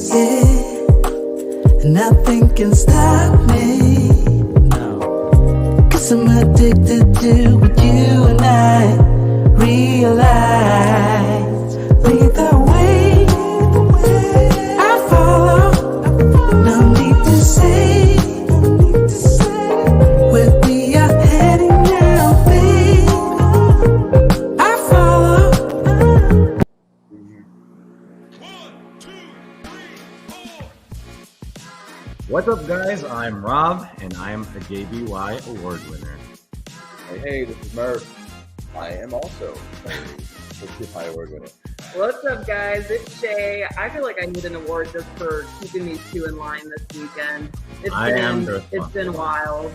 Yeah, nothing can stop me. No. 'Cause I'm addicted to what you and I realize. Lead the way, I follow. No need to say where we are heading now, babe. I follow. 1, 2, 3, 4. What's up, guys? I'm Rob, and I'm a JBY award winner. Hey, this is Murph. I am also a JBY award winner. What's up, guys? It's Shay. I feel like I need an award just for keeping these two in line this weekend. It's been wild.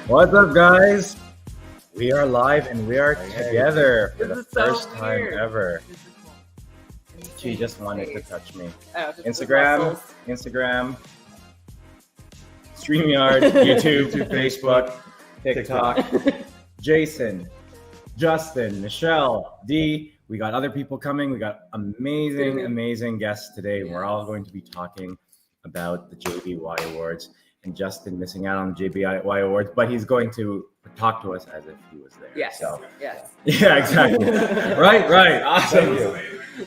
What's up, guys? We are live and we are together for the This is so first time weird. ever. This is cool. She just wanted to touch me. Oh, just the Instagram, muscles. StreamYard, YouTube, Facebook, TikTok. Jason, Justin, Michelle, Dee. We got other people coming. We got amazing guests today. We're all going to be talking about the JBY Awards, and Justin missing out on the JBY Awards, but he's going to talk to us as if he was there. Yes. So, Yes. yeah, exactly. Right. Awesome.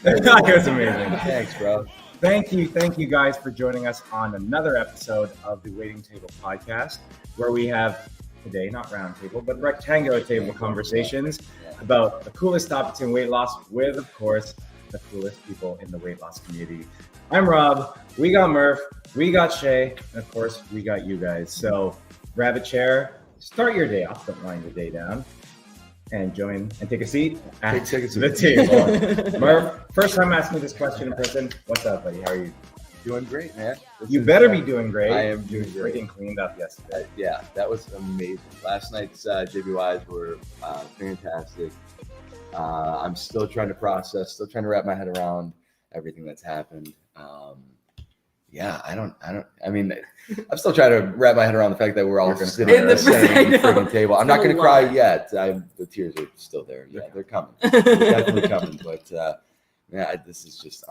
That was amazing. Thanks, bro. Thank you guys for joining us on another episode of the Waiting Table Podcast, where we have today, not round table, but rectangular table conversations about the coolest topics in weight loss with, of course, the coolest people in the weight loss community. I'm Rob, we got Murph, we got Shay, and of course, we got you guys. So grab a chair, start your day off, don't wind your day down, and join and take a seat at the table. Murph, first time asking me this question in person. What's up, buddy? How are you? Doing great, man. You better be doing great. I am doing great. Freaking cleaned up yesterday. Yeah, that was amazing. Last night's JBYs were fantastic. I'm still trying to process, still trying to wrap my head around everything that's happened. I mean, I'm still trying to wrap my head around the fact that we're all going to sit at the same freaking table. I'm not going to cry yet. The tears are still there. Yeah, they're coming. They're definitely coming. But this is just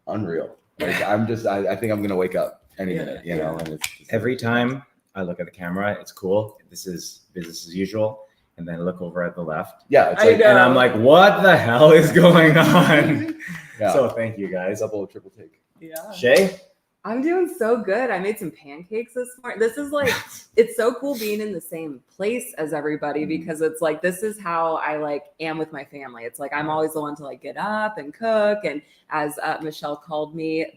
unreal. Like, I think I'm going to wake up any minute, you know. And it's Every time I look at the camera, it's cool. This is business as usual. And then I look over at the left. Yeah, it's I like know. And I'm like, what the hell is going on? Yeah. So thank you guys. double, triple take. Yeah. Shay? I'm doing so good. I made some pancakes this morning. This is like, it's so cool being in the same place as everybody, because it's like, this is how I like am with my family. It's like, I'm always the one to like get up and cook. And as Michelle called me,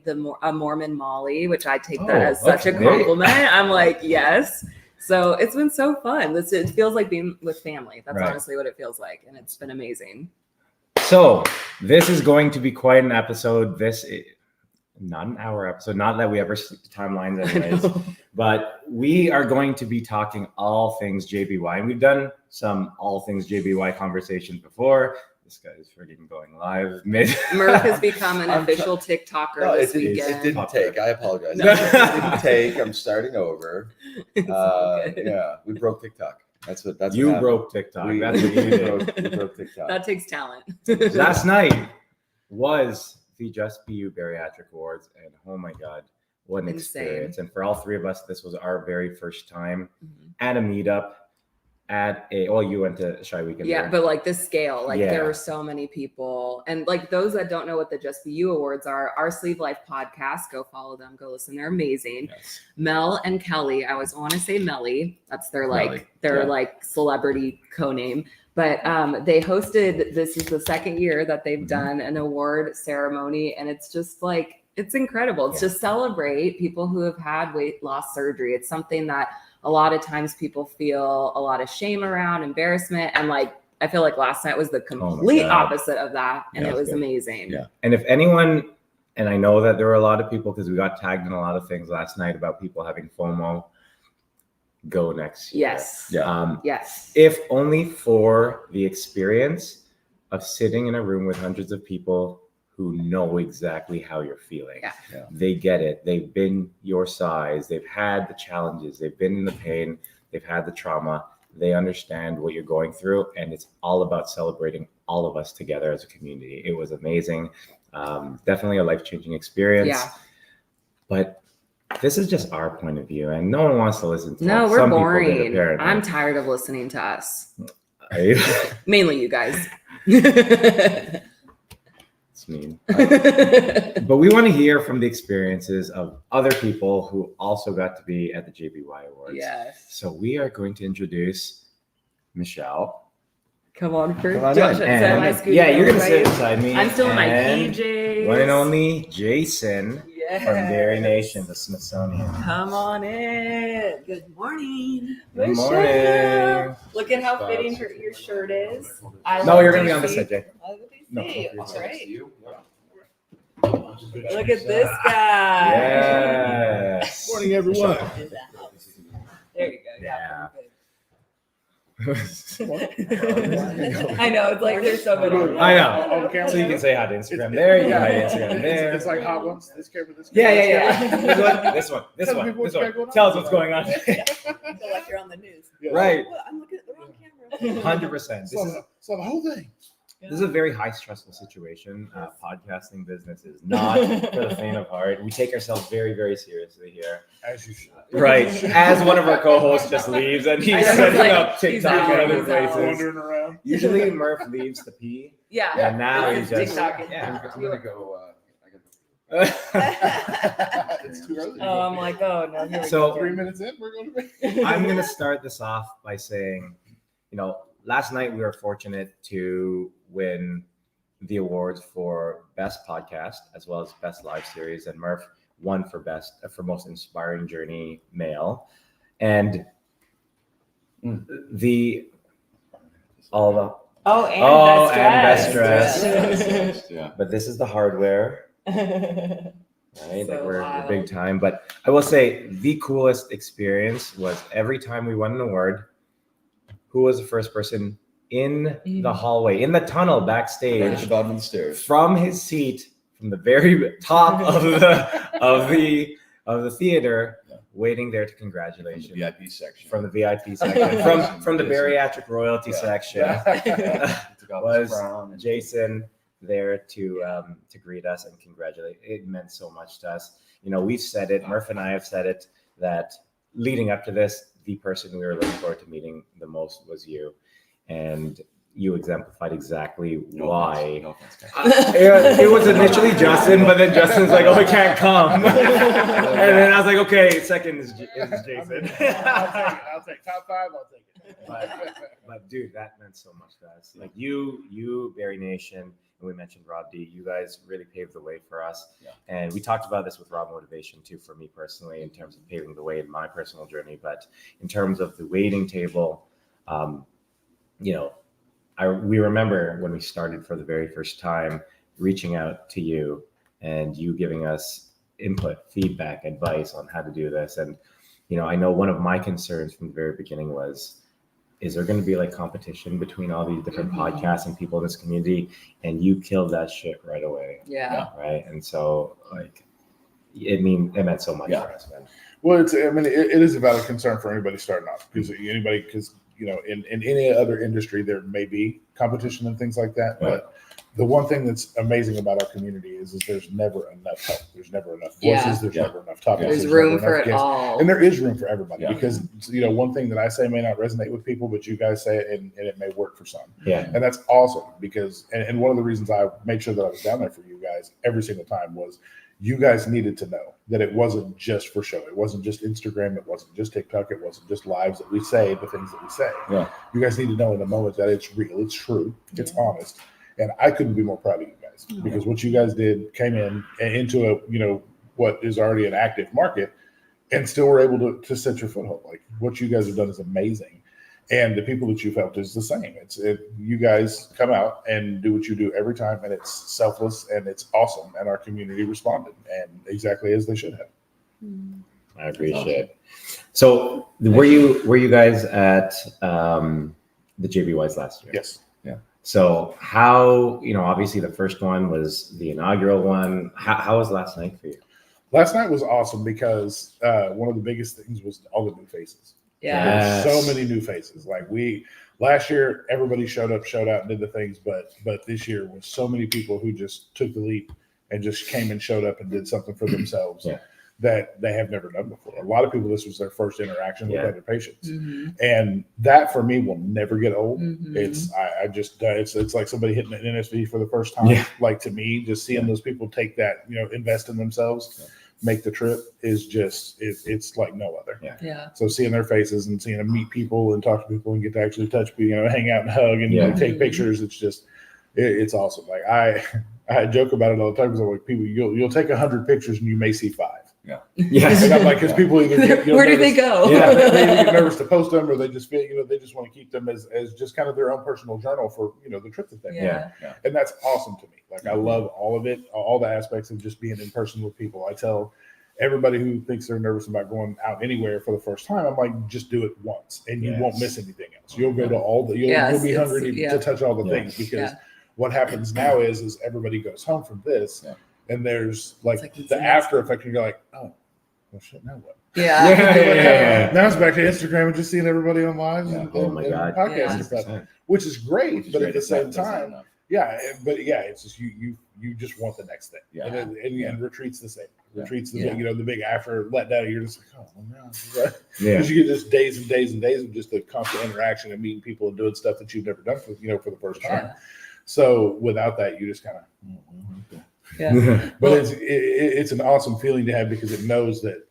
a Mormon Molly, which I take that as such a compliment. I'm like, yes. So it's been so fun. It feels like being with family. That's honestly what it feels like. And it's been amazing. So this is going to be quite an episode. This is not an hour episode, not that we ever stick to timelines anyways, but we are going to be talking all things JBY. And we've done some all things JBY conversations before. This guy is freaking going live mid. Murph has become an official TikToker this weekend. It didn't take. I apologize. It didn't take. I'm starting over. Yeah, we broke TikTok. That's You what broke TikTok. We That's what you did. we broke TikTok. That takes talent. Last night was the Just Be You Bariatric Awards, and oh my God, what an experience. And for all three of us, this was our very first time at a meetup you went to Shy Weekend. Yeah, there. but like this scale, like there were so many people. And like those that don't know what the Just Be You Awards are, our Sleeve Life podcast, go follow them, go listen. They're amazing. Yes. Mel and Kelly, I always want to say Melly. That's their Melly. like celebrity co-name. But they hosted, this is the second year that they've done an award ceremony. And it's just like, it's incredible. It's just celebrate people who have had weight loss surgery. It's something that a lot of times people feel a lot of shame around, embarrassment. And like, I feel like last night was the complete opposite of that. And it was amazing. Yeah. And if anyone, and I know that there were a lot of people, because we got tagged in a lot of things last night about people having FOMO, go next year. Yes. Yes. If only for the experience of sitting in a room with hundreds of people who know exactly how you're feeling. Yeah. They get it. They've been your size. They've had the challenges. They've been in the pain. They've had the trauma. They understand what you're going through. And it's all about celebrating all of us together as a community. It was amazing. Definitely a life-changing experience. Yeah. But this is just our point of view, and no one wants to listen to No, it. we're Some people did, boring. apparently. I'm tired of listening to us. It's Mainly you guys. mean. But we want to hear from the experiences of other people who also got to be at the JBY Awards. Yes. So we are going to introduce Michelle. Come on, first. Come on Josh, in. so am I And scooting yeah, you're over gonna by sit you? beside me. I'm still in my and PJs. One and only Jason Yes. from Dairy Nation, the Smithsonian. Come on in. Good morning. Good Michelle. morning. Look at how fitting your shirt is. I No, love you're gonna be on DC. this side, Jay. I love No, DC. feel free All to right. Look at this guy. Yes. Morning, everyone. There you go. Yeah. I know. It's like there's so many. I know. On camera? So you can say hi to Instagram there. You can hi to Instagram there. It's like hot ones. This camera, this Yeah, camera. yeah. This one. Tell people what's going on. Tell us what's going on. I feel like you're on the news. Yeah. Right. What? I'm looking at the wrong camera. 100%. So the whole thing. This is a very high stressful situation. Podcasting business is not for the faint of heart. We take ourselves very, very seriously here. As you should. Right. As one of our co-hosts just leaves and I he's know, setting like, up he's TikTok and out, other he's out. places. Wandering around. Usually Murph leaves to pee. Yeah. And now He's he's just TikToking. yeah. I'm gonna go. It's too early. Oh, I'm like, oh no. Here we So- go. 3 minutes in, we're going to be. I'm going to start this off by saying, last night we were fortunate to win the awards for best podcast as well as best live series, and Murph won for most inspiring journey male, and best dress. Yeah. But this is the hardware, right? So Like we're wild. big time. But I will say the coolest experience was every time we won an award, who was the first person in the hallway, in the tunnel At backstage, the bottom of the stairs. from his seat, from the very top of the theater, Yeah. waiting there to From congratulate the you. VIP section. From the VIP section, from the bariatric royalty Yeah. section, Took off his was crown. Jason there to greet us and congratulate. It meant so much to us. We've said it. Murph and I have said it that leading up to this, the person we were looking forward to meeting the most was you, and you exemplified exactly why. No offense, guys. It was initially Justin, but then Justin's like, "Oh, I can't come," and then I was like, "Okay, second is Jason." I'll take top 5. I'll take it. But dude, that meant so much to us. Like you, Barry Nation, and we mentioned Rob D. You guys really paved the way for us, Yeah. and we talked about this with Rob Motivation too. For me personally, in terms of paving the way in my personal journey, but in terms of the waiting table, we remember when we started for the very first time, reaching out to you and you giving us input, feedback, advice on how to do this. And, I know one of my concerns from the very beginning was, is there going to be like competition between all these different podcasts and people in this community? And you killed that shit right away. Yeah. Right. And so it meant so much Yeah. for us, man. Well, it is a valid concern for anybody starting off because in any other industry there may be competition and things like that, but the one thing that's amazing about our community is there's never enough help. There's never enough voices. Yeah. There's Yeah. never enough topics. There's room never for enough it guests. all. And there is room for everybody Yeah. because one thing that I say may not resonate with people, but you guys say it and it may work for some. Yeah. And that's awesome because and one of the reasons I made sure that I was down there for you guys every single time was you guys needed to know that it wasn't just for show. It wasn't just Instagram. It wasn't just TikTok. It wasn't just lives that we say the things that we say. Yeah. You guys need to know in the moment that it's real, it's true, it's honest. And I couldn't be more proud of you guys because what you guys did came into a, what is already an active market and still were able to set your foothold. Like what you guys have done is amazing. And the people that you've helped is the same. You guys come out and do what you do every time, and it's selfless and it's awesome. And our community responded, and exactly as they should have. I appreciate it. So were you guys at the JBYs last year? Yes. So how, obviously the first one was the inaugural one. How was last night for you? Last night was awesome because one of the biggest things was all the new faces. Yeah. Yes. So many new faces. Like last year, everybody showed out and did the things, but this year was so many people who just took the leap and just came and showed up and did something for themselves Yeah. that they have never done before. A lot of people, this was their first interaction with Yeah. other patients. Mm-hmm. And that for me will never get old. Mhm. It's like somebody hitting an NSV for the first time. Yeah. Like to me, just seeing those people take that, invest in themselves, make the trip is just it's like no other. Yeah. So seeing their faces and seeing them meet people and talk to people and get to actually touch people, hang out and hug and Yeah. take pictures, it's just it's awesome. Like I joke about it all the time because I'm like, people, you'll take 100 pictures and you may see 5. Yes. And I'm like, because people either get, Where do they nervous- go? Yeah. they either get nervous to post them, or they just feel, they just want to keep them as just kind of their own personal journal for, the trip that they make. Yeah. And that's awesome to me. Like, I love all of it, all the aspects of just being in person with people. I tell everybody who thinks they're nervous about going out anywhere for the first time, I'm like, just do it once and you won't miss anything else. You'll go to all the, you'll be It's- hungry to touch all the things, because what happens now is everybody goes home from this and there's like It's like the after effect, and you're like, oh, well, shit, now what? Yeah. Yeah. Now it's back to Instagram and just seeing everybody on lives and, Oh my and God. podcasts Yeah. and stuff, which is great. But at the same time, it's just you just want the next thing. Yeah. And retreats the same. Retreats the Yeah. big, the big after letdown. You're just like, oh no, Yeah. because you get just days and days and days of just the constant interaction and meeting people and doing stuff that you've never done for the first time. Yeah. So without that, you just kind of. Yeah. But it's an awesome feeling to have, because it knows that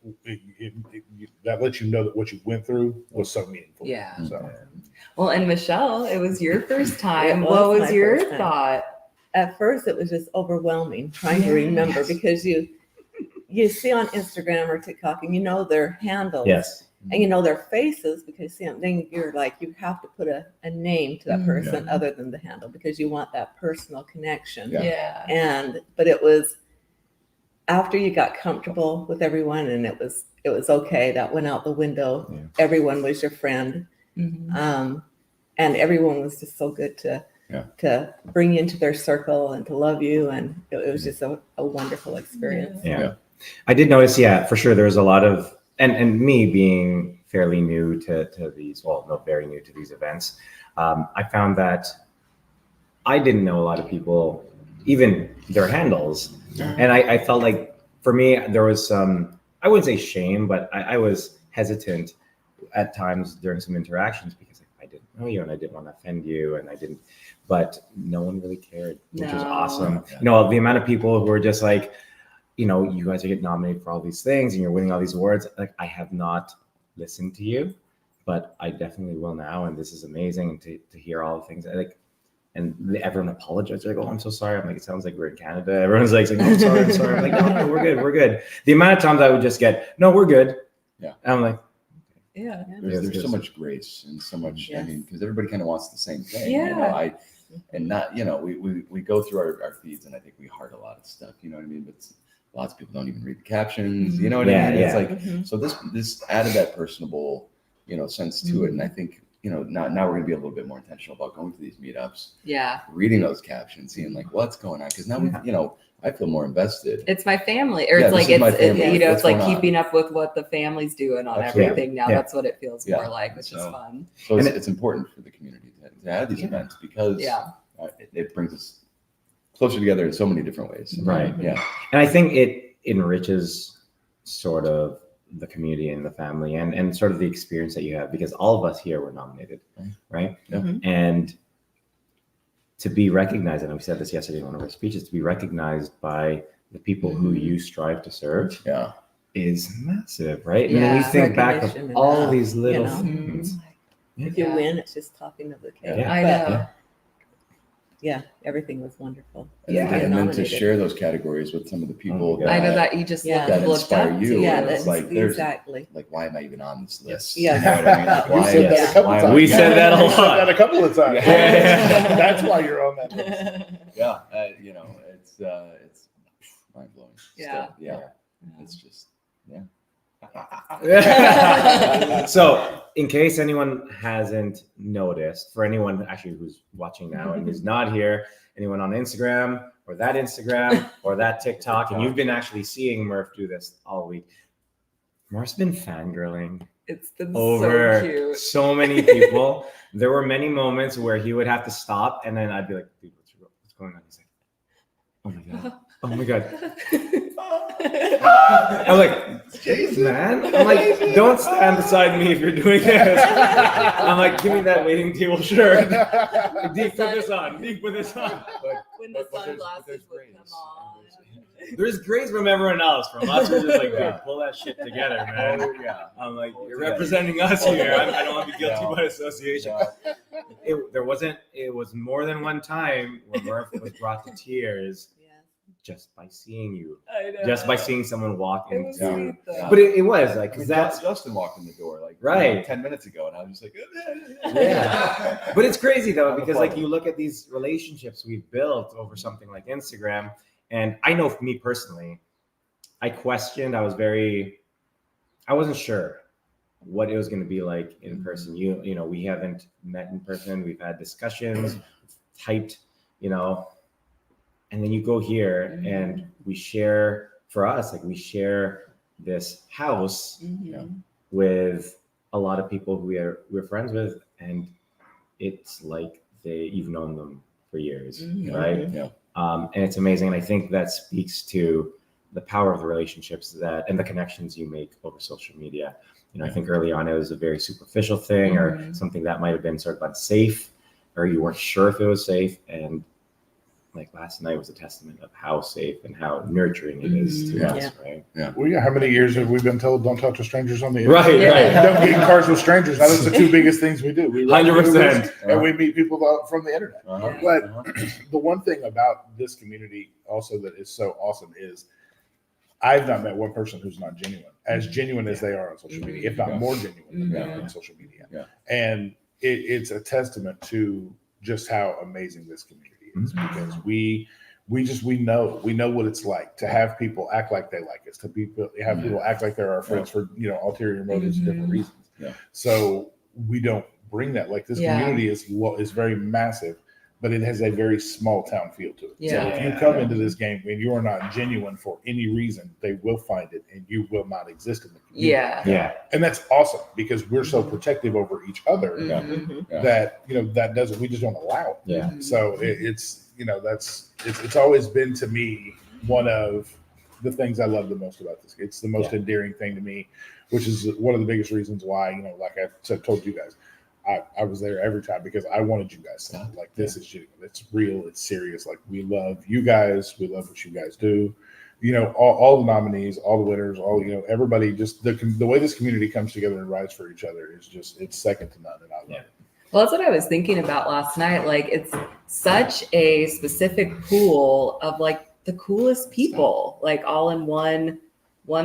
that lets you know that what you went through was so meaningful. Yeah. So Well, and Michelle, it was your first time. It What was was my your first time. thought? At first, it was just overwhelming trying to remember, because you see on Instagram or TikTok and you know their handles Yes. and you know their faces, because you see them, then you're like, you have to put a name to that Mhm. person other than the handle, because you want that personal connection. Yeah. But it was after you got comfortable with everyone and it was okay, that went out the window. Yeah. Everyone was your friend. Mhm. And everyone was just so good to bring you into their circle and to love you, and it was just a wonderful experience. Yeah. I did notice, for sure, there was a lot of, and me being fairly new to these, well, not very new to these events, I found that I didn't know a lot of people, even their handles. And I felt like, for me, there was some, I wouldn't say shame, but I was hesitant at times during some interactions, because I didn't know you and I didn't want to offend you, and but no one really cared, which was No. awesome. The amount of people who were just like, you guys are getting nominated for all these things and you're winning all these awards. Like, I have not listened to you, but I definitely will now. And this is amazing. And to hear all the things, and everyone apologized. They're like, oh, I'm so sorry. I'm like, it sounds like we're in Canada. Everyone's like, oh, I'm sorry. I'm like, no, we're good. The amount of times I would just get, no, we're good. Yeah. And I'm like, Yeah. There's so much grace and so much, Yes. because everybody kind of wants the same thing. Yeah. We go through our feeds, and I think we heart a lot of stuff, you know what I mean? But lots of people don't even read the captions, you know what I mean? It's like, Mhm. so this added that personable, sense to it. And I think, now we're going to be a little bit more intentional about going to these meetups, Yeah. reading those captions, seeing like what's going on. Because now, I feel more invested. It's my family, or Yeah, it's this like is my it's family. it's What's like going on? keeping up with what the family's doing on Absolutely. everything now. Yeah. That's what it feels Yeah. more like, which is So- fun. So And it's important for the community to have these events, because Yeah. it brings us closer together in so many different ways. Right. Yeah. and I think it enriches sort of the community and the family, and sort of the experience that you have, because all of us here were nominated, right? Yeah. Mhm. And to be recognized, and we said this yesterday in one of our speeches, to be recognized by the people who you strive to serve Yeah. is massive, right? And Yeah. then we think back of Recognition and all love, these little know. things. If you Yeah. win, it's just topping of the cake. Yeah. I But, know. yeah, everything was wonderful. And, Yeah. then, and then to Nominated. share those categories with some of the people Oh, I know that you just Yeah. that looked inspire up you. to. Yeah, it's that's like there's exactly. like, why am I even on this list? Yeah. You know what I mean? Like, You why, said that a couple why am times. I- We said that a You said lot. that a couple of times. Yeah. That's why you're on that list. Yeah. It's mind blowing. Yeah. Yeah. It's just, So, in case anyone hasn't noticed, for anyone actually who's watching now and is not here, anyone on Instagram or that TikTok, and you've been actually seeing Murph do this all week, Murph's been fangirling It's been over so cute. so many people. There were many moments where he would have to stop, and then I'd be like, dude, what's going on? He's like, oh my God. Oh my God. I'm like, Jason, man. I'm like, don't stand beside me if you're doing this. I'm like, give me that waiting table shirt. Deep, put this on. Deep, put this on. When the But there's sunglasses would grace. come on. There's grace from everyone else. From us, we're just like, Yeah. dude, pull that shit together, man. Oh, yeah. I'm like, you're Yeah. representing us here. I don't want to be guilty No. by association. No. It was more than one time where Murph was brought to tears Yeah. just by seeing you, I know. just by seeing someone walk It was into. sweet, though. But it was like, I mean, because that's Justin walked in the door like Right. 10 minutes ago, and I was just like, Yeah. But it's crazy though, I'm a because like follower. you look at these relationships we've built over something like Instagram, and I know for me personally, I questioned. I wasn't sure what it was going to be like in person. You know, we haven't met in person. We've had discussions, typed, you know, and then you go here and we share. For us, like we share this house with a lot of people who we're friends with, and it's like you've known them for years, right? Yeah. And it's amazing, and I think that speaks to the power of the relationships and the connections you make over social media. You know, I think early on it was a very superficial thing, or something that might have been sort of unsafe, or you weren't sure if it was safe. And like last night was a testament of how safe and how nurturing it is to us, right? Well, yeah. How many years have we been told don't talk to strangers on the internet? Right, right. Don't get in cars with strangers. That is the two biggest things we do. We write 100%. movies and we meet people from the internet. Uh-huh. But the one thing about this community also that is so awesome is I've not met one person who's not genuine as they are on social media, if not more genuine than they are on social media. Yeah. And it's a testament to just how amazing this community is, because we know what it's like to have people act like they like us, have people act like they're our friends for ulterior motives, different reasons. Yeah. So we don't bring that. Like this community is very massive, but it has a very small town feel to it. So if you come into this game and you are not genuine for any reason, they will find it and you will not exist in the community. Yeah. And that's awesome because we're so protective over each other that we just don't allow it. Yeah. So it's always been to me one of the things I love the most about this. It's the most endearing thing to me, which is one of the biggest reasons why, like I told you guys, I was there every time because I wanted you guys to know, like, this is genuine. It's real. It's serious. Like, we love you guys. We love what you guys do. All the nominees, all the winners, everybody, just the way this community comes together and rides for each other is just, it's second to none. And I love it. Well, that's what I was thinking about last night. Like, it's such a specific pool of like the coolest people, like all in one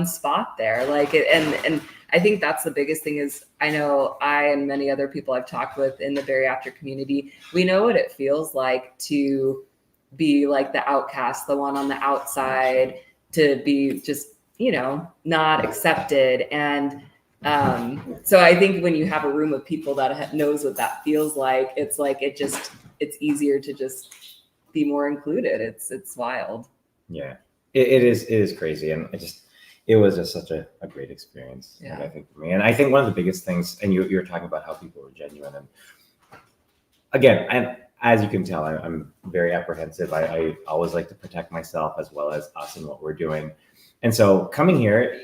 spot there. Like, and I think that's the biggest thing is I know I and many other people I've talked with in the bariatric community, we know what it feels like to be like the outcast, the one on the outside, to be just, not accepted. And so I think when you have a room of people that knows what that feels like, it's easier to just be more included. It's wild. Yeah, it is crazy. And it was just such a great experience. Yeah. I think for me, and I think one of the biggest things, and you're talking about how people were genuine, and again, and as you can tell, I'm very apprehensive. I always like to protect myself as well as us and what we're doing. And so coming here,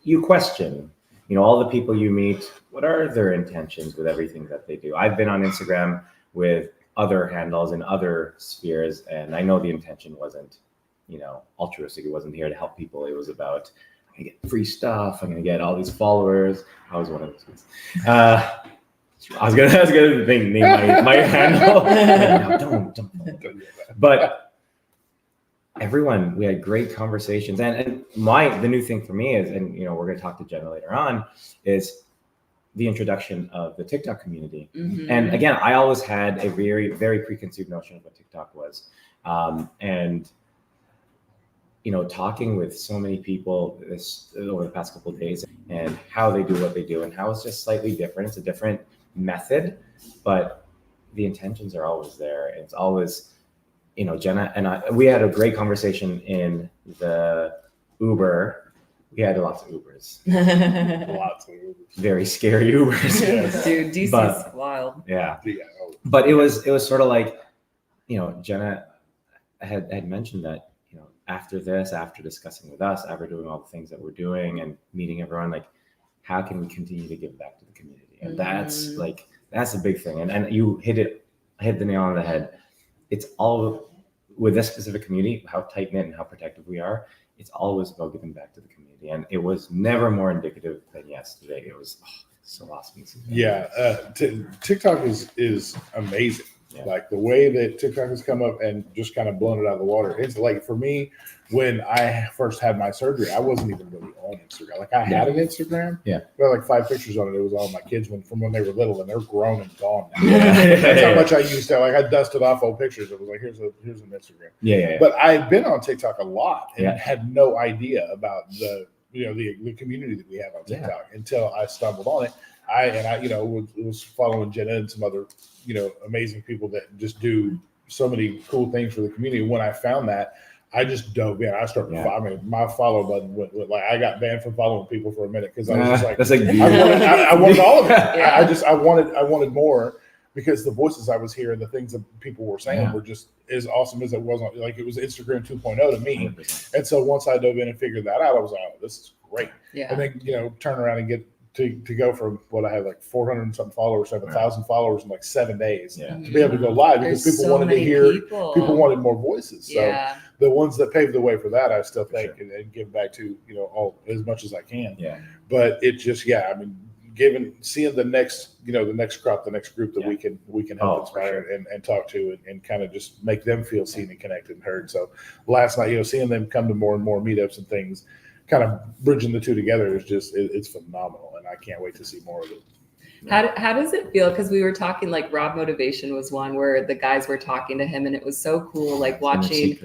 you question, all the people you meet, what are their intentions with everything that they do? I've been on Instagram with other handles in other spheres, and I know the intention wasn't, altruistic. It wasn't here to help people. It was about, I'm gonna get free stuff. I'm gonna get all these followers. I was one of those kids. I was gonna name my handle. No, don't. But everyone, we had great conversations, and the new thing for me is, and we're gonna talk to Jenna later on, is the introduction of the TikTok community. And again, I always had a very, very preconceived notion of what TikTok was, and talking with so many people over the past couple of days, and how they do what they do, and how it's just slightly different. It's a different method, but the intentions are always there. It's always, Jenna and I, we had a great conversation in the Uber. We had lots of Ubers. Lots of Ubers. Very scary Ubers. Yes. Dude, DC's wild. Yeah. Yeah. But it was sort of like, Jenna had mentioned that, after this, after discussing with us, after doing all the things that we're doing and meeting everyone, like, how can we continue to give back to the community? And that's a big thing. And you hit the nail on the head. It's all with this specific community, how tight knit and how protective we are. It's always about giving back to the community. And it was never more indicative than yesterday. It was so awesome. TikTok is amazing. Yeah. Like the way that TikTok has come up and just kind of blown it out of the water. It's like, for me, when I first had my surgery, I wasn't even really on Instagram. Like I had an Instagram. Yeah. But like 5 pictures on it. It was all my kids from when they were little, and they're grown and gone now. That's how much I used to. Like I dusted off old pictures. It was like, here's an Instagram. Yeah. But I've been on TikTok a lot and Yeah. had no idea about the community that we have on TikTok until I stumbled on it. I was following Jenna and some other, amazing people that just do so many cool things for the community. When I found that, I just dove in. I started following. My follow button went like, I got banned from following people for a minute because I was just like, that's like I wanted all of it. Yeah. I wanted more, because the voices I was hearing, the things that people were saying were just as awesome as it was. Like it was Instagram 2.0 to me. 100%. And so once I dove in and figured that out, I was like, oh, this is great. Yeah. And then, turn around and get to go from what I had like 400 and something followers, 7,000 followers in like 7 days Yeah. to be able to go live, because There's people so wanted to many hear, people wanted more voices. So Yeah. the ones that paved the way for that, I still think, sure. and give back to, all as much as I can. Yeah. But it just, seeing the next, the next crop, the next group that we can help inspire and talk to and kind of just make them feel seen and connected and heard. So last night, seeing them come to more and more meetups and things, kind of bridging the two together is just, it's phenomenal. And I can't wait to see more of it. How does it feel? Because we were talking, like Rob Motivation was one where the guys were talking to him, and it was so cool, like watching.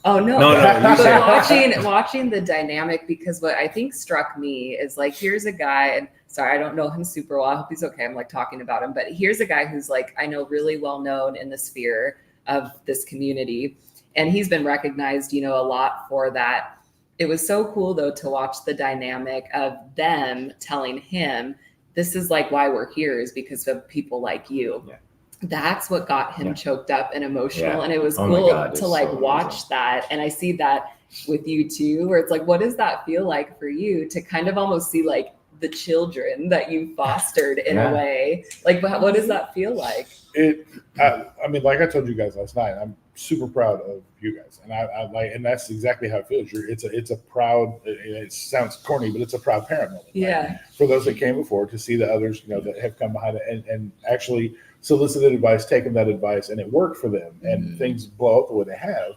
Oh no, but watching the dynamic, because what I think struck me is like, here's a guy, and sorry, I don't know him super well. I hope he's okay. I'm like talking about him, but here's a guy who's like, I know, really well known in the sphere of this community, and he's been recognized, a lot for that. It was so cool though to watch the dynamic of them telling him, this is like why we're here, is because of people like you. Yeah. That's what got him choked up and emotional. Yeah. And it was Oh my cool God, to it's like so watch amazing. that. And I see that with you too, where it's like, what does that feel like for you to kind of almost see like the children that you fostered in a way? Like, what does that feel like? I mean, like I told you guys last night, I'm super proud of you guys, and I like, and that's exactly how it feels. It's a proud. It sounds corny, but it's a proud parent moment. Yeah. For those that came before, to see the others, that have come behind it and actually solicited advice, taken that advice, and it worked for them, and things blow up the way they have.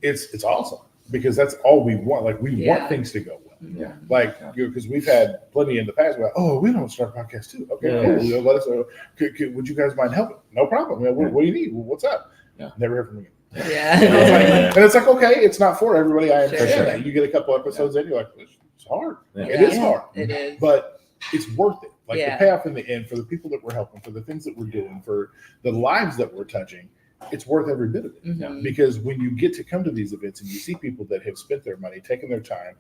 It's awesome, because that's all we want. Like we want things to go well. Yeah. Like, because we've had plenty in the past. Like, we don't start a podcast too. Okay, cool. Let us know. Would you guys mind helping? No problem. What do you need? What's up? Yeah. Never hear from me. Yeah. And it's like, okay, it's not for everybody. I understand Sure. that. You get a couple episodes in, you're like, it's hard. Yeah. It is hard. It is. But it's worth it. Like Yeah. the payoff in the end, for the people that we're helping, for the things that we're doing, for the lives that we're touching, it's worth every bit of it. Mhm. Because when you get to come to these events and you see people that have spent their money, taken their time,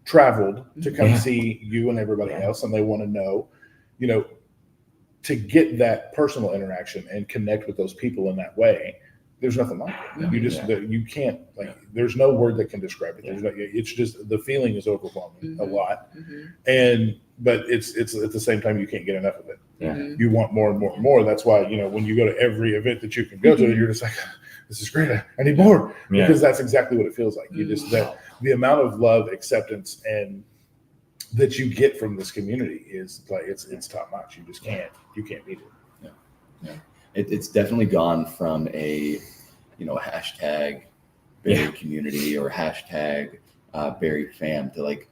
traveled to come see you and everybody else, and they want to know, to get that personal interaction and connect with those people in that way, there's nothing like it. You just, you can't, like, there's no word that can describe it. There's no, it's just, the feeling is overwhelming a lot. But it's at the same time, you can't get enough of it. Yeah. You want more and more and more. That's why, when you go to every event that you can go to, you're just like, this is great. I need more. Yeah. Because that's exactly what it feels like. You just, the amount of love, acceptance, and that you get from this community is like, it's top notch. You just can't beat it. It's definitely gone from a, hashtag Barry community or hashtag Barry fam to like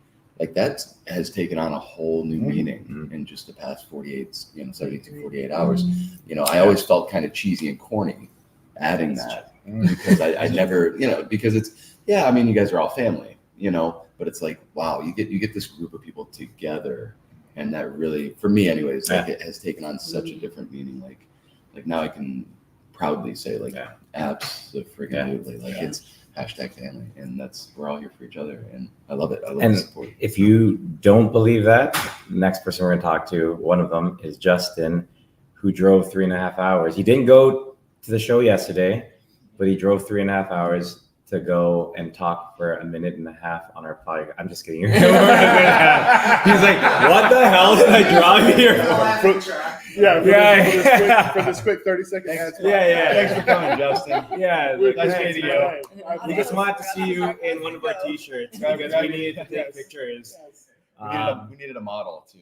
that has taken on a whole new meaning in just the past 48 hours. I always felt kind of cheesy and corny adding that because I never, because it's, I mean, you guys are all family, but it's like, wow, you get this group of people together, and that really, for me anyways, like it has taken on such a different meaning. Like now I can proudly say absolutely, it's hashtag family, and we're all here for each other, and I love it. I love the support. If you don't believe that, the next person we're going to talk to, one of them is Justin, who drove 3.5 hours. He didn't go to the show yesterday, but he drove 3.5 hours to go and talk for a minute and a half on our podcast. I'm just kidding. He's like, what the hell did I drive here for? For this quick 30-second ad spot. Thanks for coming, Justin. Yeah, We're nice thanks, meeting man. you. We just wanted to see you in one of our t-shirts because we needed to take pictures. We needed a model too.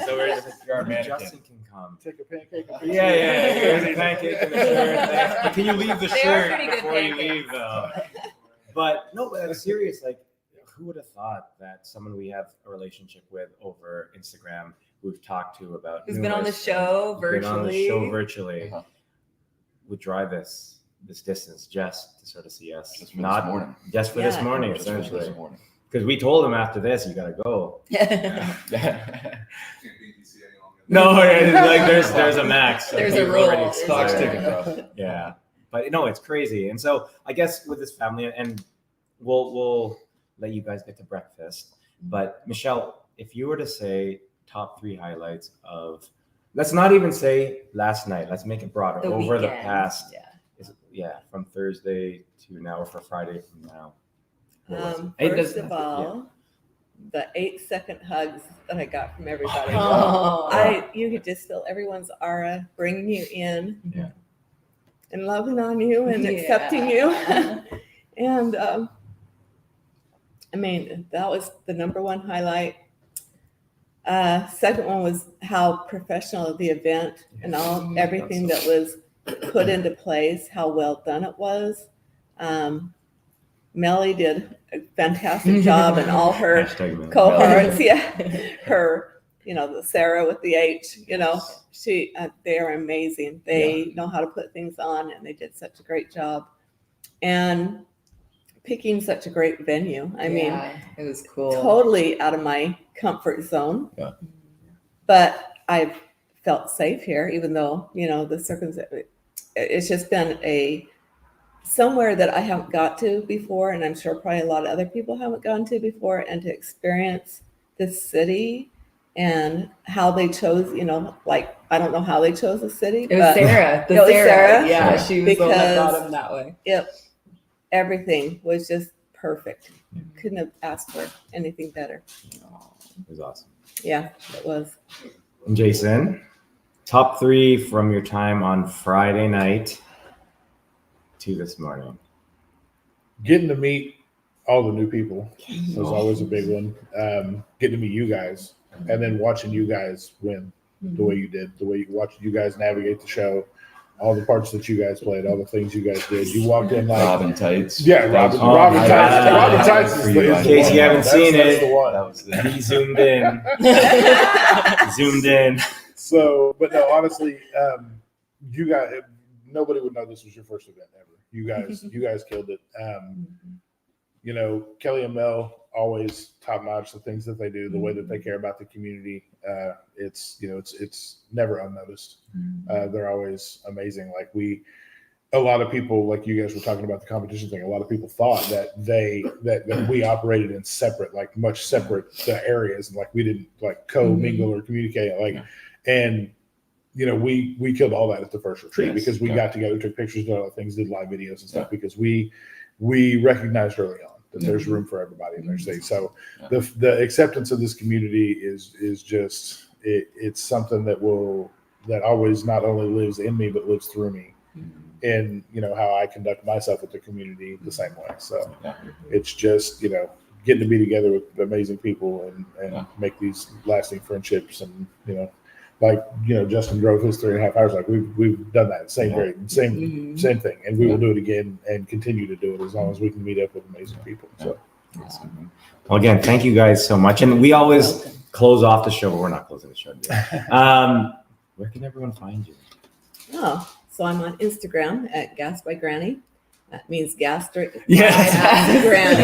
So we're You're our mannequin. Justin can come. Take a pancake. There's a pancake in the shirt. But can you leave the They are shirt pretty good before you pancakes. leave, though? But no, but I'm serious. Like, who would have thought that someone we have a relationship with over Instagram, we've talked to about, Who's been on the numerous show things, been on the show virtually. virtually, would drive this distance just to sort of see us, Just for this morning. just for this Yeah. morning, Just for this essentially. morning. Because we told him after this, you gotta go. Yeah. No, like there's a max. There's a We've rule. already There's Stock's a ticking, rule. bro. Yeah, but no, it's crazy. And so I guess with this family, and we'll let you guys get to breakfast. But Michelle, if you were to say top 3 highlights of, let's not even say last night. Let's make it broader. The Over the weekend. past, Yeah. from Thursday to now, or for Friday from now. What was it? It First doesn't of have to- yeah. all, the 8-second hugs that I got from everybody. Oh. You could just feel everyone's aura bringing you in, Yeah. and loving on you and Yeah. accepting you. And I mean, that was the number one highlight. Second one was how professional the event and everything that was put into place, how well done it was. Melly did a fantastic job, and all her Hashtag Mel. cohorts, her, the Sarah with the H, they are amazing. They know how to put things on, and they did such a great job. And picking such a great venue. I mean, it was cool. totally out of my comfort zone. Yeah. But I've felt safe here, even though, the circumstances, it's just been somewhere that I haven't got to before, and I'm sure probably a lot of other people haven't gone to before, and to experience this city and how they chose, I don't know how they chose the city. It was Sarah. It was Sarah? Yeah, she was the one that Because- brought him that way. Everything was just perfect. Couldn't have asked for anything better. It was awesome. Yeah, it was. And Jason, top 3 from your time on Friday night to this morning. Getting to meet all the new people was always a big one. Getting to meet you guys, and then watching you guys win the way you did, watching you guys navigate the show, all the parts that you guys played, all the things you guys did. You walked in like Robin tights. Yeah, Robin Oh, Tights. yeah. Robin Tights is the In case you haven't seen that's it. the one. That was the He zoomed in. Zoomed in. So, but no, honestly, you guys, nobody would know this was your first event ever. You guys killed it. Kelly and Mel, always top notch. The things that they do, the way that they care about the community, it's never unnoticed. They're always amazing. Like a lot of people, like you guys were talking about the competition thing. A lot of people thought that we operated in separate, like much separate areas, and like we didn't like co-mingle or communicate. And we killed all that at the first retreat because we got together, took pictures, did other things, did live videos and stuff because we recognized early on that there's room for everybody in their state. So the acceptance of this community is just it's something that always not only lives in me but lives through me. And how I conduct myself with the community the same way. So it's just getting to be together with amazing people and make these lasting friendships and Justin drove his 3.5 hours. Like we've done that same thing, and we will do it again and continue to do it as long as we can meet up with amazing people. So Well, again, thank you guys so much. And we always close off the show, but we're not closing the show today. Where can everyone find you? Oh, so I'm on Instagram at Gas by Granny. That means gastric. Yes. Granny.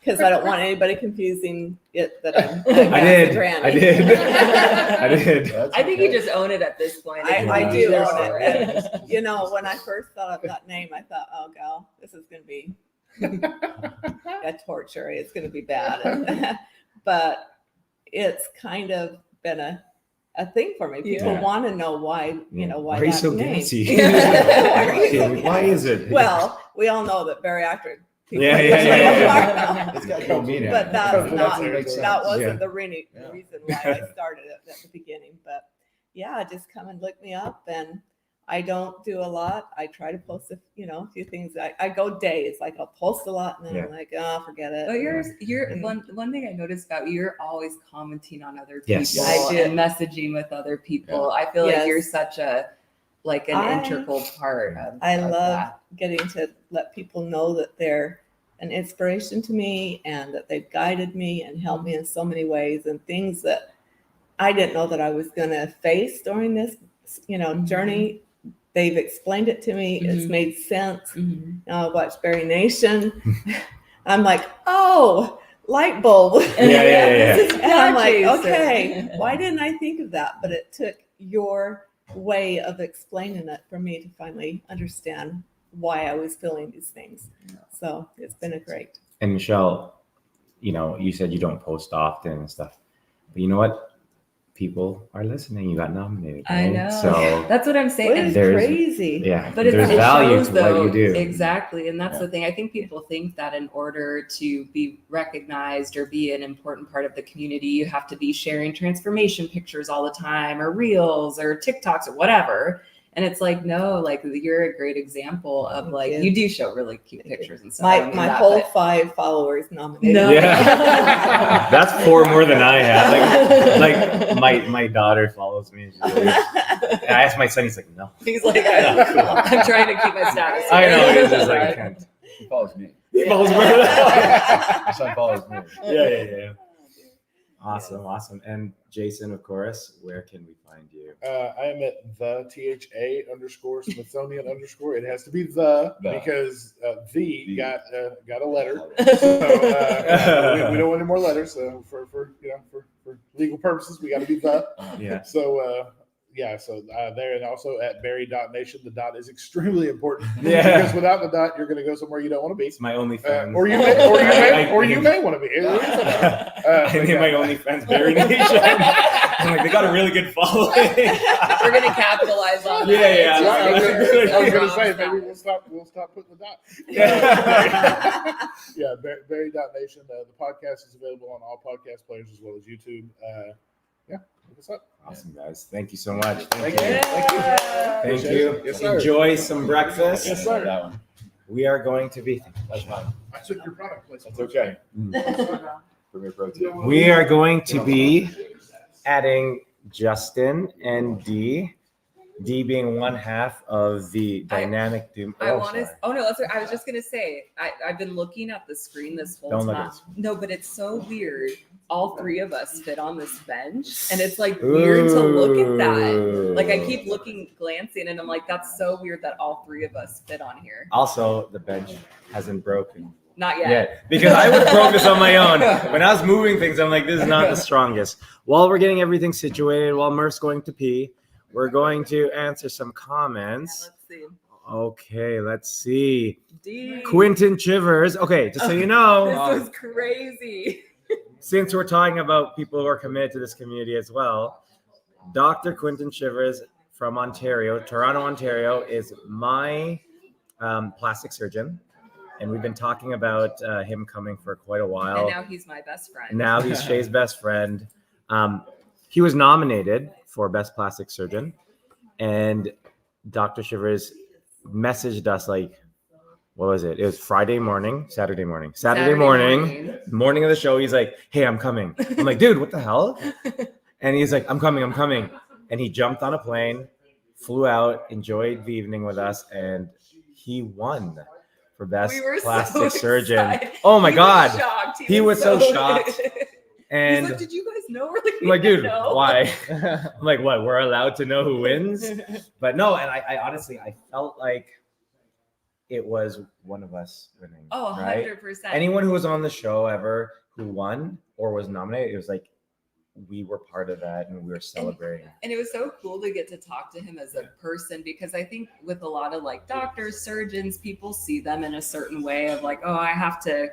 Because I don't want anybody confusing it that I'm I did. Granny. I did. I think you just own it at this point. I do There's own more. it. When I first thought of that name, I thought, oh, gal, this is going to be a torture. It's going to be bad. But it's kind of been a thing for me. People Yeah. want to know why, why Why are you that so name. gassy? Why are you so Why is it? Well, we all know that bariatric people Yeah, are yeah, usually yeah, a yeah. part now. It's got no meaning. But that's not, makes sense. that wasn't Yeah. the reason why I started it at the beginning. But yeah, just come and look me up. And I don't do a lot. I try to post a few things. I go days, like I'll post a lot and then I'm like, oh, forget it. But you're one thing I noticed about you, you're always commenting on other people Yes. I do. and messaging with other people. I feel like you're such an integral part of I of love that. getting to let people know that they're an inspiration to me and that they've guided me and helped me in so many ways, and things that I didn't know that I was going to face during this, journey. They've explained it to me. It's made sense. I watched Barry Nation. I'm like, oh, light bulb. Yeah. And I'm like, Jason. okay, why didn't I think of that? But it took your way of explaining it for me to finally understand why I was feeling these things. So it's been a great. And Michelle, you said you don't post often and stuff, but you know what? People are listening. You got nominated. Right? I know. So That's what I'm saying. What is there's- crazy? yeah, But there's it value shows, to though, what you do. Exactly. And that's Yeah. the thing. I think people think that in order to be recognized or be an important part of the community, you have to be sharing transformation pictures all the time or reels or TikToks or whatever. And it's like, no, like you're a great example of Thank like, you. you do show really cute pictures and stuff. I don't mean My that, whole but- 5 followers nominated. No. me. Yeah. That's 4 more than I have. Like my daughter follows me. And I asked my son. He's like, no. He's like, I'm trying to keep my status. I know. He's just like, I can't. He follows me. He follows me. My son follows me. Yeah. Awesome. And Jason, of course, where can we find you? I am at the THA_Smithsonian _. It has to be the because the got a letter. So we don't want any more letters. So for legal purposes, we got to be the. Yeah. So so there, and also at Barry.Nation, the dot is extremely important. Yeah. Because without the dot, you're going to go somewhere you don't want to be. It's my OnlyFans. Or you may want to be. I think my OnlyFans Barry Nation. I'm like, they got a really good following. We're gonna capitalize on that. Yeah. I was going to say maybe we'll stop putting the dot. Yeah, Barry.Nation. The podcast is available on all podcast players as well as YouTube. Look us up. Awesome, guys. Thank you so much. Thank you. you. Thank you. Yes, sir. Enjoy some breakfast. Yes, sir. That one. We are going to be. I took your product placement. That's okay. Premier protein. We are going to be adding Justin and D. D being one half of the dynamic doom. I want to. sorry. Oh no, that's what I was just gonna say. I've been looking at the screen this whole Don't look time. at No, but it's so weird. All 3 of us fit on this bench, and it's like weird to look at that. Like I keep glancing, and I'm like, that's so weird that all 3 of us fit on here. Also, the bench hasn't broken Not yet. yet because I would have broke this on my own. When I was moving things, I'm like, this is not the strongest. While we're getting everything situated, while Murph's going to pee, we're going to answer some comments. Let's see. Okay, let's see. D. Quentin Chivers. Okay, just so you know, This was crazy. since we're talking about people who are committed to this community as well, Dr. Quentin Chivers from Ontario, Toronto, Ontario, is my plastic surgeon. And we've been talking about him coming for quite a while. And now he's my best friend. Now he's Shay's best friend. He was nominated for Best Plastic Surgeon. And Dr. Shivers messaged us like, what was it? It was Saturday morning. Saturday morning of the show. He's like, hey, I'm coming. I'm like, dude, what the hell? And he's like, I'm coming. And he jumped on a plane, flew out, enjoyed the evening with us, and he won for Best We were Plastic so Surgeon. excited. Oh my He was God. shocked. He was so shocked. And He's like, did you guys know? We're like, I'm like, dude, no. why? I'm like, what? We're allowed to know who wins? But no, and I honestly, I felt like it was one of us winning. Oh, right? 100%. Anyone who was on the show ever who won or was nominated, it was like we were part of that and we were celebrating. And it was so cool to get to talk to him as a person, because I think with a lot of like doctors, surgeons, people see them in a certain way of like, oh, I have to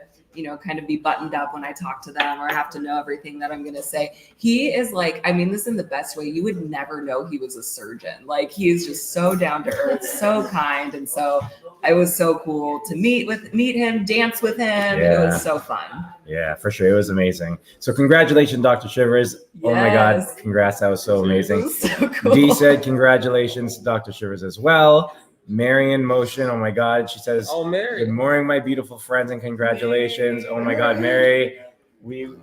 kind of be buttoned up when I talk to them, or have to know everything that I'm going to say. He is like, I mean this in the best way. You would never know he was a surgeon. Like, he is just so down to earth, so kind. And so it was so cool to meet him, dance with him. Yeah. It was so fun. Yeah, for sure. It was amazing. So congratulations, Dr. Shivers. Oh my God. Yes. Congrats. That was so It amazing. was so cool. Dee said congratulations to Dr. Shivers as well. Marion Motion. Oh my God. She says, Oh, Mary. good morning, my beautiful friends, and congratulations. Oh my God, Mary. We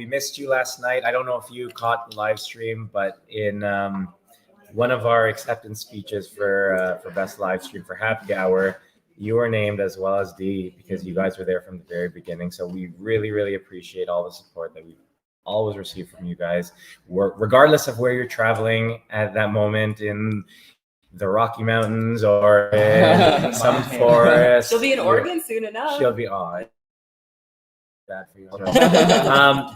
missed you last night. I don't know if you caught the live stream, but in one of our acceptance speeches for best live stream for Happy Hour, you were named as well as Dee, because you guys were there from the very beginning. So we really, really appreciate all the support that we've always received from you guys, regardless of where you're traveling at that moment, in the Rocky Mountains or in some forest. She'll be in Oregon soon enough. She'll be on. Bad for you.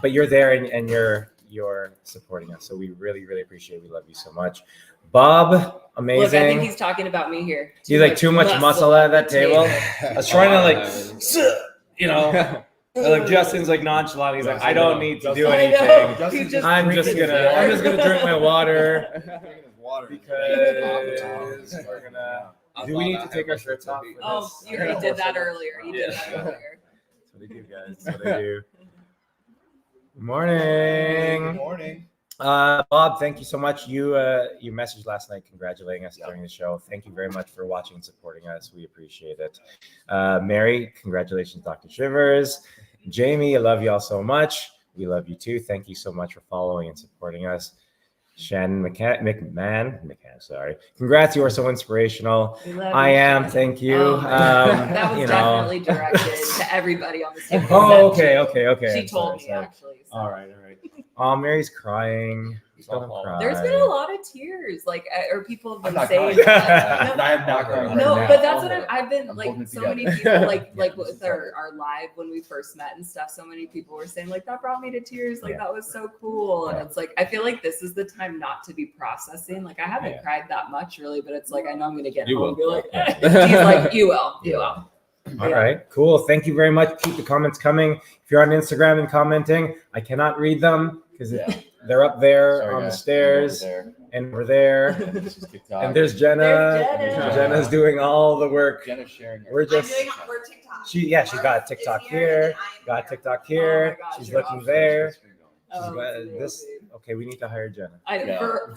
But you're there and you're supporting us. So we really, really appreciate it. We love you so much. Bob, amazing. Look, I think he's talking about me here. He's like too much muscle at that table. I was trying to like Justin's like nonchalant. He's like, I don't need to do anything. I'm just gonna drink my water because we're gonna. Do we need to take our shirts off? Oh, you already did that earlier. You did that earlier. That's what they do, guys. That's what they do. Good morning. Good morning. Bob, thank you so much. You messaged last night congratulating us during the show. Thank you very much for watching and supporting us. We appreciate it. Mary, congratulations, Dr. Shivers. Jamie, I love you all so much. We love you too. Thank you so much for following and supporting us. Shannon McMahon, sorry. Congrats, you are so inspirational. I am, thank you. That was definitely directed to everybody on the stage. Oh, okay. She told me actually. So. All right. Oh, Mary's crying. Don't cry. There's been a lot of tears, or people have been saying. crying. I'm not crying. No, right but now. that's what I've been like. So many people, like with our live when we first met and stuff. So many people were saying like that brought me to tears. Like that was so cool. And it's like I feel like this is the time not to be processing. Like I haven't cried that much really, but it's like I know I'm gonna get home and be like, he's like, you will. All right, cool. Thank you very much. Keep the comments coming. If you're on Instagram and commenting, I cannot read them because they're up there on the stairs and we're there. And there's Jenna. Jenna's doing all the work. Jenna's sharing her. We're just We're TikTok. she's got TikTok here, got TikTok here. She's looking there. She's got this. Okay, we need to hire Jenna.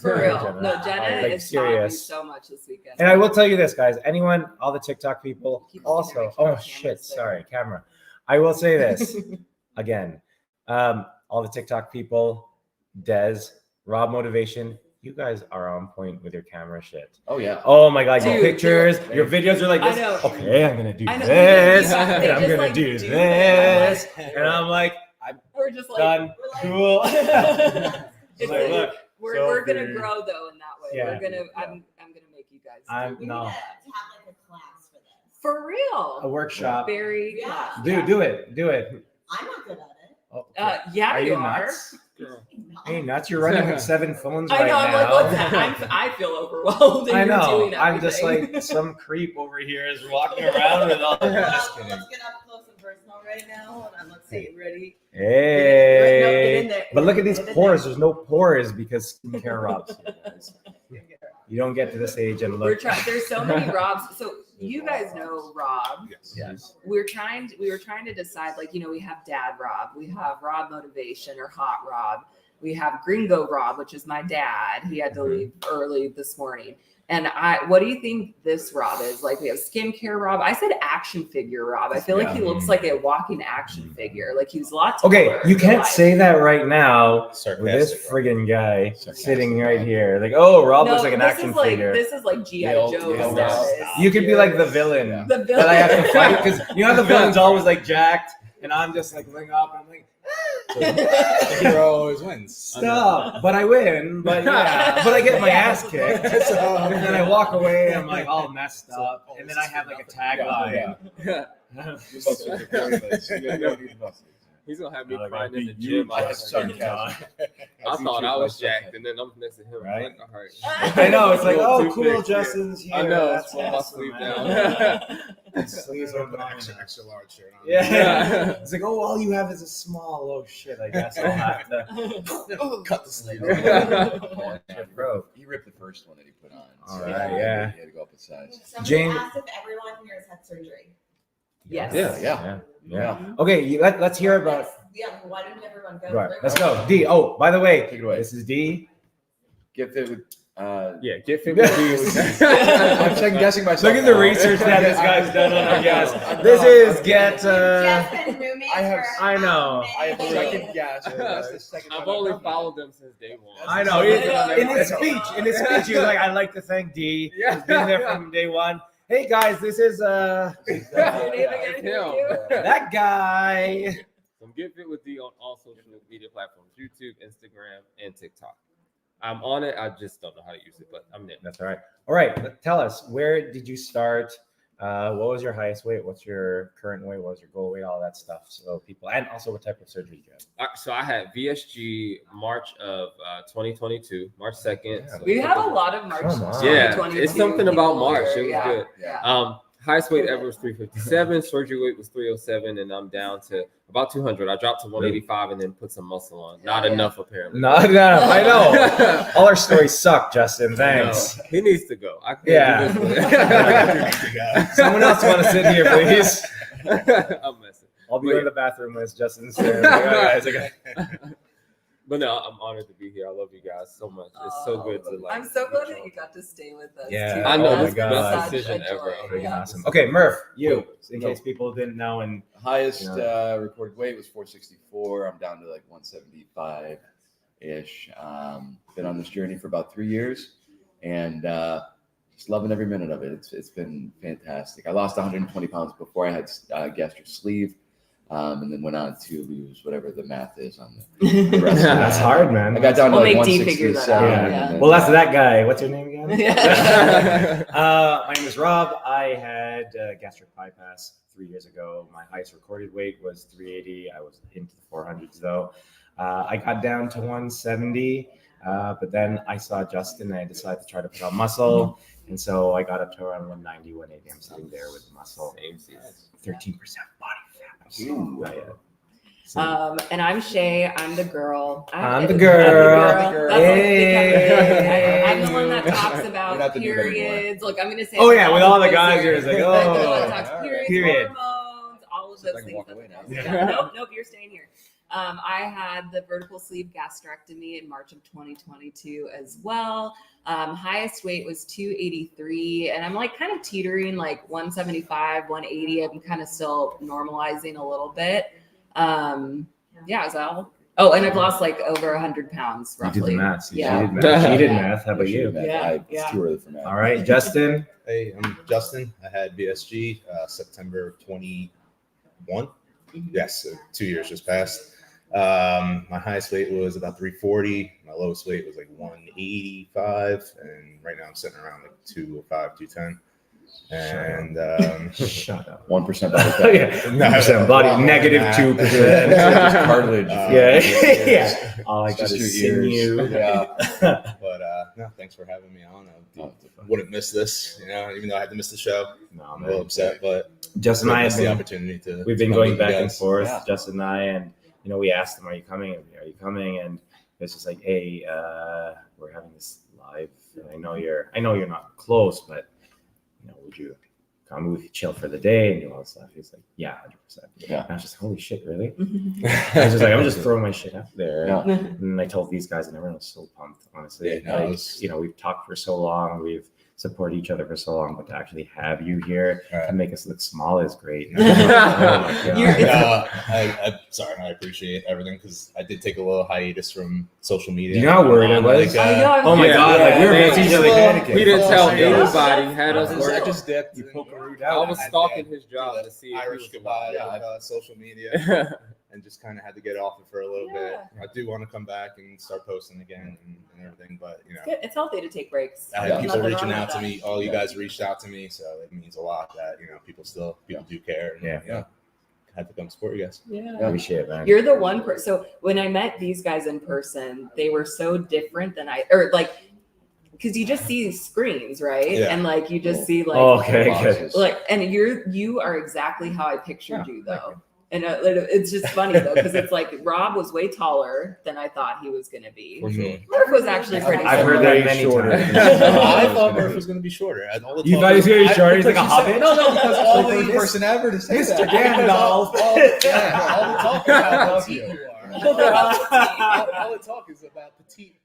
For real. Jenna. No, Jenna Like, is taught me serious. so much this weekend. And I will tell you this, guys. Anyone, all the TikTok people, People also. can Oh cameras shit! there. Sorry, camera. I will say this again. All the TikTok people, Des, Rob Motivation. You guys are on point with your camera shit. Oh yeah. Oh my God, your Dude, pictures, your videos are like I this. know. Okay, I'm gonna do I know. this. They And I'm just, gonna like, do do this. that. And I'm like, We're just like, done. Cool. it's Like, like, look, we're gonna Sophie. grow though in that way. Yeah. I'm gonna make you guys I'm We no need to have like a class for this. for a real. workshop. Very Yeah. Do it. I'm not good at it. Oh, yeah, are you you are. nuts? Hey, nuts! You're running with 7 phones I right know. I'm now. like, what's that? I feel overwhelmed. And I you're know. doing I'm just everything. like some creep over here is walking around with all. Just kidding. Let's get up close and personal right now. Hold on. Let's see. Ready? Get Hey, in there. but look at these Get in pores. there. There's no pores because skincare robs. You don't get to this age and We're look. trying. There's so many Robs. So you guys know Rob. Yes. We were trying to decide, like, we have Dad Rob, we have Rob Motivation or Hot Rob, we have Gringo Rob, which is my dad. He had to leave early this morning. And what do you think this Rob is? Like, we have skincare Rob. I said action figure Rob. I feel like he looks like a walking action figure. Like he's lots. Okay, you can't say that right now with this friggin' guy sitting right here. Like, oh, Rob looks like an action figure. This is like G.I. Joe Yeah, status. You could be like the villain The that I have to villain. fight because you know the villain's always like jacked, and I'm just like laying up. And I'm like, The hero always wins. stop. But I win. But yeah, but I get my ass kicked. And then I walk away. I'm like all messed up, and then I have like a tagline. He's gonna have me Like, crying in the you gym. just sarcasm. I thought I was jacked, and then I'm next to him. Right? Like, all right. I know. It's like, Little oh, too cool, big, Justin's here. I know. That's It's pull my awesome, sleeve man. down. Sleeves Put are an mine. extra large shirt on. Yeah. It's like, oh, all you have is a small. Oh shit! I guess I'll have to. Cut the sleeve. Bro. He ripped the first one that he put on. All so right, yeah. He had to go up a size. Somebody Jane- asked if everyone here has had surgery. Yes. Yeah. Okay, let's hear about. Yeah, why didn't everyone go? Right, first? let's go. D. Oh, by the way, Take it away. this is D. Get fit with. Yeah, get fit with these. I'm second guessing myself. Look at the now. research that this guy's done on our guest. This is get. You've just been roommates I have- for I know. many I have years. second guess. That's the second I've time only done that. followed them since day one. I know. In his speech, he was like, "I'd like to thank D. Yeah. He's been there from day one." Hey guys, this is It's him. that guy. So Get Fit with D on all social media platforms: YouTube, Instagram, and TikTok. I'm on it. I just don't know how to use it, but I'm there. That's all right. All right, tell us, where did you start? What was your highest weight? What's your current weight? What was your goal weight? All that stuff. So people, and also what type of surgery did you have? So I had VSG March of 2022, March 2nd. Yeah. So We have a lot of March. Come on. Yeah, 2022 it's something about people March. here. It was good. Yeah. Highest weight ever was 357. Surgery weight was 307, and I'm down to about 200. I dropped to 185 and then put some muscle on. Not Yeah. enough, apparently. No, I know. All our stories suck, Justin. Thanks. No, he needs to go. I can't Yeah. do this. Someone else want to sit here, please? I'm messing. I'll be in the bathroom with Justin. Like, all right, guys, But no, I'm honored to be here. I love you guys so much. It's so good to like. I'm so glad that you got to stay with us. Yeah. too. I know, That's my God. been Best such decision a ever. joy. Freaking Yeah. awesome. Okay, Murph, you, in No. case people didn't know, and Highest Yeah. recorded weight was 464. I'm down to like 175 ish. Been on this journey for about 3 years, and just loving every minute of it. It's been fantastic. I lost 120 pounds before I had gastric sleeve, and then went on to lose whatever the math is on the rest of that's it. hard, man. I got down to We'll like make D figure that out, 167. yeah. and then, Well, that's that guy. What's your name again? Yeah. My name is Rob. I had gastric bypass 3 years ago. My highest recorded weight was 380. I was into the 400s though. I got down to 170, but then I saw Justin and I decided to try to put on muscle. And so I got up to around 190, 180. I'm sitting there with muscle. Same season. 13% body fat. Ooh. And I'm Shay. I'm the girl. I'm the girl. That's like the Hey. I'm the one that talks You're about not the dude anymore. periods. Look, I'm going to say. Oh, yeah, with all the those guys, here. you're just like, The oh, one that talks all right. periods, Period. hormones, all of So I those can things. walk away now. Yeah. Nope, you're staying here. I had the vertical sleeve gastrectomy in March of 2022 as well. Highest weight was 283, and I'm like kind of teetering like 175, 180. I'm kind of still normalizing a little bit. Yeah, is that all? Oh, and I've lost like over 100 pounds You roughly. did the math. You Yeah. did math. She did math. How about you? Yeah, It's yeah. too early for math. All right, Justin. Hey, I'm Justin. I had BSG September 21. Yes, 2 years just passed. My highest weight was about 340. My lowest weight was like 185, and right now I'm sitting around like 205, 210. And Shut up. 1% body fat. Yeah, 1% body, negative 2%. Just cartilage. Yeah. All I got Just is your ears. sinew. Yeah. but no, thanks for having me on. I wouldn't miss this, even though I had to miss the show. No, I'm a little upset, but Justin and I missed have the been, opportunity to. we've been to going meet you back and guys. forth, Yeah. Justin and I, and we asked him, "Are you coming? Are you coming?" And it's just like, "Hey, we're having this live, and I know you're not close, but would you come? We could chill for the day and do all this stuff." He's like, "Yeah, 100%." Yeah. And I was just, "Holy shit, really?" I was just like, "I'm just throwing my shit out there." Yeah. And I told these guys, and everyone was so pumped. Honestly, Yeah, no, it was- we've talked for so long, we've supported each other for so long, but to actually have you here Right. and make us look small is great. You're- No, I'm sorry. I appreciate everything because I did take a little hiatus from social media. Do you know how worried I was? I know. Oh my Yeah, god, like we were yeah. messaging each other panicking. He didn't tell Oh, yeah. anybody. Had us I worried. just dipped. You and, poke a root I out. was I stalking did his job to see if he Irish was goodbye alive. social media and just kind of had to get off it for a little bit. Yeah. I do want to come back and start posting again and everything, but It's healthy to take breaks. I Yeah. had people Nothing reaching wrong out with to that. me. All you Yeah. guys reached out to me, so it means a lot that people do care. And, Yeah. had to come support you guys. Yeah. Appreciate it, man. You're the one person. So when I met these guys in person, they were so different than because you just see screens, right? Yeah. And like you just see like, Okay, good. like, and you are exactly how I pictured you though. And it's just funny though, because it's like Rob was way taller than I thought he was going to be. For sure. Murph was actually pretty. I've heard similar. that many shorter. times. I thought Murph was going to be shorter. You thought he was going to be shorter? He's like a hobbit? No, because all the the person ever to say Mr. that. Gandalf. all the talk is how petite you are. All the talk is about petite.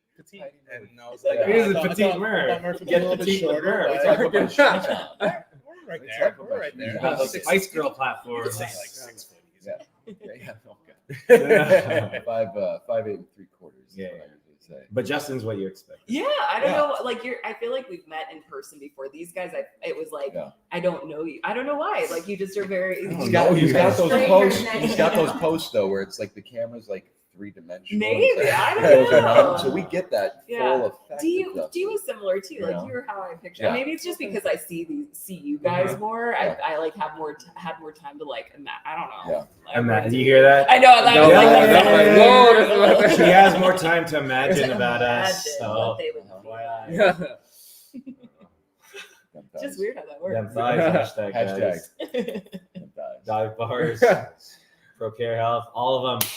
And I was like, Here's a I petite thought Murph. Murph would Get be a little bit petite with shorter. Murph. but- We're talking about We're right there. We're right there. About the Ice Girl platform. Like 6 foot. Yeah, okay. 5'8" and 3/4. Yeah, Is what yeah. I usually say. But Justin's what you expect. Yeah, I don't know. Like I feel like we've met in person before. These guys, it was like Yeah. I don't know you. I don't know why. Like you just are very. He's got those Straight posts. your neck. He's got those posts though, where it's like the camera's like 3-dimensional. Maybe, I don't know. So we get that Yeah. full effect. Do you of do similar too? Like Yeah. you're how I picture. Yeah. Maybe it's just because I see you guys more. Yeah. I like had more time to like. I don't know. Yeah. Like, Imagine, do you hear that? I know. That No, was no, like, no, no, no. She has more time to imagine about us. Imagine So, what they would FYI. Them It's just thighs. weird how that works. Them thighs, hashtag, Hashtag. guys. Them thighs. Dive bars, Procare Health, all of them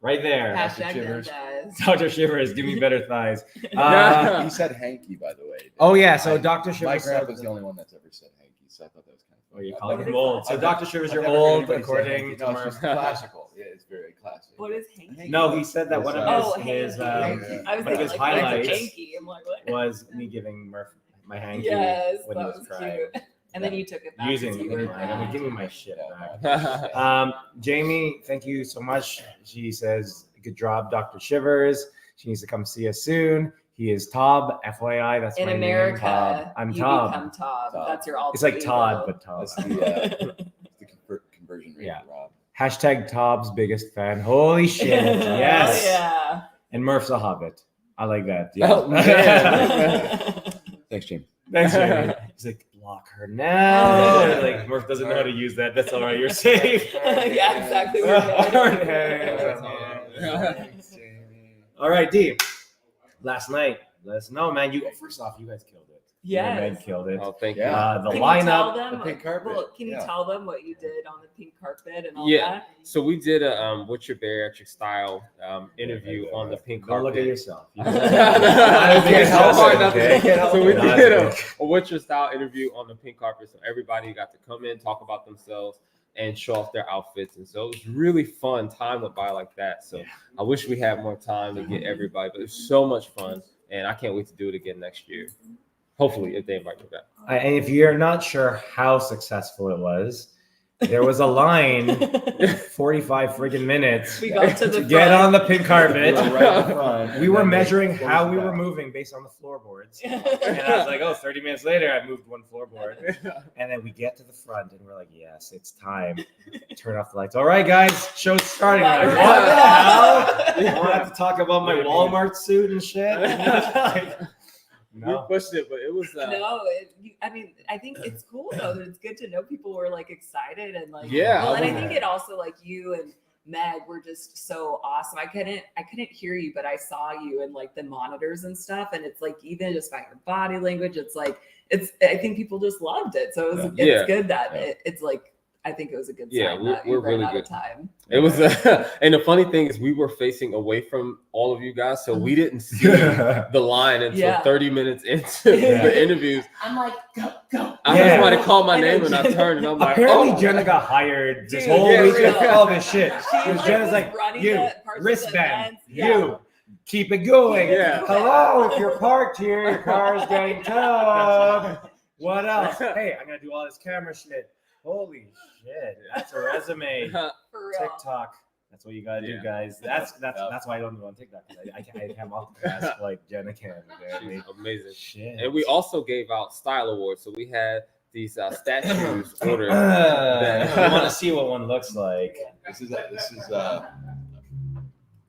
right there. Hashtag Shivers. them guys. Dr. Shivers, give me better thighs. He said hanky, by the way. Oh, yeah. So I- Dr. My Shivers. grandpa's the only one that's ever said hanky, so I thought that was kind of Oh, you're funny. calling him old. So, I've Dr. Shivers, I've you're never heard old, anybody say according hanky. to No, it's just Murph. classical. Yeah, it's very classic. What is hanky? No, he said that one of Oh, his hanky. I was one of thinking his like highlights hanky. I'm like, what? was me giving Murph my hanky Yes, when that he was was crying. cute. And then you took it back. Using since it. you were I'm back. give me my shit Yeah. back. Jamie, thank you so much. She says, good job, Dr. Shivers. She needs to come see us soon. He is Tob, FYI. That's In my America, name. Tob. I'm you Tob. become Tob. Tob. That's your alter It's like ego. Todd, but Tob. That's the conversion rate, Yeah. Rob. Hashtag Tob's biggest fan. Holy shit. Yes. Oh, yeah. And Murph's a hobbit. I like that. Yeah. Oh, man. Thanks, Jim. Thanks, Jamie. He's like, block her now. Like, Murph doesn't know how to use that. That's all right. You're safe. Yeah, exactly. Thanks, Jamie. All right, D. Last night, let us know, man. First off, you guys killed it. You and Yes. Meg killed it. Oh, thank Yeah. The Can you tell lineup. them, the pink carpet. Well, can you Yeah. tell them what you did on the pink carpet and all Yeah. that? So we did a what's your bariatric style interview on the pink Go carpet. look at yourself. I can't help help it, it, not to- okay? So we Not did good. a what's your style interview on the pink carpet. So everybody got to come in, talk about themselves, and show off their outfits. And so it was really fun. Time went by like that. So I wish we had more time to get everybody, but it was so much fun. And I can't wait to do it again next year. Hopefully, if they invite me back. And if you're not sure how successful it was, there was a line 45 friggin' minutes We got to the get front. on the pink carpet. Right in front. We were And then measuring they how closed we the were back. moving based on the floorboards. And I was like, oh, 30 minutes later, I moved one floorboard. And then we get to the front and we're like, yes, it's time. Turn off the lights. All right, guys, show's starting. I'm like, what the hell? I want to have to talk about my Walmart suit and shit. No. We pushed it, but it was No, I mean, I think it's cool though. That it's good to know people were like excited and like Yeah, Well, and I yeah. think it also like you and Meg were just so awesome. I couldn't hear you, but I saw you in like the monitors and stuff. And it's like even just by your body language, it's like I think people just loved it. So it's Yeah. good that Yeah. it's like I think it was a good Yeah, sign we're- that we're you ran really out good. of time. It was, and the funny thing is, we were facing away from all of you guys, so we didn't see the line until Yeah. 30 minutes into Yeah. the interviews. I'm like, go. I Yeah. heard somebody call my And name, then and I turned, and I'm like, Apparently, oh. Jenna got hired this Dude, whole yeah, weekend real. for all this shit. She, Because Jenna's was like, running you, the parts of the wristband, events. Yeah. you, keep it going. Yeah. Hello, if you're parked here, your car is getting towed. What else? Hey, I'm going to do all this camera shit. Holy shit, that's a resume. For real. TikTok. That's what you gotta do, Yeah. guys. That's why I don't go on TikTok. I have multitask like Jenna can. She's amazing. Shit. And we also gave out style awards, so we had these statues ordered. I want to see what one looks like. This is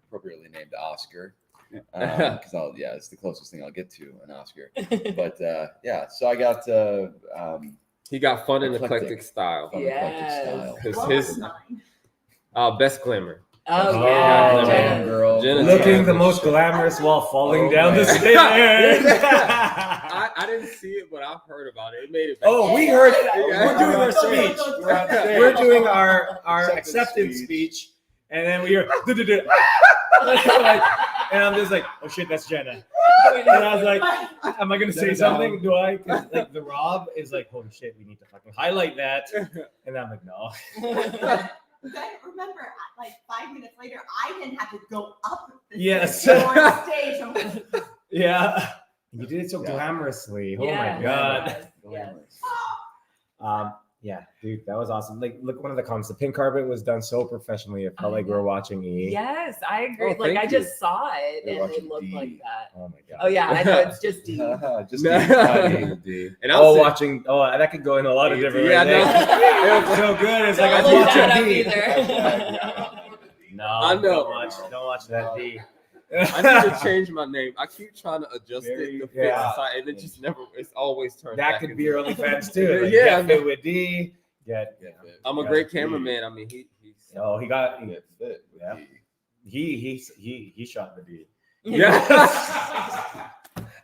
appropriately named Oscar. Because it's the closest thing I'll get to an Oscar. But so I got He got fun and Eclectic. eclectic style. fun eclectic Yes. style. Because What his was mine? Best glamour. Oh, Oh, yeah. man, Jenna. girl. Jenna Looking the Jackson. most glamorous while falling Oh, down the man. stairs. I didn't see it, but I've heard about it. It made it. Oh, we heard it. Yeah. We're doing our speech. We're doing our acceptance speech, and then we hear, and I'm just like, oh shit, that's Jenna. And I was like, am I gonna say something? Do I? 'Cause, like the Rob is like, holy shit, we need to fucking highlight that. And I'm like, no. Then remember, like 5 minutes later, I didn't have to go up the Yes. stairs, go on stage. I'm like, Yeah. You did it so Yeah. glamorously. Oh Yeah. my god. Yes. Yeah, dude, that was awesome. Like, look, one of the comments, the pink carpet was done so professionally. It felt like we were watching E. Yes, I agree. Oh, like thank I you. just saw it You're and it watching looked D. like that. Oh my god. Oh yeah, I know it's just D. Just No. And I Oh, was watching. Oh, that could go in a lot of different Yeah, ways. no. It was so good. It's like I Don't was look that up watching D. either. No, I know. Don't watch that D. I need to change my name. I keep trying to adjust Very- it to fit yeah. inside, and it just never. It's always turned. That back could into- be your OnlyFans too. Like, Yeah, get fit with D. Get. I'm a Yeah. great cameraman. I mean, he's. Oh, he got. Get fit with Yeah. D. He shot the D. Yeah.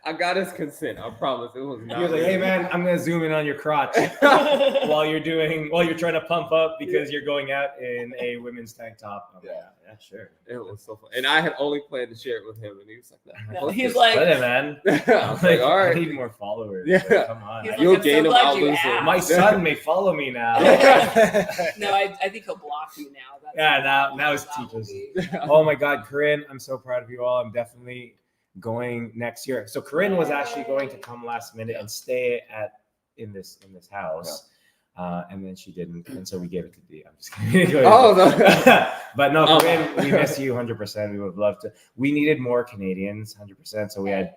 I got his consent. I promise. It was not. He was like, "Hey man, I'm gonna zoom in on your crotch while you're trying to pump up because you're going out in a women's tank top." I'm like, yeah, sure. It was so fun, and I had only planned to share it with him, and he was like, No, "Nah." he's like, Let it, man. I was like, "All I right." need more followers. Yeah. Like, come on. He's like, You'll I'm so gain him, glad I'll you lose him. asked. My son may follow me now. No, I think he'll block you now. That's Yeah, now his that will teachers. be. Oh my God, Corinne, I'm so proud of you all. I'm definitely going next year. So Corinne was actually going to come last minute and stay in this house. And then she didn't, and so we gave it to D. I'm just kidding. Oh, no. But no, Oh. Corinne, we miss you 100%. We would love to. We needed more Canadians, 100%. So we had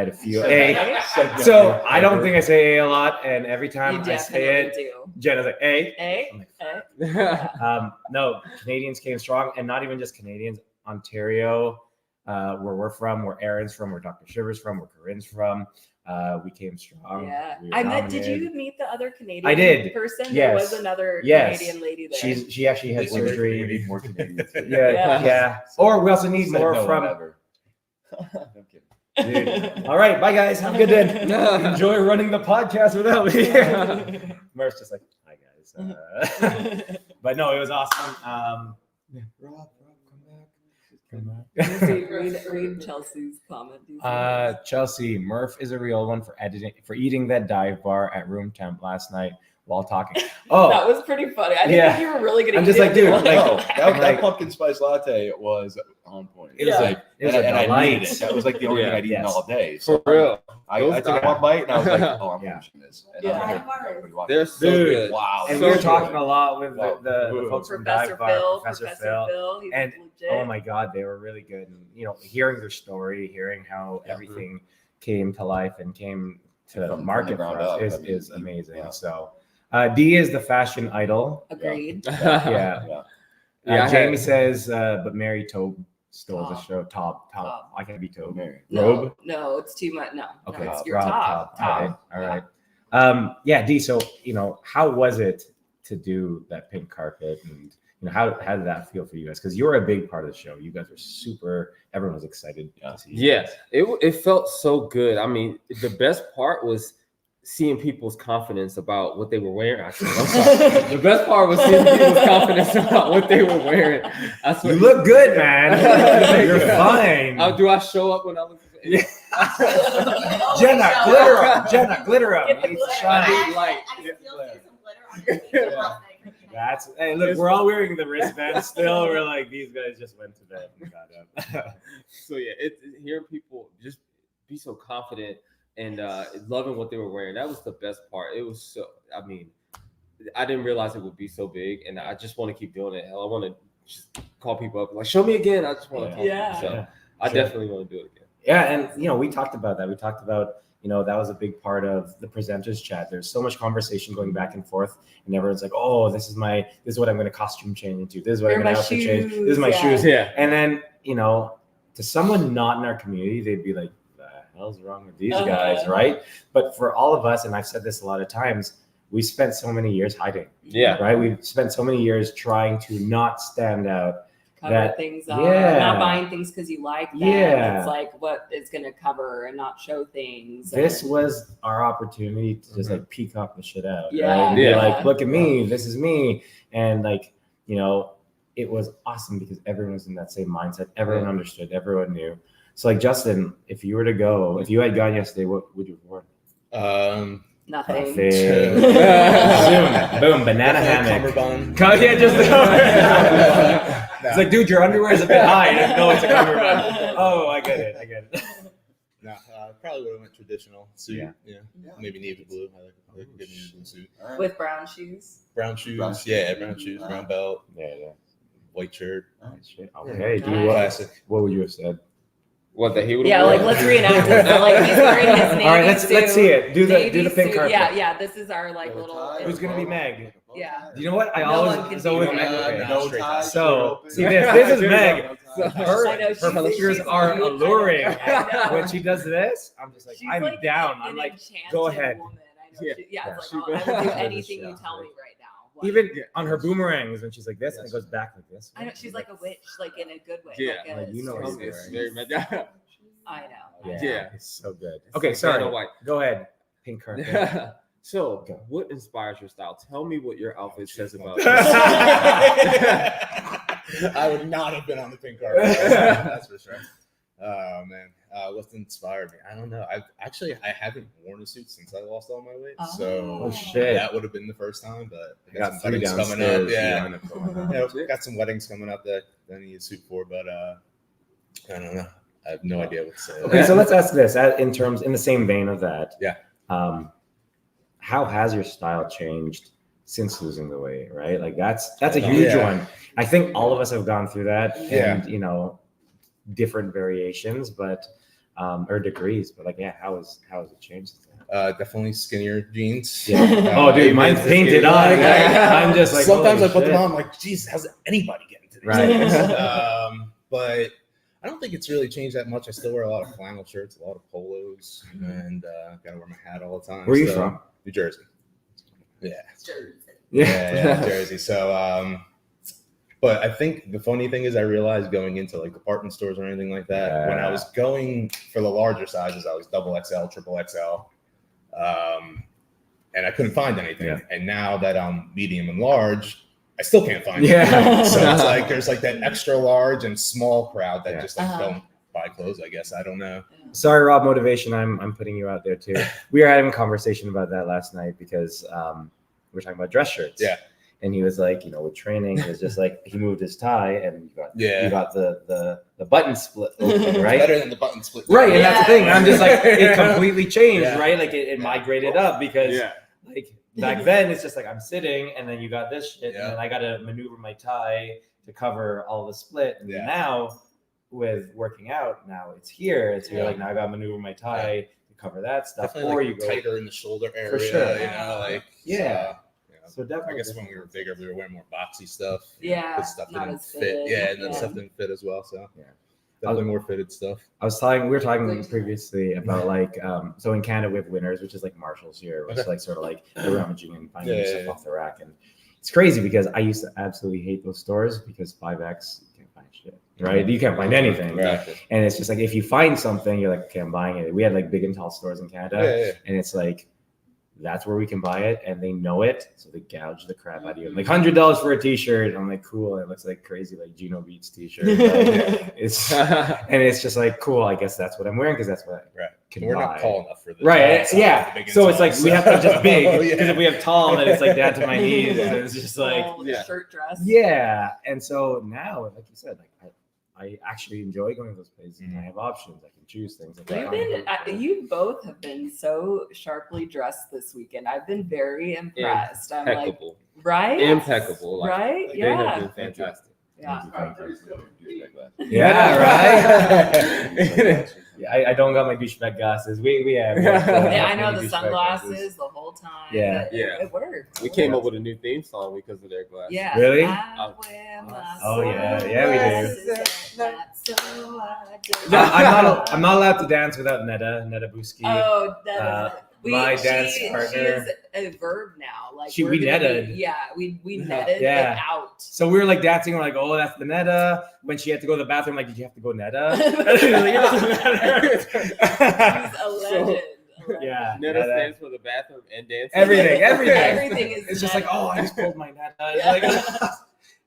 a few. So I don't think I say A a lot, and every time You I say it, definitely do. Jenna's like A. A? I'm like, A? no, Canadians came strong, and not even just Canadians. Ontario, where we're from, where Aaron's from, where Dr. Shiver's from, where Corinne's from. We came strong. Yeah. We were I met. Did nominated. you meet the other Canadian I did. person? Yes. There was another Yes. Canadian lady there. She actually had We surgery. need more Canadians. Yeah. Yeah. Or we also need Said more no from. one ever. I'm kidding. Dude. All right, bye guys. Have a good day. Enjoy running the podcast without me. Murph's just like, hi guys. But no, it was awesome. Rob, Come back. read Chelsea's comment. Chelsea, Murph is a real one for eating that dive bar at room temp last night while talking. Oh, That was pretty funny. I didn't Yeah. think you were really gonna I'm eat just it. like, dude, No, like- that like- pumpkin spice latte was on point. It was Yeah. like it was and a I needed delight. it. That was like the only Yeah. thing I'd eaten Yes. all day. For real. I Those took guys- one bite and I was like, oh, I'm Yeah. finishing this. And Yeah. I was like, Dive everybody walked They're in. so Dude. good. Wow. And So we were good. talking a lot with Wow. the folks from Professor Dive Bar, Phil. Professor Phil. He's And, legit. oh my God, they were really good. And hearing their story, hearing how everything came to life and came to From the market for ground us up, is, I mean, is amazing. yeah. So D is the fashion idol. Agreed. Yeah. Yeah. Yeah, I Jamie had- says, but Mary Tobe stole the Top. show. Top. Top. I can't be Tobe. Mary. Robe. No, it's too much. No, Okay, no, it's your Rob, top. All right. Yeah, D. So how was it to do that pink carpet, and how did that feel for you guys? Because you were a big part of the show. You guys were super. Everyone was excited to see you Yeah, guys. it felt so good. I mean, the best part was seeing people's confidence about what they were wearing. Actually, I'm sorry. The best part was seeing people's confidence about what they were wearing. That's what You look good, man. You're fine. Do I show up when I look? Yeah. Oh, Jenna, no. glitter up. Jenna, glitter up. Get the You need to glitter. shine. I light. still Yeah. see some glitter on your face Yeah. last night. That's hey, look, we're all wearing the wristbands still. We're like, these guys just went to bed and got up. So yeah, hearing people just be so confident and loving what they were wearing. That was the best part. It was so. I mean, I didn't realize it would be so big, and I just want to keep doing it. Hell, I want to just call people up like, show me again. I just want to. Yeah. So I Sure. definitely want to do it again. Yeah, and we talked about that. We talked about that was a big part of the presenters chat. There's so much conversation going back and forth, and everyone's like, "Oh, this is what I'm going to costume change into. This is what I'm Or going my to outfit change. This is shoes, my yeah. shoes." Yeah. And then to someone not in our community, they'd be like, "The hell's wrong with these guys?" Right? But for all of us, and I've said this a lot of times, we spent so many years hiding. Yeah. Right. We've spent so many years trying to not stand out. Cover That- things up, yeah. not buying things because you like them. Yeah. It's like what is going to cover and not show things. This and- was our opportunity to just like peacock the shit out. Yeah. Right? And be Yeah. like, look at me, this is me. And like, you know, it was awesome because everyone was in that same mindset. Everyone understood, everyone knew. So like Justin, if you had gone yesterday, what would you have worn? Nothing. Boom, banana hammock. Cummerbund. Yeah, just it's like, dude, your underwear is a bit high. No, it's a cummerbund. Oh, I get it. No, probably would have went traditional suit. Yeah. Yeah. Maybe navy blue. I like a good navy blue suit. With brown shoes. Brown shoes. Brown shoes. Yeah, brown shoes, brown belt, Yeah. white shirt. Okay. Do you, Classic. what would you have said? What that he would. Yeah, like let's reenact this. So, like he's wearing his navy All right, let's see suit, it. Do navy the pink suit. carpet. Yeah. This is our like No little. tie. Who's gonna be Meg? Yeah. You know what? I No always one can it's be always Meg. Meg. Okay. No straight tie. So straight see open. this is Meg. I know, Her she's- features she's are cute. alluring. I know. When she does this, I'm just like, She's I'm like down. an I'm like, enchanted go ahead. Woman. I know. Yeah. Yeah, it's Yeah. like, I will do She- anything you tell me right now. Like, even on her boomerangs when she's like this and it goes back like this. I know she's like a witch, like in a good way. Yeah, like like, you know what It's you're very mad. I know. Yeah. It's so good. It's Okay, like sorry. Vanna White. Go ahead. Pink carpet. So, what inspires your style? Tell me what your outfit says about I would not have been on the pink carpet. That's for sure. Oh man, what's inspired me? I don't know. I haven't worn a suit since I lost all my weight, so Oh, shit. that would have been the first time. But I I got got some three weddings coming up. downstairs. Yeah, Line up going on. yeah, got some weddings coming up that I need a suit for, but I don't know. I have no idea what to say. Okay, so let's ask this in the same vein of that. Yeah. How has your style changed since losing the weight? Right, like that's a huge Yeah. one. I think all of us have gone through that, Yeah. and different variations, but or degrees. But like, yeah, how has it changed? Definitely skinnier jeans. Yeah. Oh, dude, mine's painted on. I'm just like, sometimes I holy put them shit. on. I'm like, geez, how's anybody getting to these? Right. things? But I don't think it's really changed that much. I still wear a lot of flannel shirts, a lot of polos, and gotta wear my hat all the time. Where are you So, from? New Jersey. Yeah. Yeah. Yeah, Jersey. So, but I think the funny thing is, I realized going into like department stores or anything like that, when I was going for the larger sizes, I was double XL, triple XL, and I couldn't find anything. Yeah. And now that I'm medium and large, I still can't find Yeah. anything. So it's like there's like that extra large and small crowd that Yeah. just like Uh-huh. don't buy clothes. I guess I don't know. Sorry, Rob Motivation. I'm putting you out there too. We were having a conversation about that last night because we were talking about dress shirts. Yeah. And he was like, with training, it's just like he moved his tie and Yeah. you got the button split open, right? Better than the button split. Right, and that's the Yeah. thing. I'm just like, it completely changed, Yeah. right? Like it migrated up because Yeah. like back then it's just like I'm sitting and then you got this shit Yeah. and then I got to maneuver my tie to cover all the split. And Yeah. now with working out, now it's here. It's here. Yeah. Like now I got to maneuver my tie to cover that stuff. Definitely Or like you go. tighter in the shoulder area. For sure. You know, like Yeah. So So definitely. I guess when we were bigger, we were wearing more boxy stuff. Yeah, Because stuff not didn't as fit. fitted, Yeah, and then yeah. stuff didn't fit as well. So Yeah. definitely more fitted stuff. we were talking previously about like, so in Canada we have Winners, which is like Marshalls here, which is Okay. like sort of like they're rummaging and finding Yeah, stuff yeah. off the rack. And it's crazy because I used to absolutely hate those stores because 5X, you can't find shit, right? You can't find anything. Right. And it's just like, if you find something, you're like, okay, I'm buying it. We had like big and tall stores in Canada. Yeah. And it's like, that's where we can buy it, and they know it, so they gouge the crap out of you. Like $100 for a T-shirt. I'm like, cool. It looks like crazy, like Gino Beats T-shirt. Like, it's and it's just like, cool. I guess that's what I'm wearing because that's what I Right. can We're buy. not tall enough for this. Right? Yeah. So it's like we have to have just big because if we have tall, then it's like down to my knees, and it's just like, Full yeah. shirt dress. yeah. And so now, like you said, like I actually enjoy going to those places. And I have options. I can choose things. Like You've been, you both have been so sharply dressed this weekend. I've been very impressed. I'm like, Impeccable. right? Impeccable. Like, Right? They have Yeah. been fantastic. Yeah. Yeah, right. Yeah, I don't got my douchebag glasses. We have. Yeah, I know the sunglasses the whole time. Yeah. but Yeah. It worked. We came up with a new theme song because of their glasses. Yeah. Really? I wear my Oh, yeah. Yeah, we do. sunglasses at night, so I do. No, I'm not allowed to dance without Netta Buski. Oh, Uh, my dance She partner. is a verb now. Like We we're gonna netted. we netted Yeah. it out. So we were like dancing. We're like, oh, that's the netta. When she had to go to the bathroom, like, did you have to go netta? He's a legend. Yeah. Netta stands for the bathroom and dance. Everything. Everything is. It's just like, oh, I just pulled my netta. It's Yeah. like,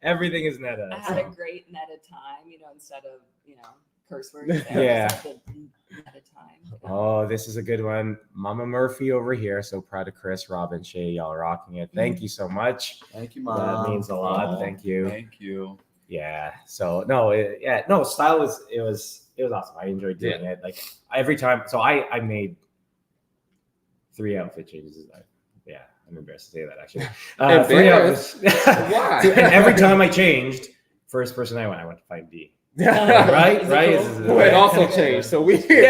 everything is netta. I had a So. great netta time, instead of curse words. Yeah. I just had the netta time. Oh, this is a good one. Mama Murphy over here. So proud of Chris, Robin, Shay. Y'all rocking it. Thank you so much. Thank you, Mom. That means a lot. Thank you. Thank you. Yeah. So no, style was it was awesome. I enjoyed doing it. Like every time. So I made 3 outfit changes. I'm embarrassed to say that actually. 3 outfits. Why? And every time I changed, first person I went to 5D. Right. Cool? It also changed. So we And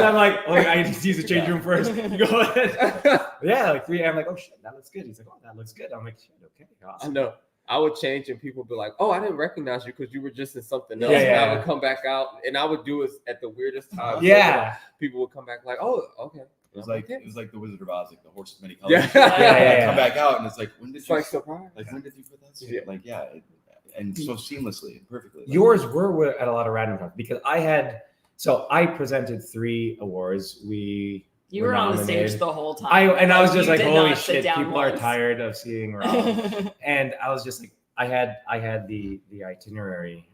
I'm like, I just use the change room first. You go ahead. Yeah, like 3. I'm like, oh shit, that looks good. He's like, oh, that looks good. I'm like, shit, okay, awesome. I know. I would change and people would be like, oh, I didn't recognize you because you were just in something else. Yeah, And yeah. I would come back out and I would do it at the weirdest time. Yeah. People would come back like, oh, okay. It was like the Wizard of Oz, like the horse of many Yeah. colors. Yeah. Come back out and it's like, when did It's you like surprise. like when did you put that? Suit? Yeah. Like and so seamlessly and perfectly. Like, Yours were at a lot of random times because I presented 3 awards. We You were on the stage nominated. the whole time. I was just You like, did holy not sit shit, down people are once. tired of seeing Rob. And I was just like, I had the itinerary,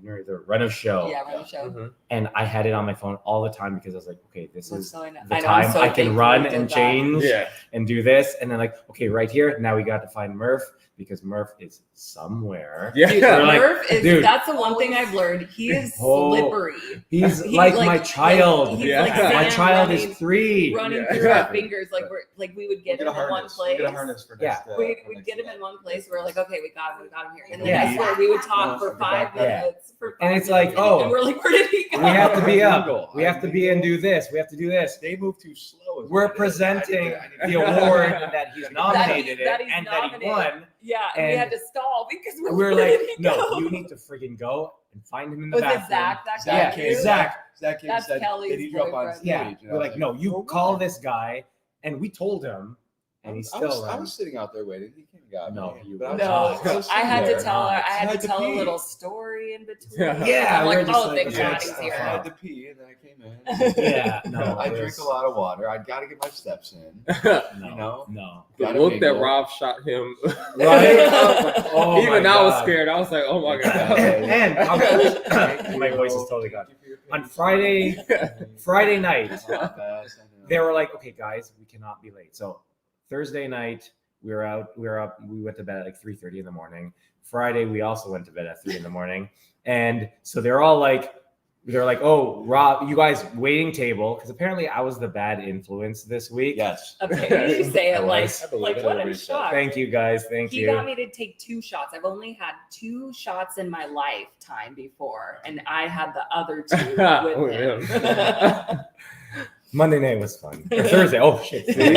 the run of show. Yeah, run the show. Mhm. And I had it on my phone all the time because I was like, okay, this I'm is so the I'm time so I can thankful run you did and that. change Yeah. and do this. And then like, okay, right here, now we got to find Murph because Murph is somewhere. Yeah. Dude, We're like, Murph is dude. that's the one thing I've learned. He is Oh, slippery. He's He's like my child. He's Yeah. like My sand child running, is 3. running Yeah. through our fingers. Like we would get We'll him in one We'll place. get a harness for Yeah. next. We'd get him in one place. We're like, okay, we got him here. And then Yeah. that's where we would talk for 5 Yeah. minutes. And it's like, oh, and we're like, where did he go? we have to be up. Google. We have to be and do this. We have to do this. They move too slow. is We're what it is. presenting I need the to- award that he's nominated that in he's and that he nominated. won. Yeah, and we And had to stall because We're where like, did he no, go? you need to friggin' go and find him in the Was bathroom. it Zach? That Yeah, guy? came. Zach. Zach came and That's said, Kelly's "Did he drop on boyfriend. stage?" Yeah, And I we're was like, no, you "Well, call why?" this guy, and we told him, and he still. I was sitting out there waiting. He came and got No, me. you But No, I was I had sitting to there. tell her. I had had to to tell a pee. little story in between. Yeah, I'm we like, were just oh, like, thank okay, God it's he's I here. had to pee and then I came in. Yeah, no, I it drink was- a lot of water. I got to get my steps in. No, You know? no. The Gotta look that mingle. Rob shot him. Right? Oh Oh even my I was God. scared. I was like, oh my God. And my voice is totally gone. On Friday night, they were like, okay, guys, we cannot be late. So Thursday night, we were up. We went to bed at like 3:30 in the morning. Friday, we also went to bed at 3 in the morning. And so they're like, oh, Rob, you guys waiting table. Because apparently I was the bad influence this week. Yes. Okay, you say I it like, was. I believe like it. what a Everybody said. shock. Thank you guys. Thank He you. got me to take 2 shots. I've only had 2 shots in my lifetime before, and I had the other 2 with him. Monday night was fun. Or Thursday. Oh shit. Thursday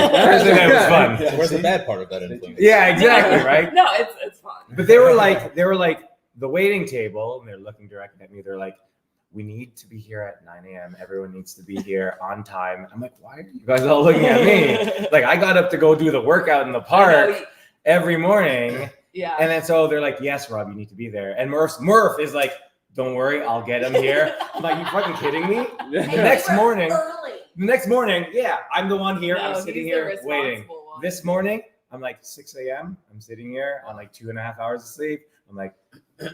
night was fun. Where's the bad part of that influence? Yeah, exactly, right? No, it's fun. But they were like the waiting table, and they're looking directly at me. They're like, we need to be here at 9 a.m. Everyone needs to be here on time. I'm like, why are you guys all looking at me? Like, I got up to go do the workout in the park every morning. Yeah. And then so they're like, yes, Rob, you need to be there. And Murph is like, don't worry, I'll get him here. I'm like, you fucking kidding me? The next morning, yeah, I'm the one here. No, I'm sitting he's the here waiting. responsible one. This morning, I'm like 6 a.m. I'm sitting here on like 2.5 hours of sleep. I'm like,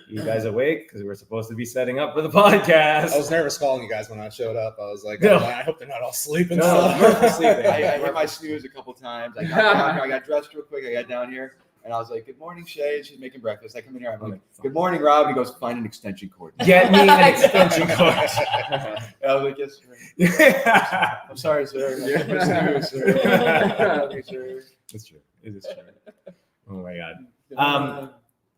you guys awake? Because we're supposed to be setting up for the podcast. I was nervous calling you guys when I showed up. I was like, No. oh, man, I hope they're not all sleeping. No, still. Murph was sleeping. I hit my snooze a couple times. I got down here, I got dressed real quick. I got down here, and I was like, "Good morning, Shay." And she's making breakfast. I come in here. I'm like, "Good morning, Rob." And he goes, "Find an extension cord." Get me an extension cord. And I was like, "Yes, sir." Yeah. I'm sorry, sir. Snooze, sir. It's true. It is true. Oh my god.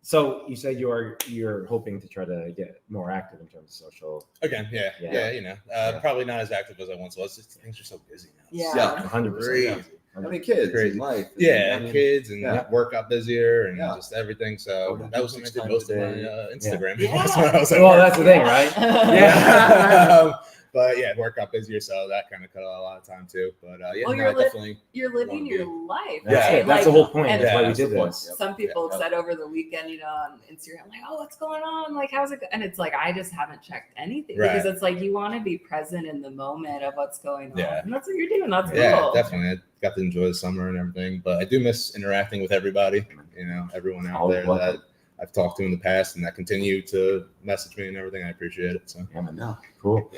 So you said you're hoping to try to get more active in terms of social. Again, Yeah. yeah, you know, probably not as active as I once was. Just, things are so busy now. Yeah. 100%. I mean, kids, Crazy. life. Yeah, I mean, kids and yeah. work got busier and Yeah. just everything. So Go to that was when I six did most of my times a Instagram. Yeah. That's when I was at Well, work. that's the thing, right? Yeah. But yeah, work got busier, so that kind of cut out a lot of time too. But yeah, Well, no, I definitely. You're living wanna your be- life. That's right? it. That's the whole point. and That's why we that's did the point. this. Yep. Some people Yeah. said over the weekend, on Instagram, like, "Oh, what's going on? Like, how's it?" And it's like I just haven't checked anything Right. because it's like you want to be present in the moment of what's going on, Yeah. and that's what you're doing. That's Yeah, cool. definitely. I got to enjoy the summer and everything, but I do miss interacting with everybody. Everyone out Always there welcome. that I've talked to in the past and that continue to message me and everything. I appreciate it. So Yeah, man, no, cool.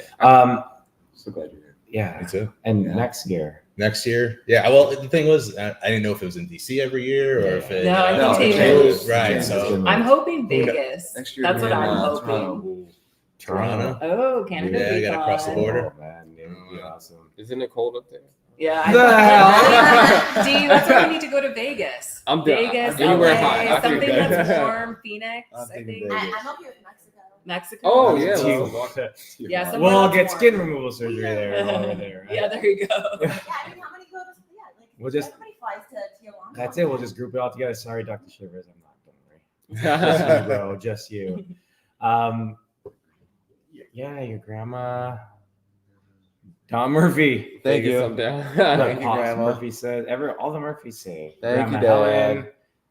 So glad you're here. Yeah, me too. and Yeah. next year. Next year, yeah. Well, the thing was, I didn't know if it was in DC every year or if it. No, I No, think it they changes. moved. Right. Yeah, So it's good. I'm hoping Who kno- Vegas. Next year That's we're what in, I'm hoping. Toronto. Toronto. Oh, Canada. Yeah, be you gotta cross the fun. border. Oh, man, it would be awesome. Isn't it cold up there? Yeah. The I D, that's why we need to go to Vegas. I'm down. Vegas, Anywhere LA, hot. I something think that's that- warm. Phoenix, I'm I thinking think. Vegas. I'm up here with Mexico. Mexico. Oh, yeah. Yeah, somewhere We'll that's get warm. skin removal surgery there while we're there. Right? Yeah, there you go. Yeah, I mean, how many go to? Yeah, like We'll just- everybody flies to Tijuana. That's it. We'll just group it all together. Sorry, Dr. Shivers, I'm not. Don't worry. Just you, bro. Just you. Yeah, your grandma. Don Murphy. Thank Vegas, you. I'm down. Look, Thank you, Pops Grandma. Murphy said all the Murphys say. Thank Grandma you, Dad. Helen.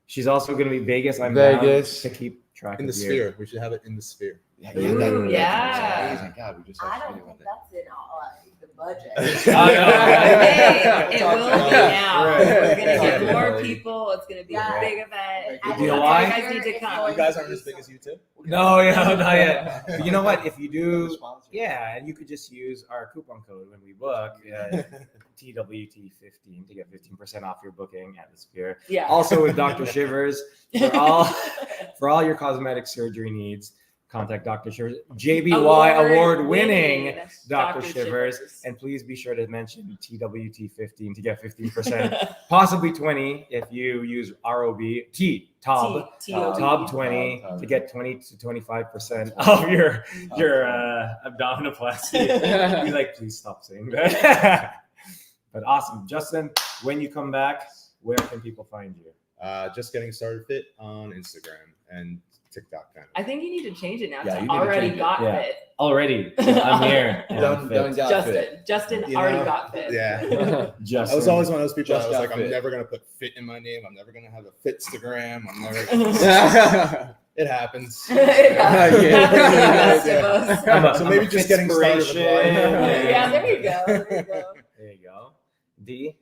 She's also going to be Vegas. I'm down Vegas. to keep track In the of you. sphere, we should have it in the sphere. Yeah, Ooh, that'd be yeah. amazing. God, we just I have don't to think think that's in all, the budget. I know, right? Hey, it will be now. Right. We're gonna get Yeah. more people. It's gonna be Yeah. a big event. I Do you know think why? You guys need to come. You guys aren't as big as you two. No, yeah, not yet. But you know what? If you do, yeah, and you could just use our coupon code when we book, TWT15 to get 15% off your booking at the Sphere. Yeah. Also with Dr. Shivers for all your cosmetic surgery needs. Contact Dr. Shivers, JBY award-winning Dr. Shivers, and please be sure to mention TWT15 to get 15%, possibly 20 if you use ROB TOB 20 to get 20 to 25% of your abdominoplasty. Be like, please stop saying that. But awesome, Justin. When you come back, where can people find you? Just getting started fit on Instagram and TikTok kind of. I think you need to change it now Yeah, to you need to already change it. got Yeah. fit. Already, I'm here. and I'm Done, fit. got Justin. fit. Justin You already know, got fit. Yeah. Justin. I was always one of those people Just that was got like, I'm fit. never gonna put fit in my name. I'm never gonna have a Fitstagram. I'm never. It happens. Yeah. Yeah. Best of us. I'm a- So I'm maybe a just getting started with Fitspiration. life. Yeah, there you go. There you go. There you go. D.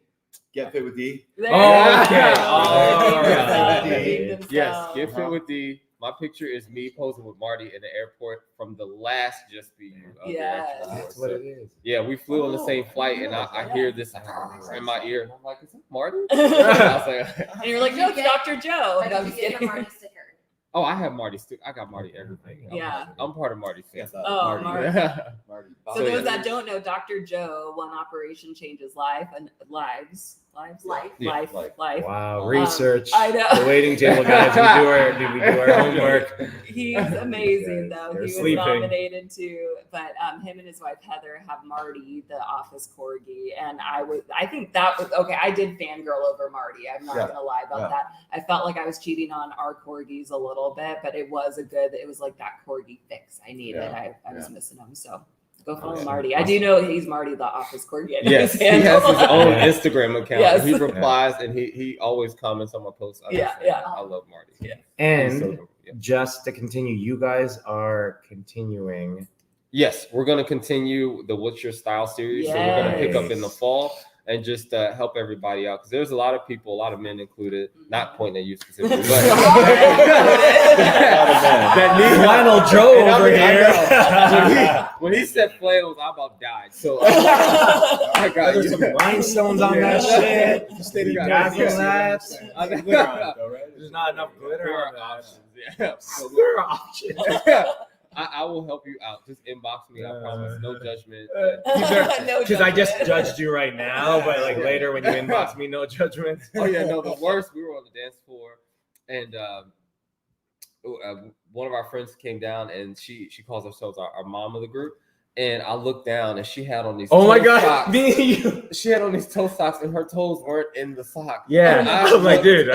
Get fit with D. There Oh, you okay. go. All right. Redeemed himself. Yes, get fit with D. My picture is me posing with Marty in the airport from the last Just Be You. Yes. That's what it is. Yeah, we flew on the same flight, and I hear this in my ear, and I'm like, "Is it Marty?" I was like, And you're like, no, it's Dr. Joe. But No, I'm you just get kidding. a Marty sticker. "Oh, I have Marty. I got Marty everything. Yeah. I'm part of Marty's family." Oh, Marty. Marty. So So, those yeah. that don't know, Dr. Joe, one operation changes life and lives. Life. Yeah, Life. Wow, research. I know. The waiting table guys. We do our homework. He's amazing though. They're He was sleeping. nominated too, but him and his wife Heather have Marty, the office corgi, and I think that was okay. I did fangirl over Marty. I'm not Yeah. gonna lie about Yeah. that. I felt like I was cheating on our corgis a little bit, but it was it was like that corgi fix I needed. Yeah. I was Yeah. missing him, so go follow Awesome. Marty. I do know he's Marty, the office corgi. I know Yes, his he has handle. his own Yeah. Instagram account. Yes. He replies and he always comments on my posts. Yeah. I love Marty. Yeah. And So, yeah. just to continue, you guys are continuing. Yes, we're going to continue the What's Your Style series. So we're going to pick up in the fall and just help everybody out because there's a lot of people, a lot of men included, not pointing at you specifically, but that need Flannel Joe And I over mean, I here. know. when he said flannels, I about died. So I got There's you. some rhinestones on that shit. Just stay Dazzle together. that. I know. Glitter on it though, right? There's not enough glitter There on are that. options. Yeah. So There are options. I will help you out. Just inbox me. I promise. No judgment. No Because I just judgment. judged you right now, but like later when you inbox me, no judgment. Oh yeah, no. The worst. We were on the dance floor, and one of our friends came down, and she calls herself our mom of the group. And I looked down, and she had on these. Oh my toe god, socks. me and you. She had on these toe socks, and her toes weren't in the sock. Yeah, And I'm like, dude.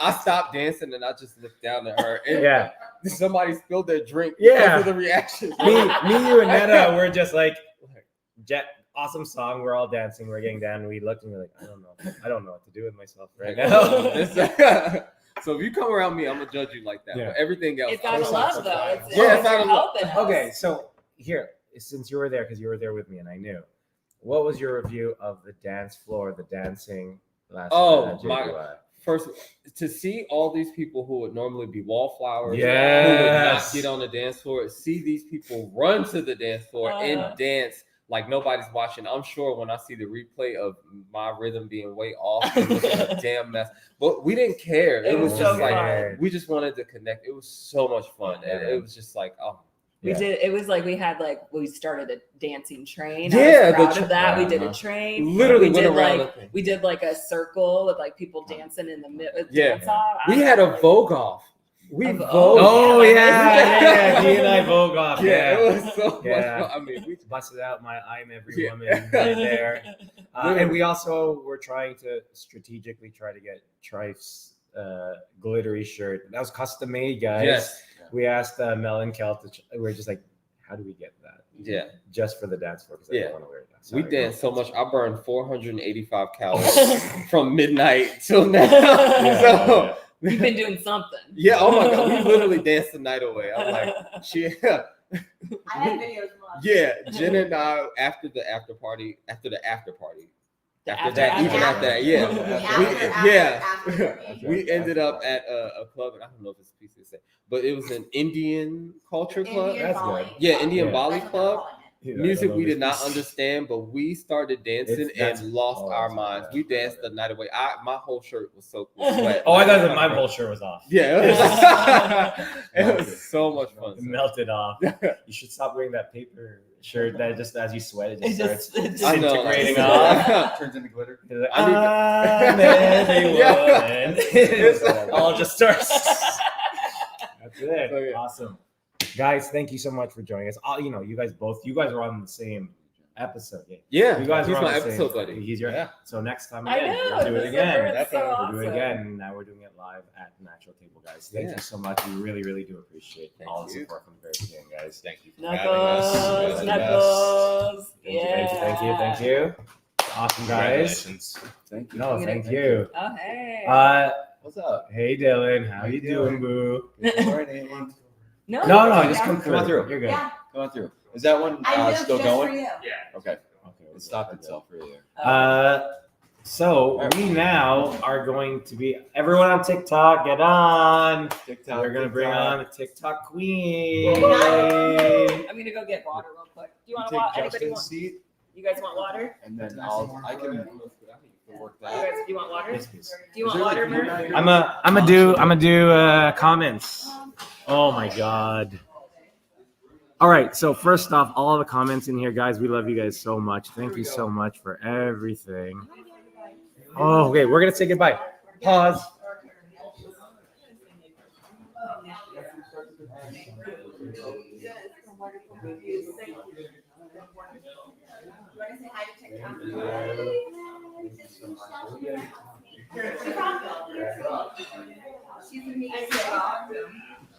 I stopped dancing, and I just looked down at her. And Yeah, somebody spilled their drink. Yeah. Because of the reaction. me, you, and Netta were just like, Jet, awesome song. We're all dancing. We're getting down. We looked and we're like, I don't know what to do with myself right now. So if you come around me, I'm gonna judge you like that. Yeah. But everything else, It's out of love, though. It's out of love. Okay, so here, since you were there, because you were there with me and I knew, what was your review of the dance floor, the dancing last night at JBY? First, to see all these people who would normally be wallflowers, who would Yes. not get on the dance floor, see these people run to the dance floor and dance like nobody's watching. I'm sure when I see the replay of my rhythm being way off, it was a damn mess. But we didn't care. It was so just like fun. we just wanted to connect. It was so much fun, and it was just like, oh. We did. It was like we started a dancing train. Yeah, I was proud of that. We did a train. Literally we went did around like the thing. we did like a circle with like people dancing in the middle. Yeah. Dance off. We had a Vogue off. We Vogue. Oh yeah, he and I Vogue off. Yeah, it was so much Yeah. fun. I mean, we busted out my I'm every Yeah. woman right there. And we also were trying to strategically try to get Trife's glittery shirt. That was custom made, guys. Yes. We asked Mel and Kel we were just like, how do we get that? Yeah. Just for the dance floor, because I Yeah. don't want to wear that. We Sorry. danced so much. I burned 485 calories from midnight till now. So You've been doing something. yeah, oh my god, we literally danced the night away. I'm like, shit. I had videos of us. Yeah, Jen and I after the after party, after after that, party. even after that, yeah, After. we ended up at a club, and I don't know if it's a piece to say, but it was an Indian culture club. Indian That's Bali. good. Yeah, Indian Yeah. Bali That's what club. they're calling it. Yeah, I Music love we this did not piece. understand, but we started dancing That's and lost our awesome. minds. Yeah, We I danced love the night away. My whole shirt was soaked with sweat. Oh, I thought that my whole shirt was off. Yeah, it was so much fun. It melted off. You should stop wearing that paper shirt that just as you sweat, it just starts I know. disintegrating off. Turns into glitter. You're like, I need to- I'm every Yeah. woman. It all just starts. That's it. So, yeah. Awesome. Guys, thank you so much for joining us. You guys were on the same episode. Yeah, You guys he's were on my the same- episode buddy. He's your So next time I again, know. we'll do it again. It's so We'll awesome. do it again. Now we're doing it live at the Natural Table, guys. Thank Yeah. you so much. We really, really do appreciate Thank all the you. support from the very beginning, guys. Thank you for having us. You guys Knuckles, are the best. knuckles. Thank you. Awesome, guys. Congratulations. Thank you. No, thank you. Oh hey. What's up? Hey, Dylan. How you doing, boo? Good morning. no, No, just come Come on through. through. You're good. Yeah, Come on through. Is that one I did still just for going? you. Okay. Okay, It stopped itself earlier. So we now are going to be everyone on TikTok. Get on. TikTok. We're gonna bring on the TikTok queen. I'm gonna go get water real quick. Do you want Take water? Anybody Justin's want? seat, You guys want water? and then I can work You that. guys, do you want water? Yes, please. Do you want Is there, water, like, food Murph? out here? I'm gonna do comments. Oh my god. All right, so first off, all the comments in here, guys, we love you guys so much. Thank you so much for everything. Oh, okay, we're gonna say goodbye. Pause. She's amazing.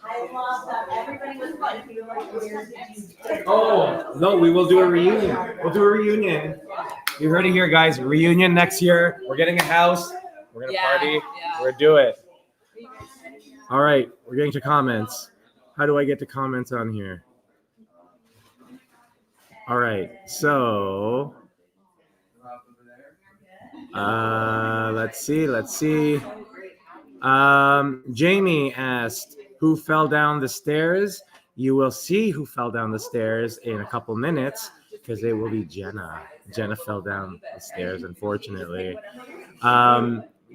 I love that everybody was fun. Oh no, we will do a reunion. We'll do a reunion. You heard it here, guys. Reunion next year. We're getting a house. We're gonna party. Yeah. We're do it. All right, we're getting to comments. How do I get to comments on here? All right, so let's see. Jamie asked, who fell down the stairs? You will see who fell down the stairs in a couple minutes because it will be Jenna. Jenna fell down the stairs, unfortunately.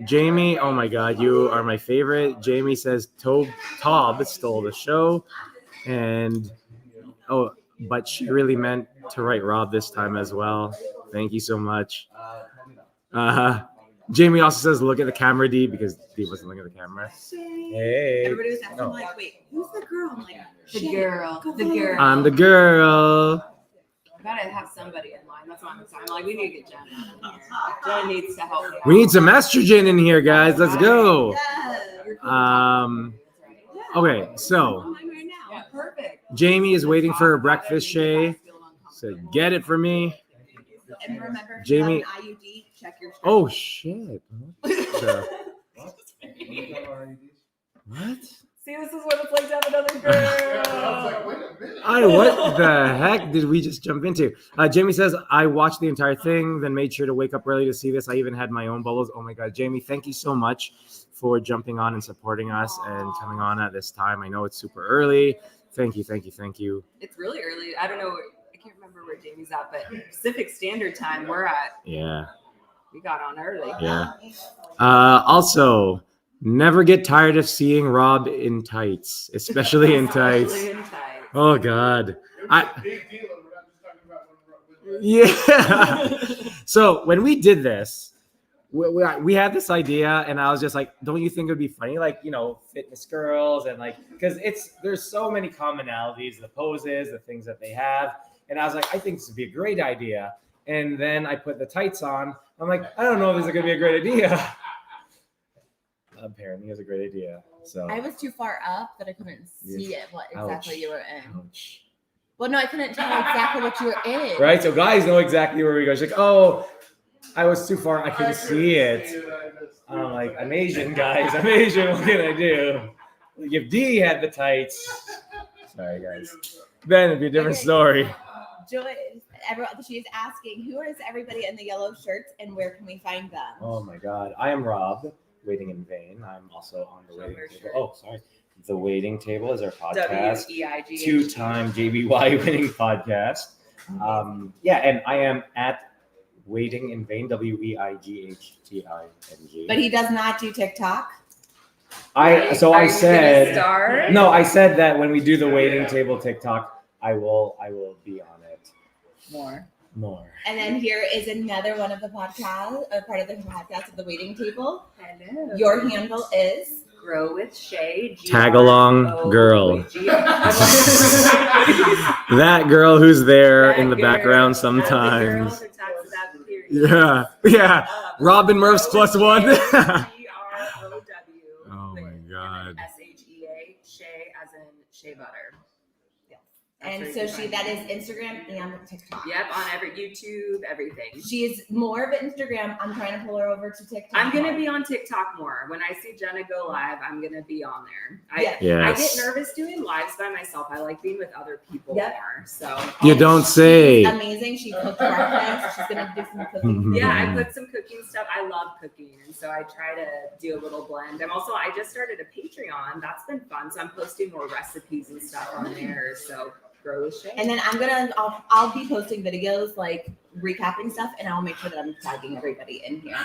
Jamie, oh my God, you are my favorite. Jamie says Tob stole the show. And, but she really meant to write Rob this time as well. Thank you so much. Jamie also says, look at the camera, D, because D wasn't looking at the camera. Hey. Everybody was asking, No. like, wait, who's the girl? I'm like, The shit, girl. go The forward. girl. I'm the girl. I gotta have somebody in line. That's what I'm saying. I'm like, we need to get Jenna in here. Jenna needs to help me out. We need some estrogen in here, guys. Let's go. Yeah. Okay, so I'm right now. Yeah, perfect. Jamie is waiting for her breakfast, Shay. So get it for me. And remember, if Jamie- you have an IUD, check your. Oh shit! What? See, this is what it's like to have another girl. What the heck did we just jump into? Jamie says, I watched the entire thing, then made sure to wake up early to see this. I even had my own bubbles. Oh my God. Jamie, thank you so much for jumping on and supporting us and coming on at this time. I know it's super early. Thank you. It's really early. I don't know. I can't remember where Jamie's at, but Pacific Standard Time, we're at. Yeah. We got on early. Yeah. Also, never get tired of seeing Rob in tights, especially in tights. Especially in tights. Oh God. Big deal. We're not just talking about when Yeah. So when we did this, we had this idea, and I was just like, don't you think it would be funny? Like, you know, fitness girls, and like, because there's so many commonalities, the poses, the things that they have. And I was like, I think this would be a great idea. And then I put the tights on. I'm like, I don't know if this is going to be a great idea. Apparently, it was a great idea. So I was too far up that I couldn't see it, what exactly Ouch. you were in. Ouch. Well, no, I couldn't tell exactly what you were in. Right? So guys know exactly where we go. She's like, oh, I was too far. I couldn't see it. I'm like, I'm Asian, guys. I'm Asian. What can I do? Like if D had the tights. Sorry, guys. Then it'd be a different story. Joy, she is asking, who is everybody in the yellow shirts and where can we find them? Oh my God. I am Rob, Waiting in Vain. I'm also on the waiting table. Oh, sorry. The Waiting Table is our podcast. WEIG. Two-time JBY winning podcast. Yeah, and I am at Waiting in Vain, WEIGHTING. But he does not do TikTok. I Are you gonna said start? no. I said that when we do the Waiting Table TikTok, I will be on it More. more. And then here is another one of the podcast, or part of the podcast of the waiting table. Hello. Your handle is Grow with Shay. Tag along girl. That girl who's there in the background sometimes. Yeah. Robin Murphs plus one. GROW. Oh my God. SHEA. Shay as in shea butter. and so that is Instagram and TikTok. Yep, on every YouTube, everything. She is more of an Instagram. I'm trying to pull her over to TikTok. I'm gonna be on TikTok more. When I see Jenna go live, I'm gonna be on there. I Yes. get nervous doing lives by myself. I like being with other people more. So You don't say. She's amazing. She cooked breakfast. She's gonna do some cooking. yeah, I put some cooking stuff. I love cooking, and so I try to do a little blend. I just started a Patreon. That's been fun. So I'm posting more recipes and stuff on there. So grow with Shay. And then I'll be posting videos like recapping stuff, and I'll make sure that I'm tagging everybody in here.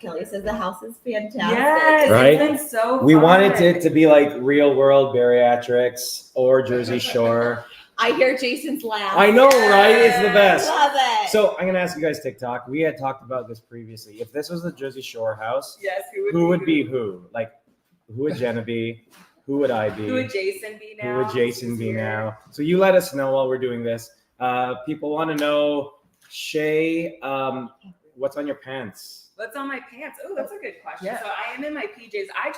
Kelly says the house is fantastic. Yes, Right? it's been so We fun. wanted it to be like real world bariatrics or Jersey Shore. I hear Jason's laugh. I know, right? It's the best. Love it. So I'm gonna ask you guys TikTok. We had talked about this previously. If this was the Jersey Shore house, Yes, who would be who? Like, who would Jenna be? Who would I be? Who would Jason be now? Who would Jason He's be here. now? So you let us know while we're doing this. People want to know, Shay, what's on your pants? What's on my pants? Oh, that's a good question. Yeah. So I am in my PJs. I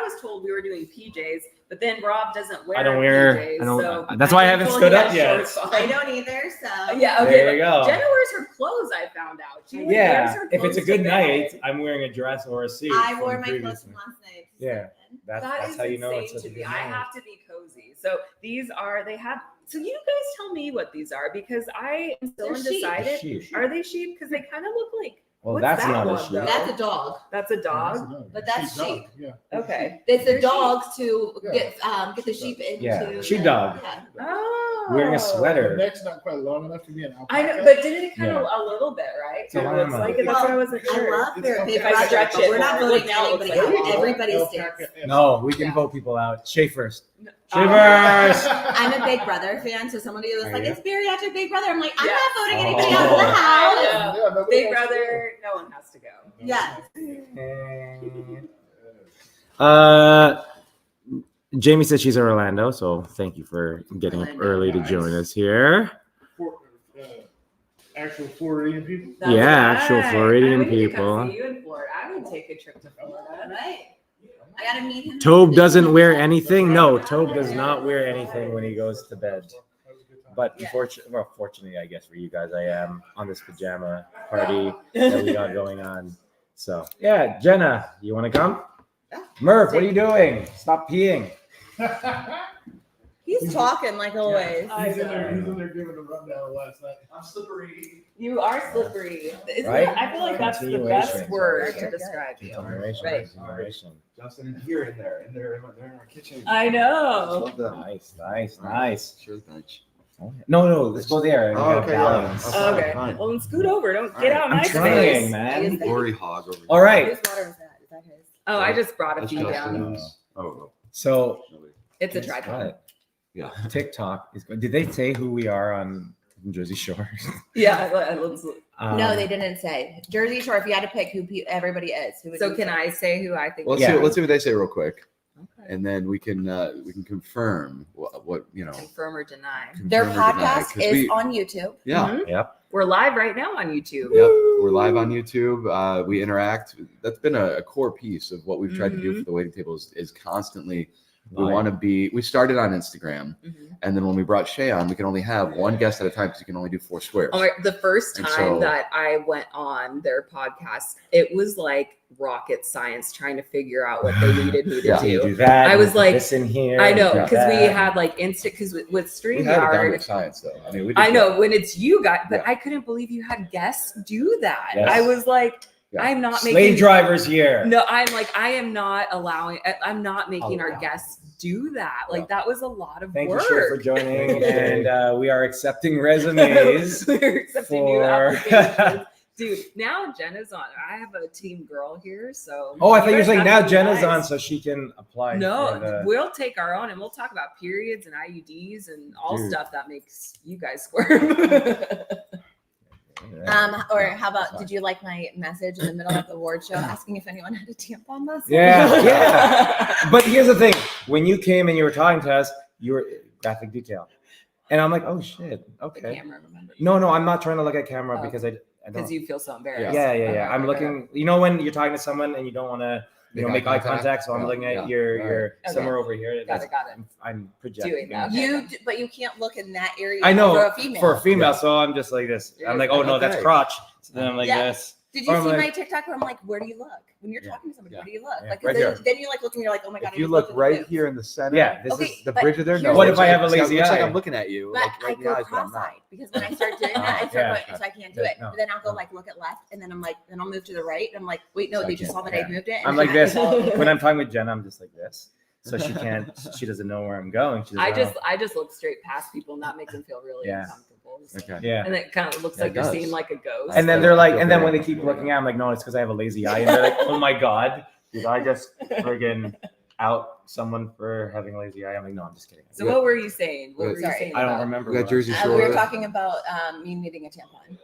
was told we were doing PJs, but then Rob doesn't wear I don't wear. PJs. I don't. So That's why I I'm haven't told stood he up has yet. shorts on. I don't either. So Yeah, okay. There you go. Jenna wears her clothes. I found out. She wears Yeah. her If it's a clothes good to night, bed. I'm wearing a dress or a suit. I from wore my clothes previously. from last night. Yeah. That That's is how you know insane it's such to a me. good I night. have to be cozy. So these are. So you guys tell me what these are because I am still They're sheep. undecided. Sheep. Are they sheep? Because they kind of look like. Well, what's that's that not a one, sheep. though? That's a dog. That's a dog. But that's sheep. Yeah. Okay. It's They're a dog to Yeah. get the sheep into. Yeah, sheepdog. Yeah. Oh. Wearing a The sweater. neck's not quite long enough to be an alpaca. I know, but didn't it kind Yeah. of a little bit, right? So It why looks am I? like it. That's why I wasn't I sure. love their big If I brother, stretch but it we're not more, voting look now, it anybody looks out. like- Everybody Alpaca stinks. and- No, we can Yeah. vote people out. Shay first. Oh. Shay first. I'm a Big Brother fan, so somebody was Are like, you? "It's Bariatric Big Brother." I'm like, I'm Yeah. not voting anybody Oh. out of the house. I know. Yeah, nobody Big else Brother, no one has to go. Yes. Jamie said she's in Orlando, so thank you for getting up early to join us here. Actual Floridian people. That's Yeah, actual Floridian I need to people. come see you in Florida. I would take a trip to Florida. Right. I gotta meet him. Tobe doesn't wear anything. No, Tobe does not wear anything when he goes to bed. but Yeah. fortunately, I guess for you guys, I am on this pajama party that we got going on. So yeah, Jenna, you want to come? Yeah. Murph, what are you doing? Stop peeing. He's talking like always. He's in there giving a rundown last night. I'm slippery. You are slippery. Isn't Right? that- I feel like that's the Continuation. best word to You're good. describe you. Continuation, Right. continuation. Justin, you're in there. They're in our kitchen. I know. Love that. Nice. Sure, bench. No, let's go there. and Oh, have okay, yeah. balance. Fine, Okay. fine. Well, then scoot over. Don't All get right. out of I'm my trying, space. man. Glory hog over All right. Whose water is that? Is that his? Oh, I just brought a That's few Justin. down. Oh, So It's a guess tripod. what? yeah. TikTok is. Did they say who we are on Jersey Shore? Yeah. Let's, No, they didn't say. Jersey Shore, if you had to pick who everybody is, who would so you can say? I say who I think? Let's Yeah. see what they say real quick, Okay. and then we can confirm what you know. Confirm or deny. Their confirm or deny, podcast 'cause is we- on YouTube. Yeah. Mhm. Yep. We're live right now on YouTube. Yep, we're live on YouTube. We interact. That's been a core piece of what we've tried to do for the waiting table is constantly. We Live. want to be. We started on Instagram, Mhm. and then when we brought Shay on, we can only have one guest at a time because you can only do 4 squares. Oh my, the first And time so- that I went on their podcast, it was like rocket science trying to figure out what they needed me to Yeah. You do. do that. I you was put like- this in here. I know you do because we that. had like instant because with we had it down to StreamYard. science, though. I mean, we did I know good. when it's you guys, but Yeah. I couldn't believe you had guests do that. Yes. I was like, Yeah. I'm not slave making drivers here. No, I'm like, I am not allowing. I'm not making our Allow. guests do that. Like Yeah. that was a lot of Thank work. you, Shay, for joining, and we are accepting resumes. We're accepting new for- applications. Dude, now Jenna's on. I have a team girl here, so. Oh, I thought you were guys saying have now to be Jenna's nice. on, so she can apply. for No, the- we'll take our own and we'll talk about periods and IUDs and all Dude. stuff that makes you guys squirm. Or how about, did you like my message in the middle of the award show asking if anyone had a tampon last night? Yeah. But here's the thing: when you came and you were talking to us, you were graphic detail, and I'm like, oh shit, The okay. camera, remember? No, I'm not trying to look at camera Oh. because I Because don't. you feel so embarrassed. Yeah. Okay, I'm okay. looking. You know when you're talking to someone and you don't want to, make eye contact. So I'm Yeah, looking at yeah. your Okay. somewhere over here. Got it. I'm projecting. Doing that. But you can't look in that area I know for a female. for a female, so I'm just like this. I'm like, oh no, that's Okay. crotch. So then I'm like Yeah. this. Did you Or I'm see like- my TikTok where I'm like, where do you look? When you're Yeah. talking to somebody, Yeah. where do you look? Yeah. Like, Right then, here. then you like look and you're like, oh my God. If you look right here in the center, Yeah, this Okay, is the but bridge of their here's nose. What if I have a looks like- lazy looks like eye? I'm looking at you, But like I right in the go eyes, but I'm not. cross-eyed because when I start doing that, I start Yeah. going, so I can't do it. No. But then I'll go like look at left, and then I'm like, then I'll move to the right, and I'm like, wait, no, So I they just can't- saw that yeah. I moved it. and I'm then like I this. go- When I'm talking with Jenna, I'm just like this. So she can't. She doesn't know where I'm going. She doesn't I just look straight past people and that makes them feel really Yeah. uncomfortable. So- Okay. know. Yeah. And it kind of looks Yeah, like it you're does. seeing like a ghost. And then I they're like, feel and then very when they keep uncomfortable. looking at, I'm like, no, it's because I have a lazy eye. And they're like, oh my god, did I just friggin' out someone for having a lazy eye? I'm like, no, I'm just kidding. So what were you saying? What were you Sorry. saying? I don't about- remember. We got what I- Jersey we Shore. were talking about me needing a tampon.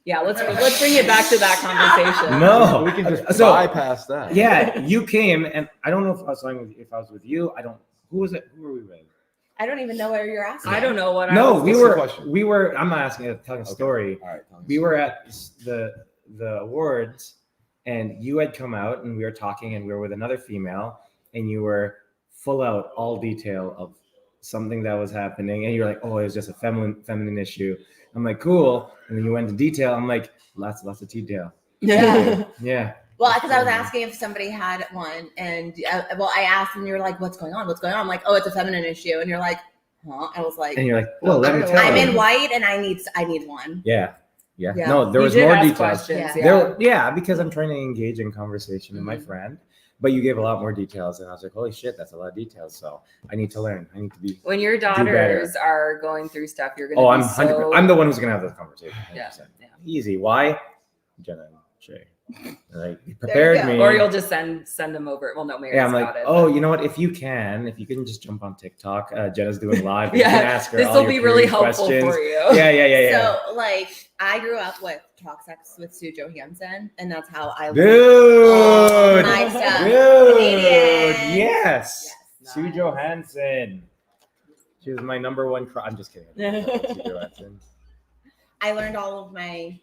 Yeah, let's bring it back to that conversation. No, we can just so bypass that. yeah, you came, and I don't know if I was talking with, if I was with you. I don't. Who was it? Who were we with? I don't even know where you're asking. I don't know what I No, was we What's the were. question? We were. I'm not asking. I'm telling a Okay. story. All right. tell me. We were at the awards, and you had come out, and we were talking, and we were with another female, and you were full out all detail of something that was happening, and you're like, oh, it was just a feminine issue. I'm like, cool, and then you went into detail. I'm like, lots of detail. Yeah. Yeah. Well, because I was asking if somebody had one, and I asked, and you were like, "What's going on? What's going on?" I'm like, "Oh, it's a feminine issue," and you're like, "Huh?" I was like, And you're like, well, let me tell "I'm you. in white, and I need one." Yeah. Yeah. No, there You was did more ask details. questions, Yeah. yeah. Because I'm trying to engage in conversation with my Mhm. friend. But you gave a lot more details, and I was like, holy shit, that's a lot of details. So I need to learn. I need to be. When your better. daughters are going through stuff, you're gonna. Oh, be I'm 100. so... I'm the one who's gonna have this conversation. 100%. Yeah, yeah. Easy. Why? Jenna and Shay. Like, you prepared go. me. Or you'll just send them over. Well, no, Mary's Yeah, I'm like, got it. oh, but- you know what? If you can just jump on TikTok. Jenna's doing live. and Yeah, you can ask her this all will your be really period helpful questions. for you. Yeah. So, like, I grew up with Talk Sex with Sue Johansson, and that's how I learned Dude. my stuff. Dude. Canadian. Yes. Yes. Sue Nice. Johansson. She was my number one crush. I'm just kidding. Sue Johansson. I learned all of my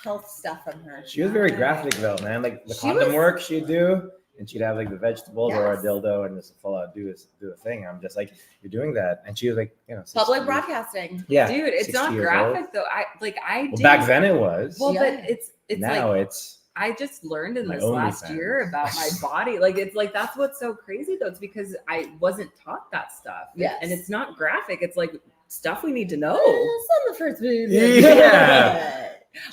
health stuff from her. She was very graphic though, man. Like the She condom was- work she'd do. and she'd have like the vegetables or a Yes. dildo and just full out do a thing. I'm just like, you're doing that, and she was like, 60 Public years- broadcasting. Yeah, Dude, it's 60 not years graphic old. though. I Well, did. back then it was. Well, Yeah. but it's Now like it's I just learned in My this last OnlyFans. year about my body. Like it's like that's what's so crazy though. It's because I wasn't taught that stuff. Yes. And it's not graphic. It's like stuff we need to know. It's on the first video. Yeah.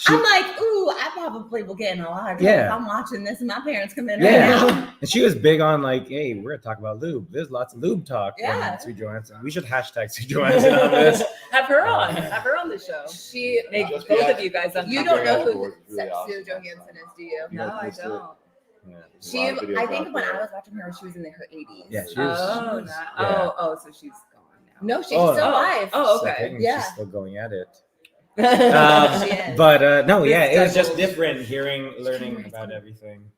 I'm like, ooh, I probably will get in a lot of trouble Yeah. if I'm watching this and my parents come in Yeah. right now. And she was big on like, hey, we're gonna talk about lube. There's lots of lube talk. Yeah. And Sue Johansson. We should hashtag Sue Johansson on this. Have her on. Have her on the show. She, Make Just both be of you guys uncomfortable. you don't know who Afterwards, it's really Sue awesome. Johansson is, do you? You No, guys I missed it. don't. Yeah. She, A lot of videos I think out when there. I was watching her, she was in her 80s. Yeah, she was. Oh, she was- not, oh, so she's gone now. No, she's Oh, still no. alive. Oh, So I okay. think Yeah. She's still going at it. She is. But no, This yeah, it was just double- different learning about everything.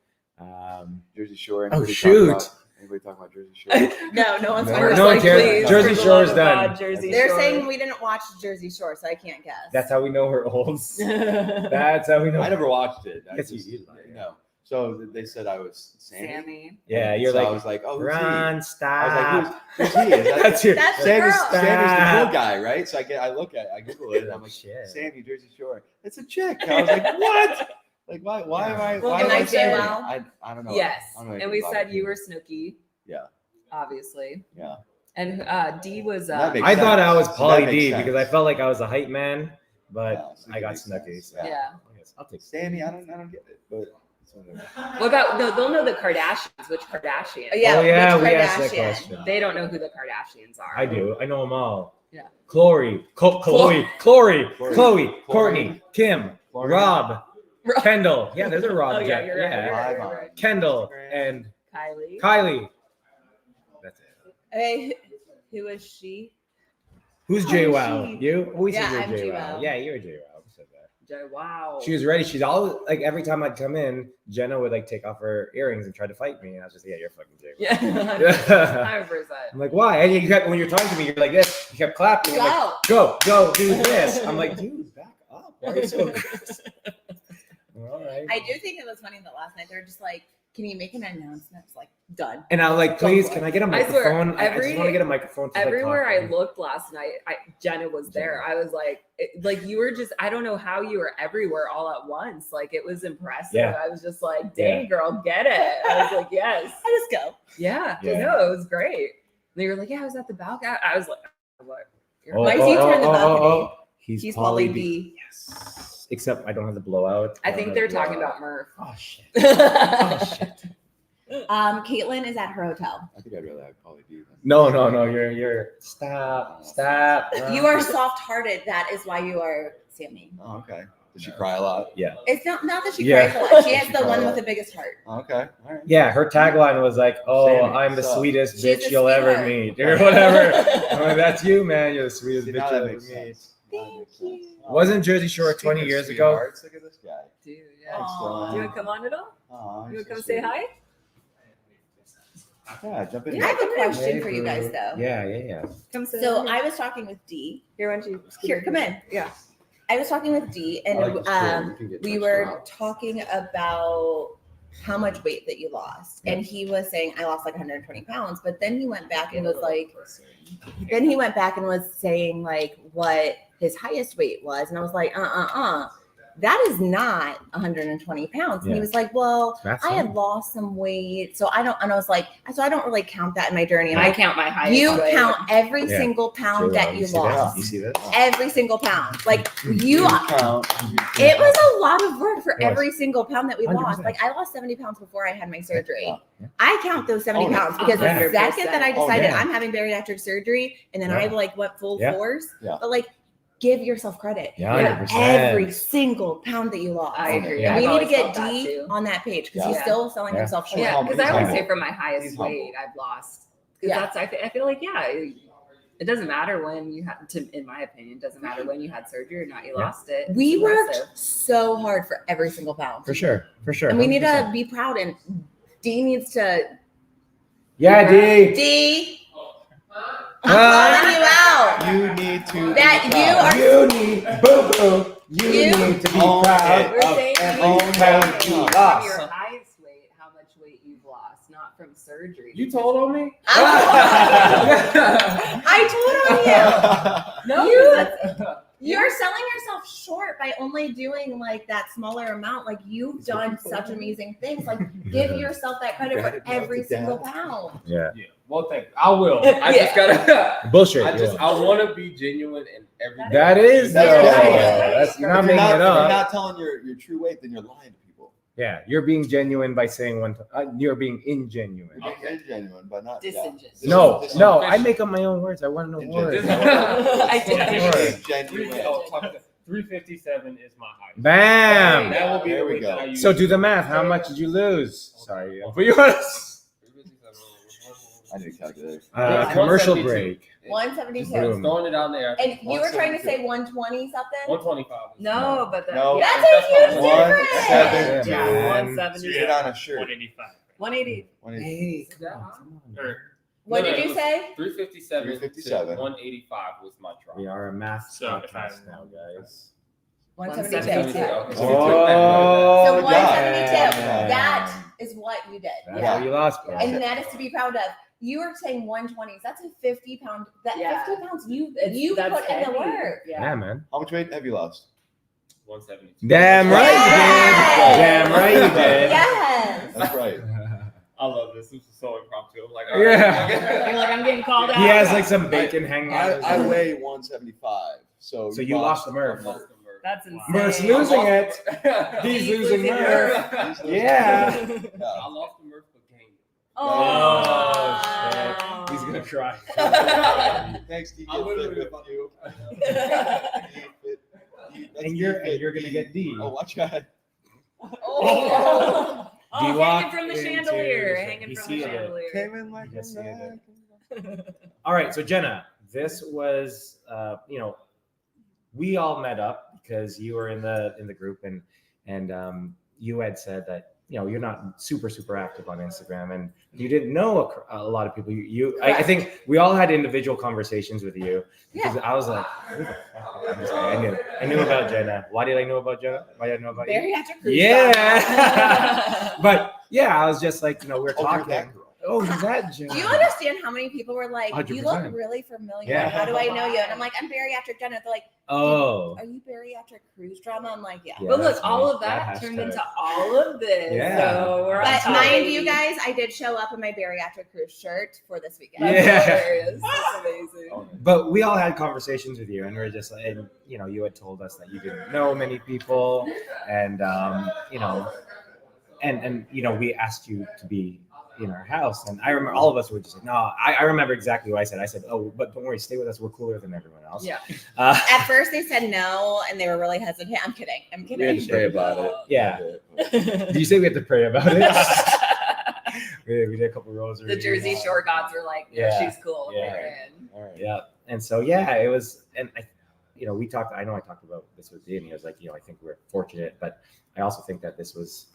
Jersey Shore. Oh, Anybody shoot. Anybody talking about Jersey Shore? No one's No, talking no about one cares. please, Jersey for the Shore is love of done. God, Jersey They're Shore. saying we didn't watch Jersey Shore, so I can't guess. That's how we know we're old. That's how we know. I never watched it. I Yes, just, you did. no. So they said I was Sammy. Sammy. Yeah, you're So like, I was like, oh, who's he? Ron, I stop. was like, who's he? Is that, That's your. That's the Sammy's, girl. Sammy's the Stop. cool guy, right? So I Google it, and I'm like, Shit. Sammy, Jersey Shore. It's a chick. I was like, what? Like, why am I? Well, why can am I I say saying? well? I don't know. Yes. I don't know And anything we about said it. you were Snooki. Yeah. Obviously. Yeah. And D was That makes I thought I was sense. Pauly That D makes because I sense. felt like I was a hype man, but Yeah, so I it got makes Snooki. sense. So Yeah. I'll take Sammy, I don't get it, but it's whatever. What about no? They'll know the Kardashians. Which Kardashian? Yeah, Oh, yeah, which we asked that Kardashian? question. They don't know who the Kardashians are. I do. I know them all. Yeah. Chloe, Chloe, Courtney, Kim, Chloe. Rob, Rob. Kendall. Yeah, there's a Rob. Oh yeah, you're right. yeah. You're right, Live you're on. right. Kendall and Kylie. Kylie. That's it. Hey, who is she? Who's Oh, JWoww? she- You? We Yeah, said I'm you're JWoww. JWoww. Yeah, you're JWoww. We said that. Wow. She was ready. She's all like every time I'd come in, Jenna would like take off her earrings and try to fight me. And I was just, yeah, you're fucking JWoww. Yeah. Yeah. 100%. I'm like, why? And you kept when you're talking to me, you're like this. You kept clapping. I'm like, go, do this. I'm like, dude, back up. Why are you so aggressive? All right. I do think it was funny that last night they were just like, "Can you make an announcement?" It's like done. And I was like, please, can I get a I swear, microphone? I just want to get a microphone. To, like, Everywhere talk I to. looked last night, Jenna was there. I was like, like you were just, I don't know how you were everywhere all at once. Like it was impressive. Yeah. I was just like, dang girl, get it. I was like, yes. I just go. Yeah. Yeah. No, it was great. And they were like, yeah, I was at the balcony. I was like, what? Oh, Why is he turning the balcony? He's Pauly Pauly D. Yes. Except I don't have the blowout. I don't think have they're the talking blowout. about Murph. Oh shit. Oh shit. Caitlin is at her hotel. I think I'd rather have Pauly D. No. You're stop. You are soft-hearted. That is why you are Sammy. Oh, okay. Did she cry a lot? Yeah. It's not that she Yeah. cries a lot. She has She the cried one a with lot. the biggest heart. Oh, okay. All right. Yeah, her tagline was like, "Oh, Sammy, I'm the what's up? sweetest She's bitch a you'll ever sweetheart. meet," or whatever. I'm like, that's you, man. You're the sweetest See, bitch now you'll that ever makes meet. sense. Thank you. Wasn't Jersey Shore 20 Speaking of years ago? sweethearts, look at this guy. Dude, yeah. Aw. Do you want to come on at all? Aw, You want he's to come so say sweet. hi? Yeah, jump in. I have a question Hey, for you boo. guys though. Yeah. Come sit So down. I was talking with Dee. Here, why don't you Here, come in. Yeah. I was talking with Dee, and I like this story. You can get we touched were out. talking about how much weight that you lost, and he was saying I lost like 120 pounds, but then he went back and was like, saying like what his highest weight was, and I was like, that is not 120 pounds. And Yeah. he was like, well, That's I had fine. lost some weight, so I don't. And I was like, so I don't really count that in my journey. I'm I like, count my highest you weight. count every Yeah. single pound that you see that? lost. You see that? Every single pound. Like you count. it was a lot of work for It was. every single pound that we 100%. lost. Like I lost 70 pounds before I had my surgery. Yeah. I count those 70 Oh, yeah. pounds because the 100%. second that I Oh, decided yeah. I'm having bariatric surgery and then I Yeah. like went full Yeah. force. Yeah. But like give yourself credit. Yeah, For 100%. every single pound that you lost. I agree. Yeah. And we I've need to always get felt that D too. on that page because Yeah. he's still selling Yeah. himself short. Yeah, humble. because I always He's say from my He's highest humble. weight I've lost. 'Cause Yeah. that's I feel like it doesn't matter when you had to, in my opinion, it doesn't matter when you had surgery or not, you Yeah. lost it. We It's worked impressive. so hard for every single pound. For sure. And we need to 100%. be proud, and D needs to Yeah, D. D. I'm Ah. calling you out. You need to. That be you proud. are- You need boo boo. You You- need to be Own proud it. We're of saying every own pound it. you from lost. your highest weight, how much weight you've lost. surgery. You told on me? I told on you. No, You- you're selling yourself short by only doing like that smaller amount. Like you've done such amazing things. Like give yourself that credit for every single pound. Yeah. Yeah. Well, thank you. I will. I just gotta. Bullshit. I want to be genuine in everything. That is though. That's That's you're not If you're making it not, if you're up. not telling your true weight, then you're lying to people. Yeah, you're being genuine by saying you're being ingenuine. You're genuine, but not Disingenuous. No, I make up my own words. I want to know words. I did. Genuine. Oh, 357 is my height. Bam. That will be There the we weight go. that I use. So do the math. How much did you lose? Sorry, but you want I need a calculator. commercial 172. break. 172. Boom. Throwing it down there. And you were trying to say 120 something? 125. No, but No. That's a huge difference. 172. Yeah, one man. seventy. Get on a shirt. 180. 180. Hey, come on. What No, did it you was say? 357. 357. To 185 was my drop. We are a math So if I- podcast now, guys. 172. 172. Oh, So good 172. job. That is what you did. That's how you lost, bro. And that is to be proud of. You were saying 120s. That's a 50 pound. That Yeah. 50 pounds you That's put in the heavy. work. Yeah, man. How much weight have you lost? 172. Damn right Yes. you did. Damn right you did. Yes. That's right. I love this. This is so impromptu. I'm like, Yeah. You're like, I'm getting called out. He has like some bacon hanging out. I weigh 175. So you lost the Murph. That's insane. Murph's losing it. He's losing Murph. Yeah. I lost the Murph game. Oh, shit. He's gonna cry. Thanks, DJ. I literally Fit with you. And you're gonna get D. Oh, watch out. Oh, D-Walk hanging from the into- chandelier. Hanging You from see the it. chandelier. Came in like Yes, a you rock. All right, so Jenna, this was we all met up because you were in the group and you had said that you're not super active on Instagram and you didn't know a lot of people. I think we all had individual conversations with you because I was like, who the fuck? I'm just kidding. I knew about Jenna. Why did I know about Jenna? Why did I know about you? Bariatric cruise. Yeah. But yeah, I was just like, we were Oh, you're talking. that girl. Oh, is that Jenna? Do you understand how many people were like, you 100%. look really familiar. Yeah. How do I know you? And I'm like, I'm bariatric Jenna. They're like, Oh. are you bariatric cruise drama? I'm like, yeah. Yeah, But look, that's all me. of that That turned hashtag. into all of this. Yeah. So we're on But top. mind you guys, I did show up in my bariatric cruise shirt for this weekend. That's Yeah. hilarious. That's amazing. But we all had conversations with you, and we were just like, and you had told us that you didn't know many people, and we asked you to be in our house, and I remember all of us were just like, no, I remember exactly what I said. I said, oh, but don't worry, stay with us. We're cooler than everyone else. Yeah. At first, they said no, and they were really hesitant. I'm kidding. I'm We had kidding. to pray about it. Yeah. Did you say we had to pray about it? we did a couple rosaries. The Jersey Shore gods were like, Yeah. she's cool. Yeah. They're in. All right. Yeah. And so, yeah, it was, and we talked, I know I talked about this with Danny. I was like, I think we're fortunate, but I also think that this was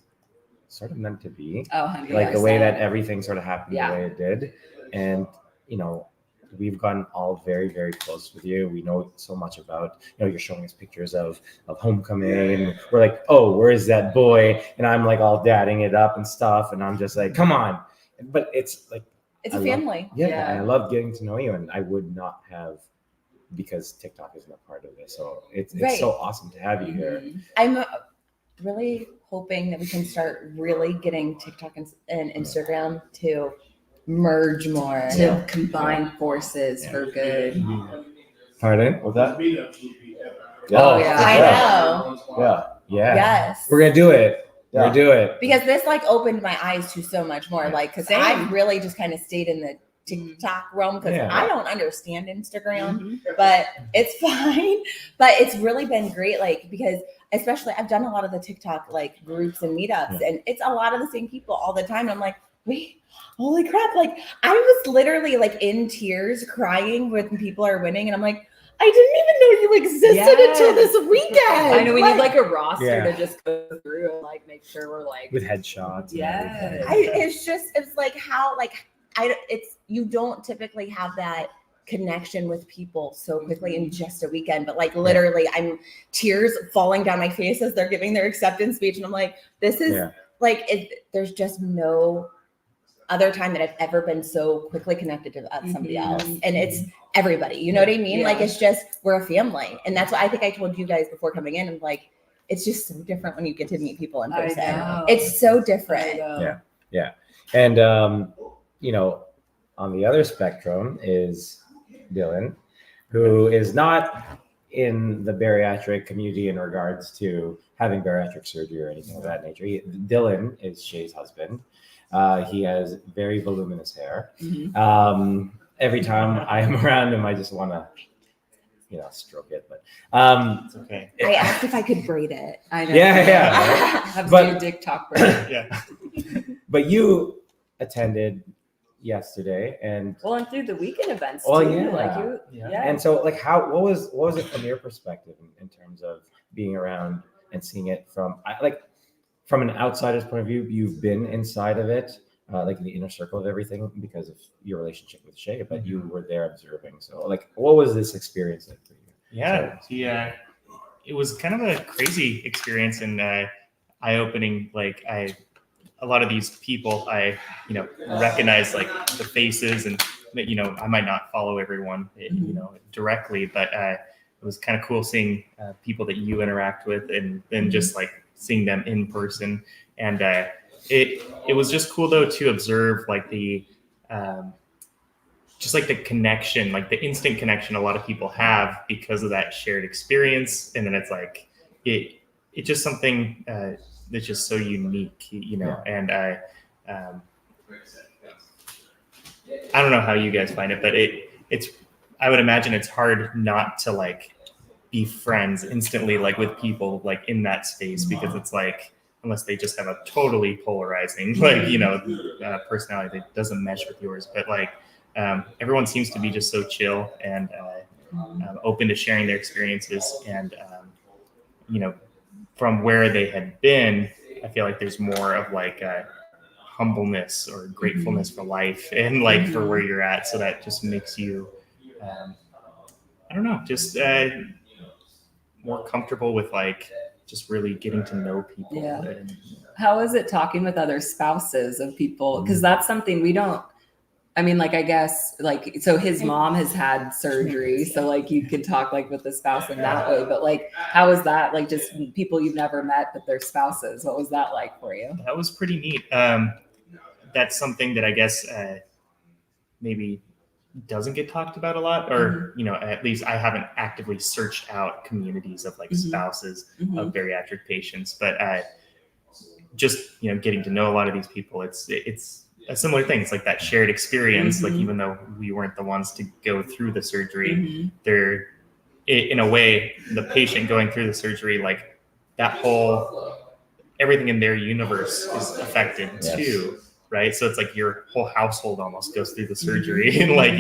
sort of meant to be. Oh, 100%. Like the way that everything sort of happened Yeah. the way it did. And, we've gotten all very, very close with you. We know so much about, you're showing us pictures of homecoming. And we're like, oh, where is that boy? And I'm like all dadding it up and stuff. And I'm just like, come on. But it's like, It's I a love- family. yeah, Yeah. I love getting to know you. And I would not have, because TikTok isn't a part of this. So it's Right. so awesome to have you here. Mhm. I'm really hoping that we can start really getting TikTok and Instagram to merge more. To combine forces for good. Pardon? What's that? Oh, yeah. I know. Yeah. Yeah. Yes. We're going to do it. We're Yeah. going to do it. Because this like opened my eyes to so much more. Like, because Same. I've really just kind of stayed in the TikTok realm because Yeah. I don't understand Instagram, Mhm. but it's fine. But it's really been great, like, because especially I've done a lot of the TikTok like groups and meetups, and it's a lot of the same people all the time. And I'm like, wait, holy crap. Like, I was literally like in tears crying when people are winning. And I'm like, I didn't even know you existed until this weekend. I know we need like a roster Yeah. to just go through and like make sure we're like, With headshots. and Yes. everything. it's like how like you don't typically have that connection with people so quickly in just a weekend, but like literally I'm tears falling down my face as they're giving their acceptance speech, and I'm like, this is Yeah. like there's just no other time that I've ever been so quickly connected to somebody else. And it's everybody, you know what I mean? Yeah. Like, it's just, we're a family. And that's what I think I told you guys before coming in. I'm like, it's just so different when you get to meet people in person. know. It's so different. Yeah. And, you know, on the other spectrum is Dylan, who is not in the bariatric community in regards to having bariatric surgery or anything of that nature. Dylan is Shay's husband. He has very voluminous hair. Every time I am around him, I just want to, you know, stroke it. But It's okay. I asked if I could braid it. I know. Yeah. Have But- to do dick talk break. Yeah. But you attended yesterday, and Well, and through the weekend events Oh, too. yeah. Like you, Yeah. yeah. and so like what was it from your perspective in terms of being around and seeing it from from an outsider's point of view? You've been inside of it, like in the inner circle of everything because of your relationship with Shay, but you were there observing. So like, what was this experience like for you? Yeah. It was kind of a crazy experience and eye-opening. Like a lot of these people, I recognize like the faces, and I might not follow everyone, directly, but it was kind of cool seeing people that you interact with, and then just like seeing them in person. And it was just cool though to observe like the just like the connection, like the instant connection a lot of people have because of that shared experience. And then it's like it's just something that's just so unique, and I don't know how you guys find it, but I would imagine it's hard not to like be friends instantly, like with people like in that space, because it's like, unless they just have a totally polarizing, like, personality that doesn't mesh with yours, but like, everyone seems to be just so chill and open to sharing their experiences. And, from where they had been, I feel like there's more of like a humbleness or gratefulness for life and like for where you're at. So that just makes you, I don't know, just more comfortable with like just really getting to know people. Yeah. And, How is it talking with other spouses of people? Because that's something we don't. I mean, like, I guess, like, so his mom has had surgery, so like you could talk like with the spouse in that way. But like, how is that? Like, just people you've never met, but they're spouses. What was that like for you? that was pretty neat. That's something that I guess maybe doesn't get talked about a lot, or at least I haven't actively searched out communities of like spouses of bariatric patients, but just getting to know a lot of these people, it's a similar thing. It's like that shared experience. Like, even though we weren't the ones to go through the surgery, they're in a way the patient going through the surgery, like that whole everything in their universe is affected too, right? So it's like your whole household almost goes through the surgery, and like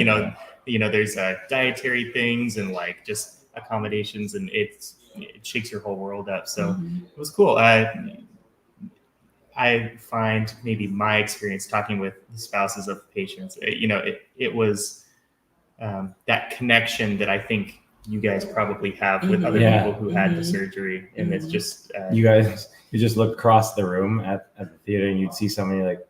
there's dietary things and like just accommodations, and it shakes your whole world up. So it was cool. I find maybe my experience talking with the spouses of patients, it was that connection that I think you guys probably have with other people who had the surgery, and it's just You just look across the room at the theater and you'd see somebody like,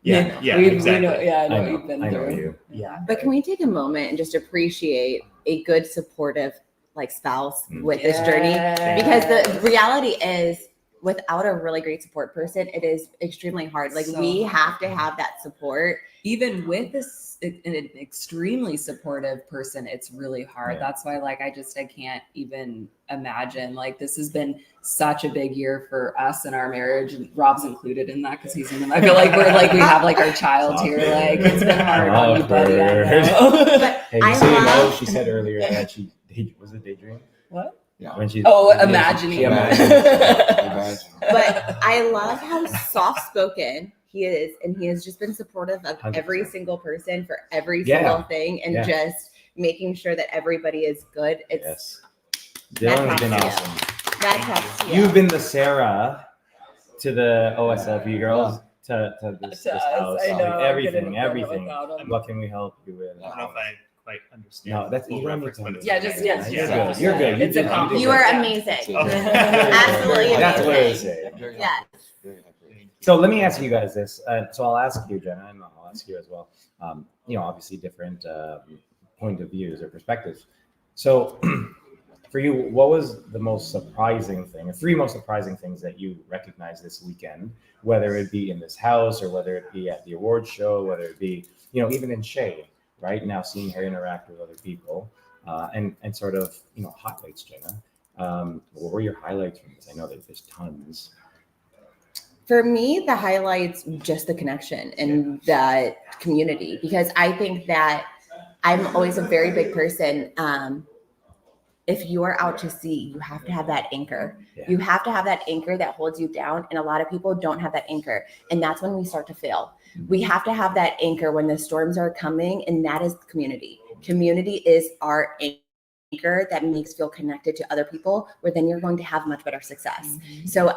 exactly. I know I you've been know through. you. Yeah. But can we take a moment and just appreciate a good, supportive, like, spouse with this journey? Because the reality is, without a really great support person, it is extremely hard. Like, we have to have that support. Even with an extremely supportive person, it's really hard. That's why, like, I can't even imagine. Like, this has been such a big year for us in our marriage, and Rob's included in that because he's in them. I feel like we're like, we have like our child here. Like, it's been hard on you, buddy. I know. But Hey, I so you know, love, she said earlier that was it daydream? What? Yeah. When she Imagining. she imagined. but I love how soft-spoken he is, and he has just been supportive of 100%. every single person for every single thing, and just making sure that everybody is good. It's Dylan's been That's awesome. that helps you. You've been the Sarah to the OSLP girls to this To us, house. I know, I couldn't Everything. have done it without 'em. What can we help you with? I don't know if I quite understand. No, that's the full you don't need reference, to but it's understand. Yeah, just You're yes. good. You're good. It's a did- compliment. You are amazing. Oh. Absolutely That's what I amazing. was saying. Yes. So let me ask you guys this. So I'll ask you, Jenna, and I'll ask you as well. Obviously different point of views or perspectives. So for you, what was the most surprising thing, or three most surprising things that you recognized this weekend, whether it be in this house or whether it be at the awards show, whether it be, even in Shay, right now, seeing her interact with other people and sort of, highlights, Jenna. What were your highlights from this? I know that there's tons. For me, the highlights just the connection and that community, because I think that I'm always a very big person. If you are out to sea, you have to have that anchor. Yeah. You have to have that anchor that holds you down. And a lot of people don't have that anchor. And that's when we start to fail. We have to have that anchor when the storms are coming. And that is community. Community is our anchor that makes feel connected to other people, where then you're going to have much better success. So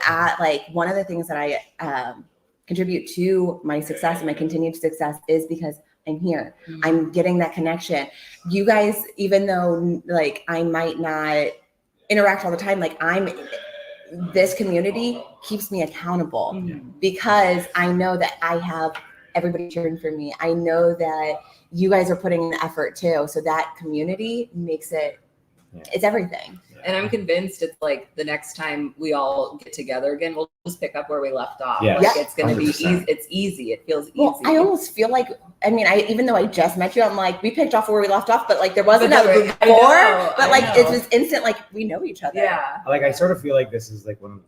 one of the things that I contribute to my success and my continued success is because I'm here. I'm getting that connection. You guys, even though I might not interact all the time, this community keeps me accountable because I know that I have everybody cheering for me. I know that you guys are putting in the effort too. So that community makes it's everything. And I'm convinced it's the next time we all get together again, we'll just pick up where we left off. Yes. It's going to be easy. It's easy. It feels easy. Well, I almost feel even though I just met you, I'm we picked off where we left off, but there wasn't a rapport, but it was instant, we know each other. Yeah. I sort of feel like this is when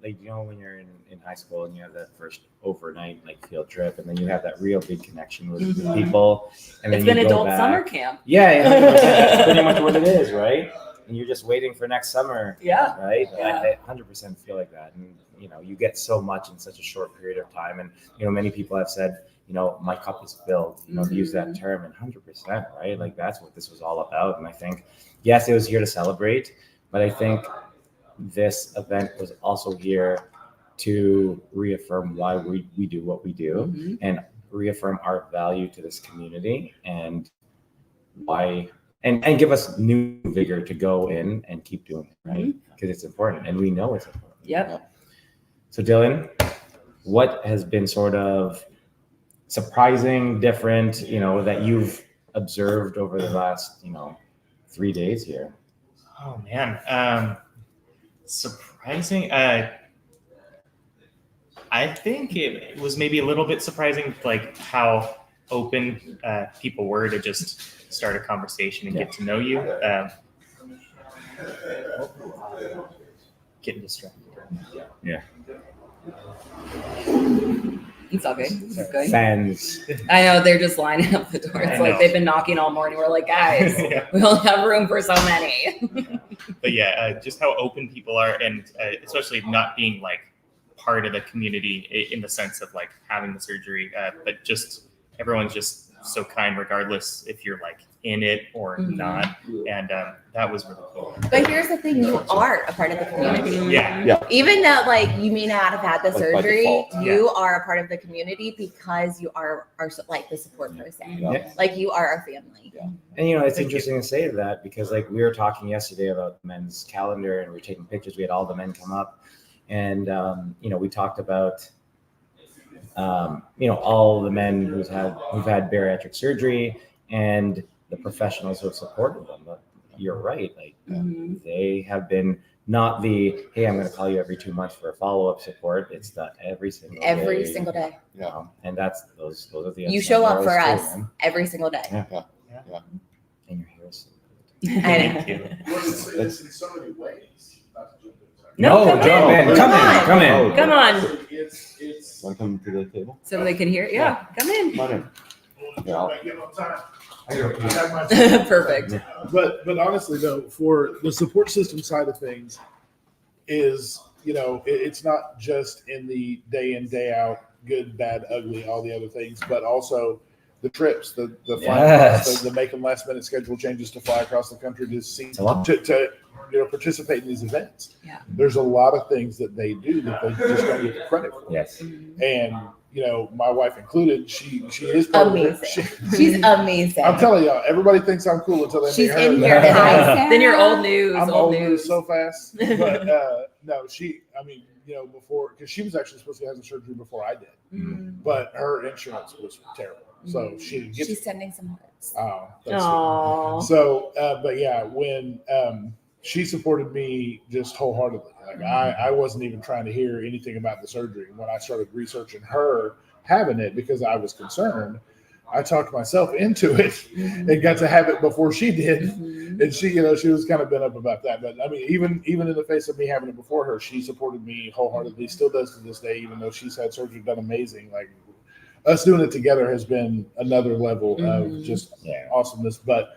you're in high school and you have that first overnight field trip, and then you have that real big connection with people. And then it's been you go adult back. summer camp. Yeah, 100%. That's pretty much what it is, right? And you're just waiting for next summer. Yeah. Right? Yeah. I 100% feel like that. And, you get so much in such a short period of time. And, many people have said, my cup is filled, to use that term, and 100%, right? That's what this was all about. And I think, yes, it was here to celebrate, but I think this event was also here to reaffirm why we do what we do and reaffirm our value to this community and why. And give us new vigor to go in and keep doing it, right? Because it's important, and we know it's important. Yep. So, Dylan, what has been sort of surprising, different, that you've observed over the last, 3 days here? Oh man, surprising. I think it was maybe a little bit surprising, how open people were to just start a conversation and get to know you. Getting distracted. Yeah. It's all good. It's good. Fans. I know, they're just lining up the door. It's they've been knocking all morning. We're guys, we only have room for so many. But yeah, just how open people are, and especially not being part of the community in the sense of having the surgery, but just everyone's just so kind, regardless if you're in it or not. And that was really cool. But here's the thing, you are a part of the community. Yeah. Even though you may not have had the surgery, default. you are a part of the community because you are the support person. Yeah. You are our family. Yeah. And it's interesting to say that because we were talking yesterday about the men's calendar, and we were taking pictures. We had all the men come up, and we talked about all the men who've had bariatric surgery and the professionals who have supported them. But you're right, they have been not the, hey, I'm going to call you every 2 months for a follow-up support. It's the every single day. Yeah. And that's those are the You show up for heroes us too, man. every single day. Yeah. And your heroes. Thank you. It's in so many ways. No, jump in. Come in. Come on. It's Want to come to the table? So they can hear. Yeah, come in. Come on in. Perfect. But honestly though, for the support system side of things is, it's not just in the day in, day out, good, bad, ugly, all the other things, but also the trips, the flying, the making last minute schedule changes to fly across the country to see, to participate in these events. Yeah. There's a lot of things that they do that they just don't get the credit for. Yes. And my wife included, she is part Amazing. of it. She's amazing. I'm telling y'all, everybody thinks I'm cool until they She's meet her. in here. Then you're old news. I'm old old news so fast, but no, before, because she was actually supposed to have the surgery before I did, Mm. but her insurance was terrible, so she didn't get She's sending some hearts. Oh, that's Aw. so, but yeah, when she supported me just wholeheartedly, like I wasn't even trying to hear anything about the surgery. When I started researching her having it because I was concerned, I talked myself into it and got to have it before she did. Mhm. And she, she was kind of bent up about that. But I mean, even in the face of me having it before her, she supported me wholeheartedly. Still does to this day, even though she's had surgery done amazing. Like us doing it together has been another level of just awesomeness. But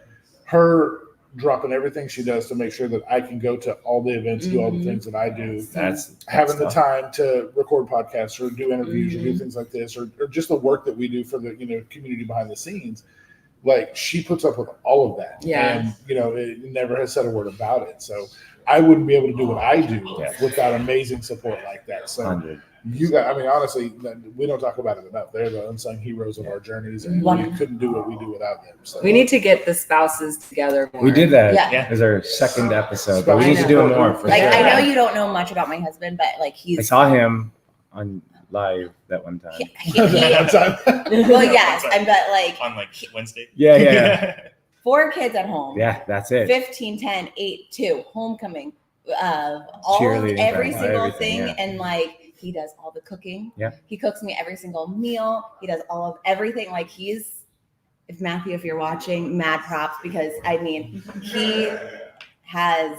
her dropping everything she does to make sure that I can go to all the events, do all the things that I do. That's Having the tough. time to record podcasts or do interviews or do things like this, or just the work that we do for the community behind the scenes. Like she puts up with all of that, Yeah. and it never has said a word about it. So I wouldn't be able to do what I do without amazing support like that. So 100. you guys, I mean, honestly, we don't talk about it enough. They're the unsung heroes of our journeys, and we couldn't do what we do without them. So We need to get the spouses together more. We did that. Yeah. As our second episode, but we need to I do it know. more for Like sure. I know you don't know much about my husband, but like I he's saw him on live that one time. One time. well, yes, but like on like Wednesday. Yeah. 4 kids at home. Yeah, that's it. 15, 10, 8, 2, homecoming, all Cheerleading every practice, single everything, thing, yeah. and like he does all the cooking. Yeah. He cooks me every single meal. He does all of everything. Like if Matthew, if you're watching, mad props, because I mean he has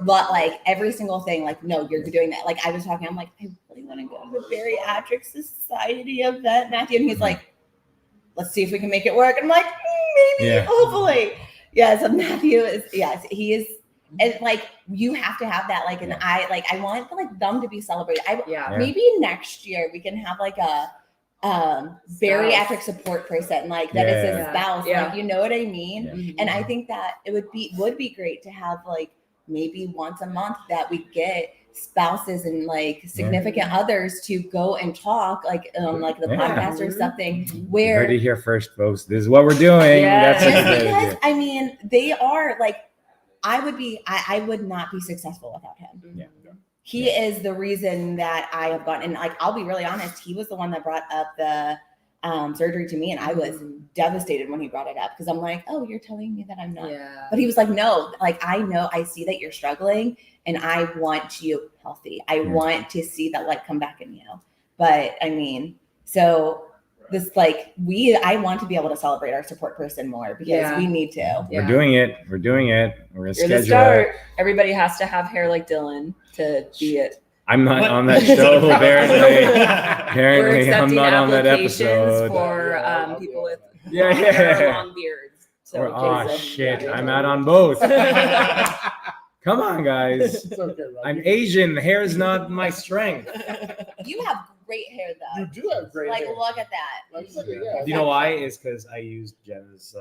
like every single thing. Like, no, you're doing that. Like I was talking, I'm like, I really want to go to the Bariatric Society event, Matthew, and he's like, let's see if we can make it work. And I'm like, maybe, hopefully. Yeah, so Matthew is, yes, he is. And like, you have to have that. Like, and I want like them to be celebrated. Maybe next year we can have like a bariatric support person, like that is his spouse. Yeah. Like, you know what I mean? Yeah. And I think that it would be great to have like maybe once a month that we get spouses and like significant others to go and talk like on like the podcast or something You where heard it here first, folks. This is what we're doing. Yeah. That's just what we're because doing. I mean they are like I would not be successful without him. Yeah. He is the reason that I have gone, and like I'll be really honest, he was the one that brought up the surgery to me, and I was devastated when he brought it up because I'm like, oh, you're telling me that I'm not. Yeah. But he was like, no, like I know, I see that you're struggling, and I want you healthy. I want to see that light come back in you. But I mean, so this like I want to be able to celebrate our support person more because we need to. We're doing it. We're doing it. We're gonna You're the schedule start. it. Everybody has to have hair like Dylan to be it. I'm not What? on that show, apparently. We're Apparently, I'm accepting not on that applications episode. for people with Yeah, long hair, yeah. long beards. So Or, in oh case of- shit, I'm out on both. Come on, guys. It's okay, Rob. I'm Asian. Hair is not my strength. You have great hair though. You do have great Like hair. look at that. Like, yeah. Do you know why? It's because I used Jenna's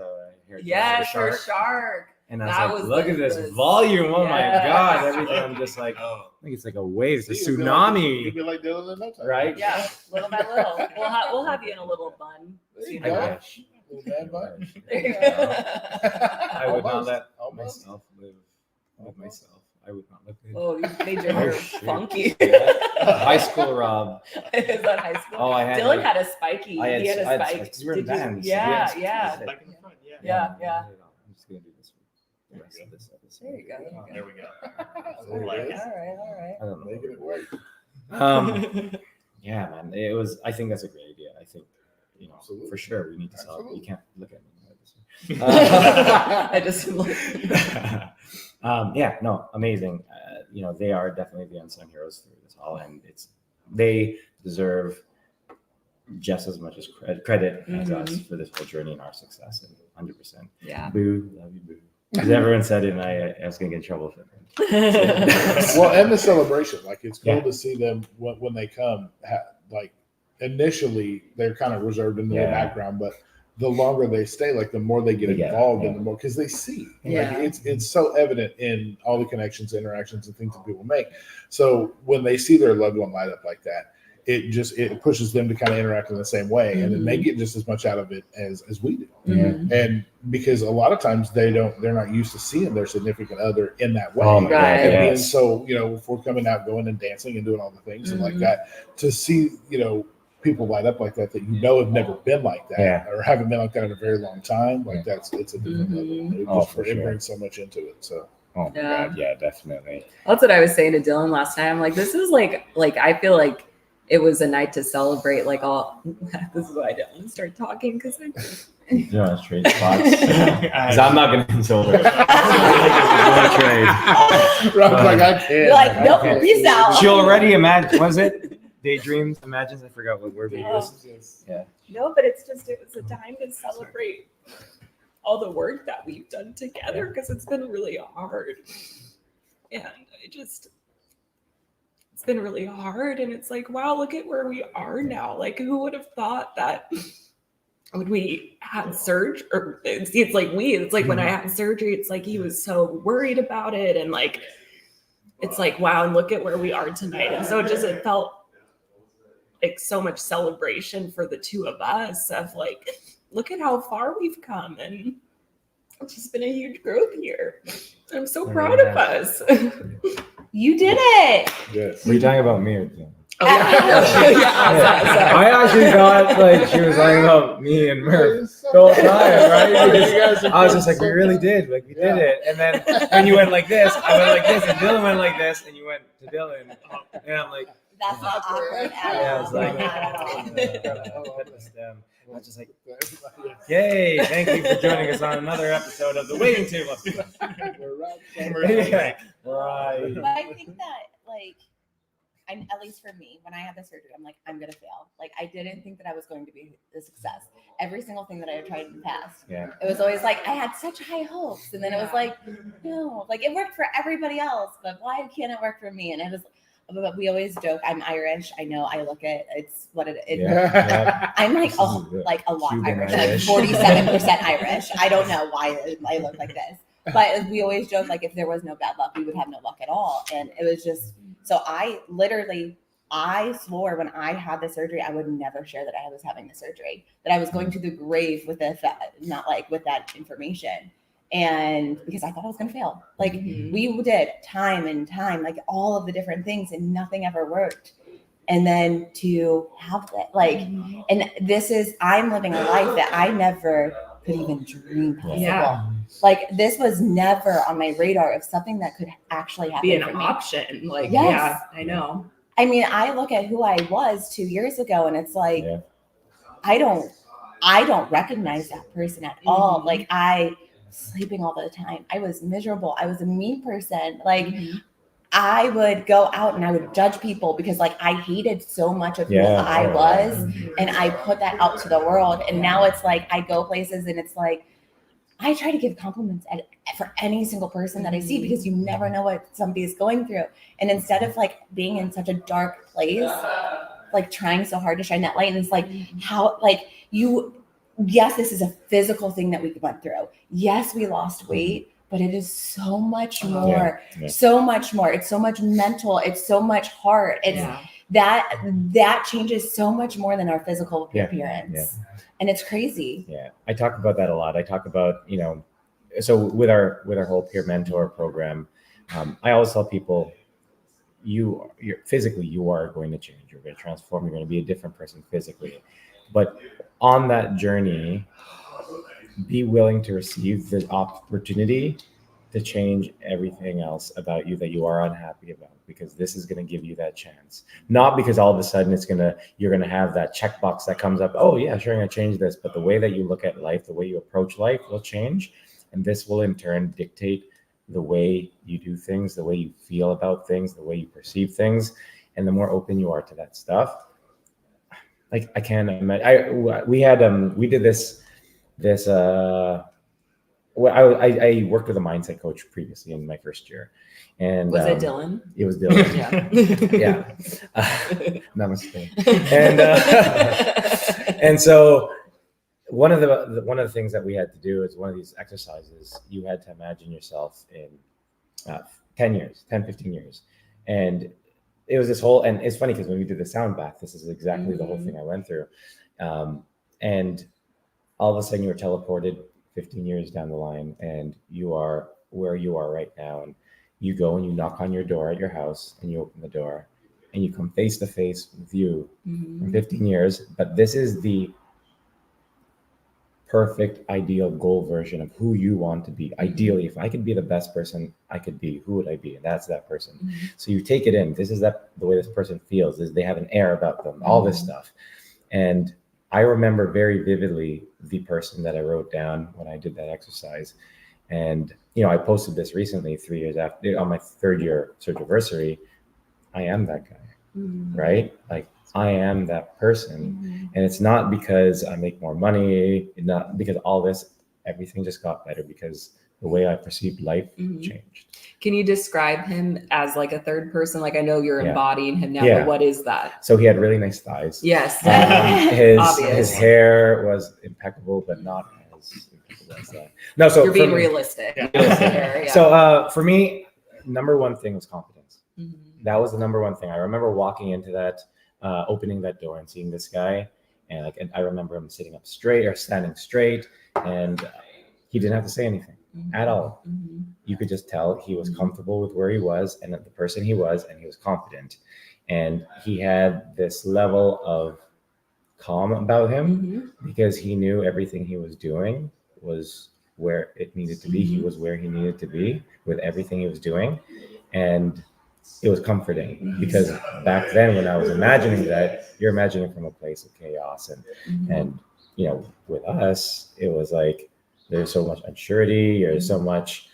hair. Yes, dryer, for shark. And I was That like, was look the- at this the- volume. Oh my Yeah. God. Everything. I'm just like, Oh. I think it's like a wave. It's a See, you'd be like- tsunami. You'd be like Dylan in no time. Right? Yeah, little by little. We'll have you in a little bun. There you I go. wish. Little bad bun. There you go. I would not Almost. let Almost. myself live with myself. I would not live with Oh, you made your Oh, hair shit. funky. High school Rob. Is that high school? Oh, I had. Dylan like, had a spiky. He had a spike. spikes. We were in Did you- bands. Yeah, Yes. yeah. Back in the front, yeah. Yeah. I'm just gonna do this for the rest of this episode. There you go. There we go. There Like it it. is. All right. I don't know. Making it work. Yeah, man. It was. I think that's a great idea. I think, Absolutely. for sure we need to solve. Absolutely. You can't look at me like this. I just Yeah, no, amazing. They are definitely the unsung heroes through this all, and they deserve just as much as credit as us for this whole journey and our success. And 100%. Yeah. Boo, love you, boo. Because everyone said it, and I was gonna get in trouble for it. Well, and the celebration, like it's cool Yeah. to see them when they come. Like initially, they're kind of reserved in the Yeah. background, but the longer they stay, like the more they get They get it, involved, yeah. and the more because they see. Yeah. Like it's so evident in all the connections, interactions, and things that people make. So when they see their loved one light up like that, it pushes them to kind of interact in the same way, and then they get just as much out of it as we do. And because a lot of times they're not used to seeing their significant other in that way. Oh my God, And yes. so, if we're coming out, going and dancing and doing all the things and like that, to see, people light up like that have never been like that or haven't been like that in a very long time, like it's a different level. It brings so much into it. So Oh my God, yeah, definitely. That's what I was saying to Dylan last night. I'm like, this is like I feel like it was a night to celebrate. Like all, this is why I don't want to start talking because You want to trade spots? Because I'm not going to console her. Rob's like, I can't. You're like, nope, peace out. She already imagined. Was it daydreams? Imagines. I forgot what word we used. Yeah. No, but it's just it was a time to celebrate all the work that we've done together because it's been really hard, and it's been really hard, and it's like, wow, look at where we are now. Like, who would have thought that when we had surgery, or it's like when I had surgery, it's like he was so worried about it, and like it's like, wow, and look at where we are tonight. And so it felt like so much celebration for the two of us of like, look at how far we've come, and it's just been a huge growth year. I'm so proud of us. You did it. Yes. Were you talking about me or Dylan? Oh, yeah. I actually thought like she was talking about me and Murph the whole time, right? Because I was just like, we really did, like we did it. And then when you went like this, I went like this, and Dylan went like this, and you went to Dylan, and I'm like, That's not awkward at all. yeah, I was like, Not at all. I was just like, yay! Thank you for joining us on another episode of the Waiting Table. Yeah. Right. But I think that, like, at least for me, when I had the surgery, I'm like, I'm gonna fail. Like, I didn't think that I was going to be a success. Every single thing that I had tried in the past, it was always like I had such high hopes, and then it was like, no, like it worked for everybody else, but why can't it work for me? And it was. But we always joke, I'm Irish. I know I look it's what it is. I'm like, a lot Irish, like 47% Irish. I don't know why I look like this. But we always joke, like, if there was no bad luck, we would have no luck at all. And it was just, so I swore when I had the surgery, I would never share that I was having the surgery, that I was going to the grave with not like with that information. And because I thought I was going to fail, like we did time and time, like all of the different things, and nothing ever worked. And then to have that, like, and I'm living a life that I never could even dream possible. Yeah. Like this was never on my radar of something that could actually happen. Be an for me. option. Like, Yes. yeah, I know. I mean, I look at who I was 2 years ago, and it's like, I don't recognize that person at all. Like sleeping all the time. I was miserable. I was a mean person. Like I would go out and I would judge people because like I hated so much of who I was, and I put that out to the world. And now it's like I go places and it's like I try to give compliments for any single person that I see, because you never know what somebody's going through. And instead of like being in such a dark place, like trying so hard to shine that light, and it's like how like yes, this is a physical thing that we went through. Yes, we lost weight, but it is so much more, so much more. It's so much mental. It's so much heart. It's that changes so much more than our physical appearance. And it's crazy. Yeah. I talk about that a lot. I talk about, so with our whole peer mentor program, I always tell people, you're physically, you are going to change. You're going to transform. You're going to be a different person physically. But on that journey, be willing to receive the opportunity to change everything else about you that you are unhappy about, because this is going to give you that chance. Not because all of a sudden you're going to have that checkbox that comes up. Oh yeah, sure, I'm going to change this. But the way that you look at life, the way you approach life will change. And this will in turn dictate the way you do things, the way you feel about things, the way you perceive things. And the more open you are to that stuff, like I can't imagine. We did this. I worked with a mindset coach previously in my first year, and was it Dylan? It was Dylan. Yeah. Namaste. And so one of the things that we had to do is one of these exercises. You had to imagine yourself in 10 years, 10, 15 years, and it was this whole, and it's funny because when we did the sound bath, this is exactly the whole thing I went through. And all of a sudden you were teleported 15 years down the line, and you are where you are right now. And you go and you knock on your door at your house, and you open the door, and you come face to face with you in 15 years. But this is the perfect, ideal goal version of who you want to be. Ideally, if I could be the best person I could be, who would I be? And that's that person. So you take it in. This is the way this person feels. Is they have an air about them, all this stuff. And I remember very vividly the person that I wrote down when I did that exercise. And, I posted this recently, 3 years after, on my 3rd year anniversary. I am that guy, right? Like, I am that person. And it's not because I make more money, not because everything just got better because the way I perceived life changed. Can you describe him as like a third person? Like, I know you're embodying him now, but what is that? So he had really nice thighs. Yes. His hair was impeccable, but not as impeccable as that. No, so you're being realistic. So for me, number one thing was confidence. That was the number one thing. I remember walking into that, opening that door and seeing this guy, and I remember him standing straight, and he didn't have to say anything at all. You could just tell he was comfortable with where he was and the person he was, and he was confident. And he had this level of calm about him because he knew everything he was doing was where it needed to be. He was where he needed to be with everything he was doing. And it was comforting because back then when I was imagining that, you're imagining from a place of chaos. And with us, it was like, there's so much unsurety, there's so much,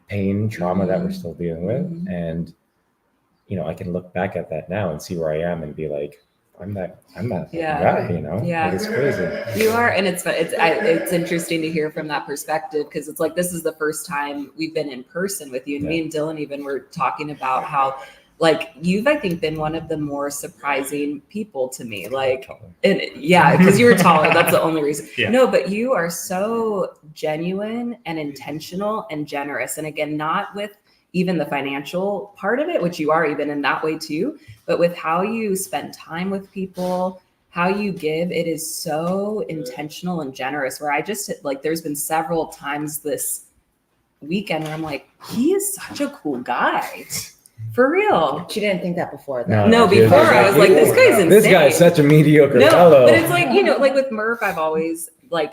pain, trauma that we're still dealing with. And, I can look back at that now and see where I am and be like, I'm that guy, Like, it's crazy. You are. And it's interesting to hear from that perspective, because it's like, this is the first time we've been in person with you. And me and Dylan even were talking about how, like, you've, I think, been one of the more surprising people to me. Like, and because you were taller. That's the only reason. No, but you are so genuine and intentional and generous. And again, not with even the financial part of it, which you are even in that way too, but with how you spend time with people, how you give, it is so intentional and generous, where I just, like, there's been several times this weekend where I'm like, he is such a cool guy. For real. She didn't think that before, though. No, before I was like, this guy's insane. This guy's such a mediocre fellow. But it's like, like with Murph, I've always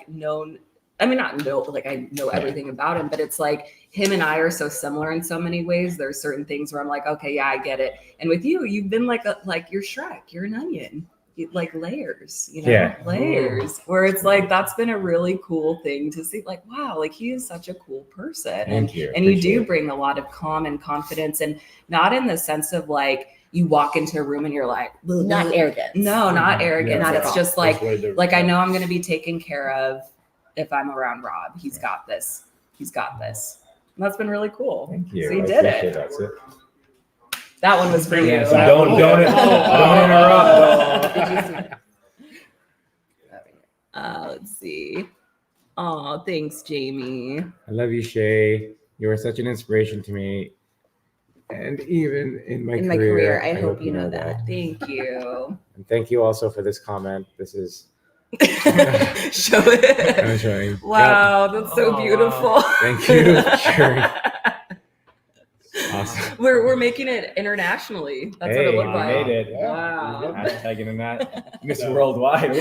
known, I know everything about him, but it's like him and I are so similar in so many ways. There's certain things where I'm like, okay, yeah, I get it. And with you, you've been like you're Shrek, you're an onion. Like layers, layers, where it's like, that's been a really cool thing to see. Like, wow, like he is such a cool person. Thank you. And you do bring a lot of calm and confidence, and not in the sense of like, you walk into a room and you're like, not arrogant. No, not arrogant. Not It's at just all. like I know I'm going to be taken care of if I'm around Rob. He's got this. He's got this. And that's been really cool. Thank you. So you did it. That's it. That one was for you. Yeah, so don't interrupt. Let's see. Oh, thanks, Jamie. I love you, Shay. You are such an inspiration to me. And even in my career. I hope you know that. Thank you. And thank you also for this comment. This is show it. I'm showing. Wow, that's so beautiful. Wow. Thank you for sharing. Awesome. We're making it internationally. That's what it looked like. Made it. Wow. Hashtagging in that. Mr. Worldwide.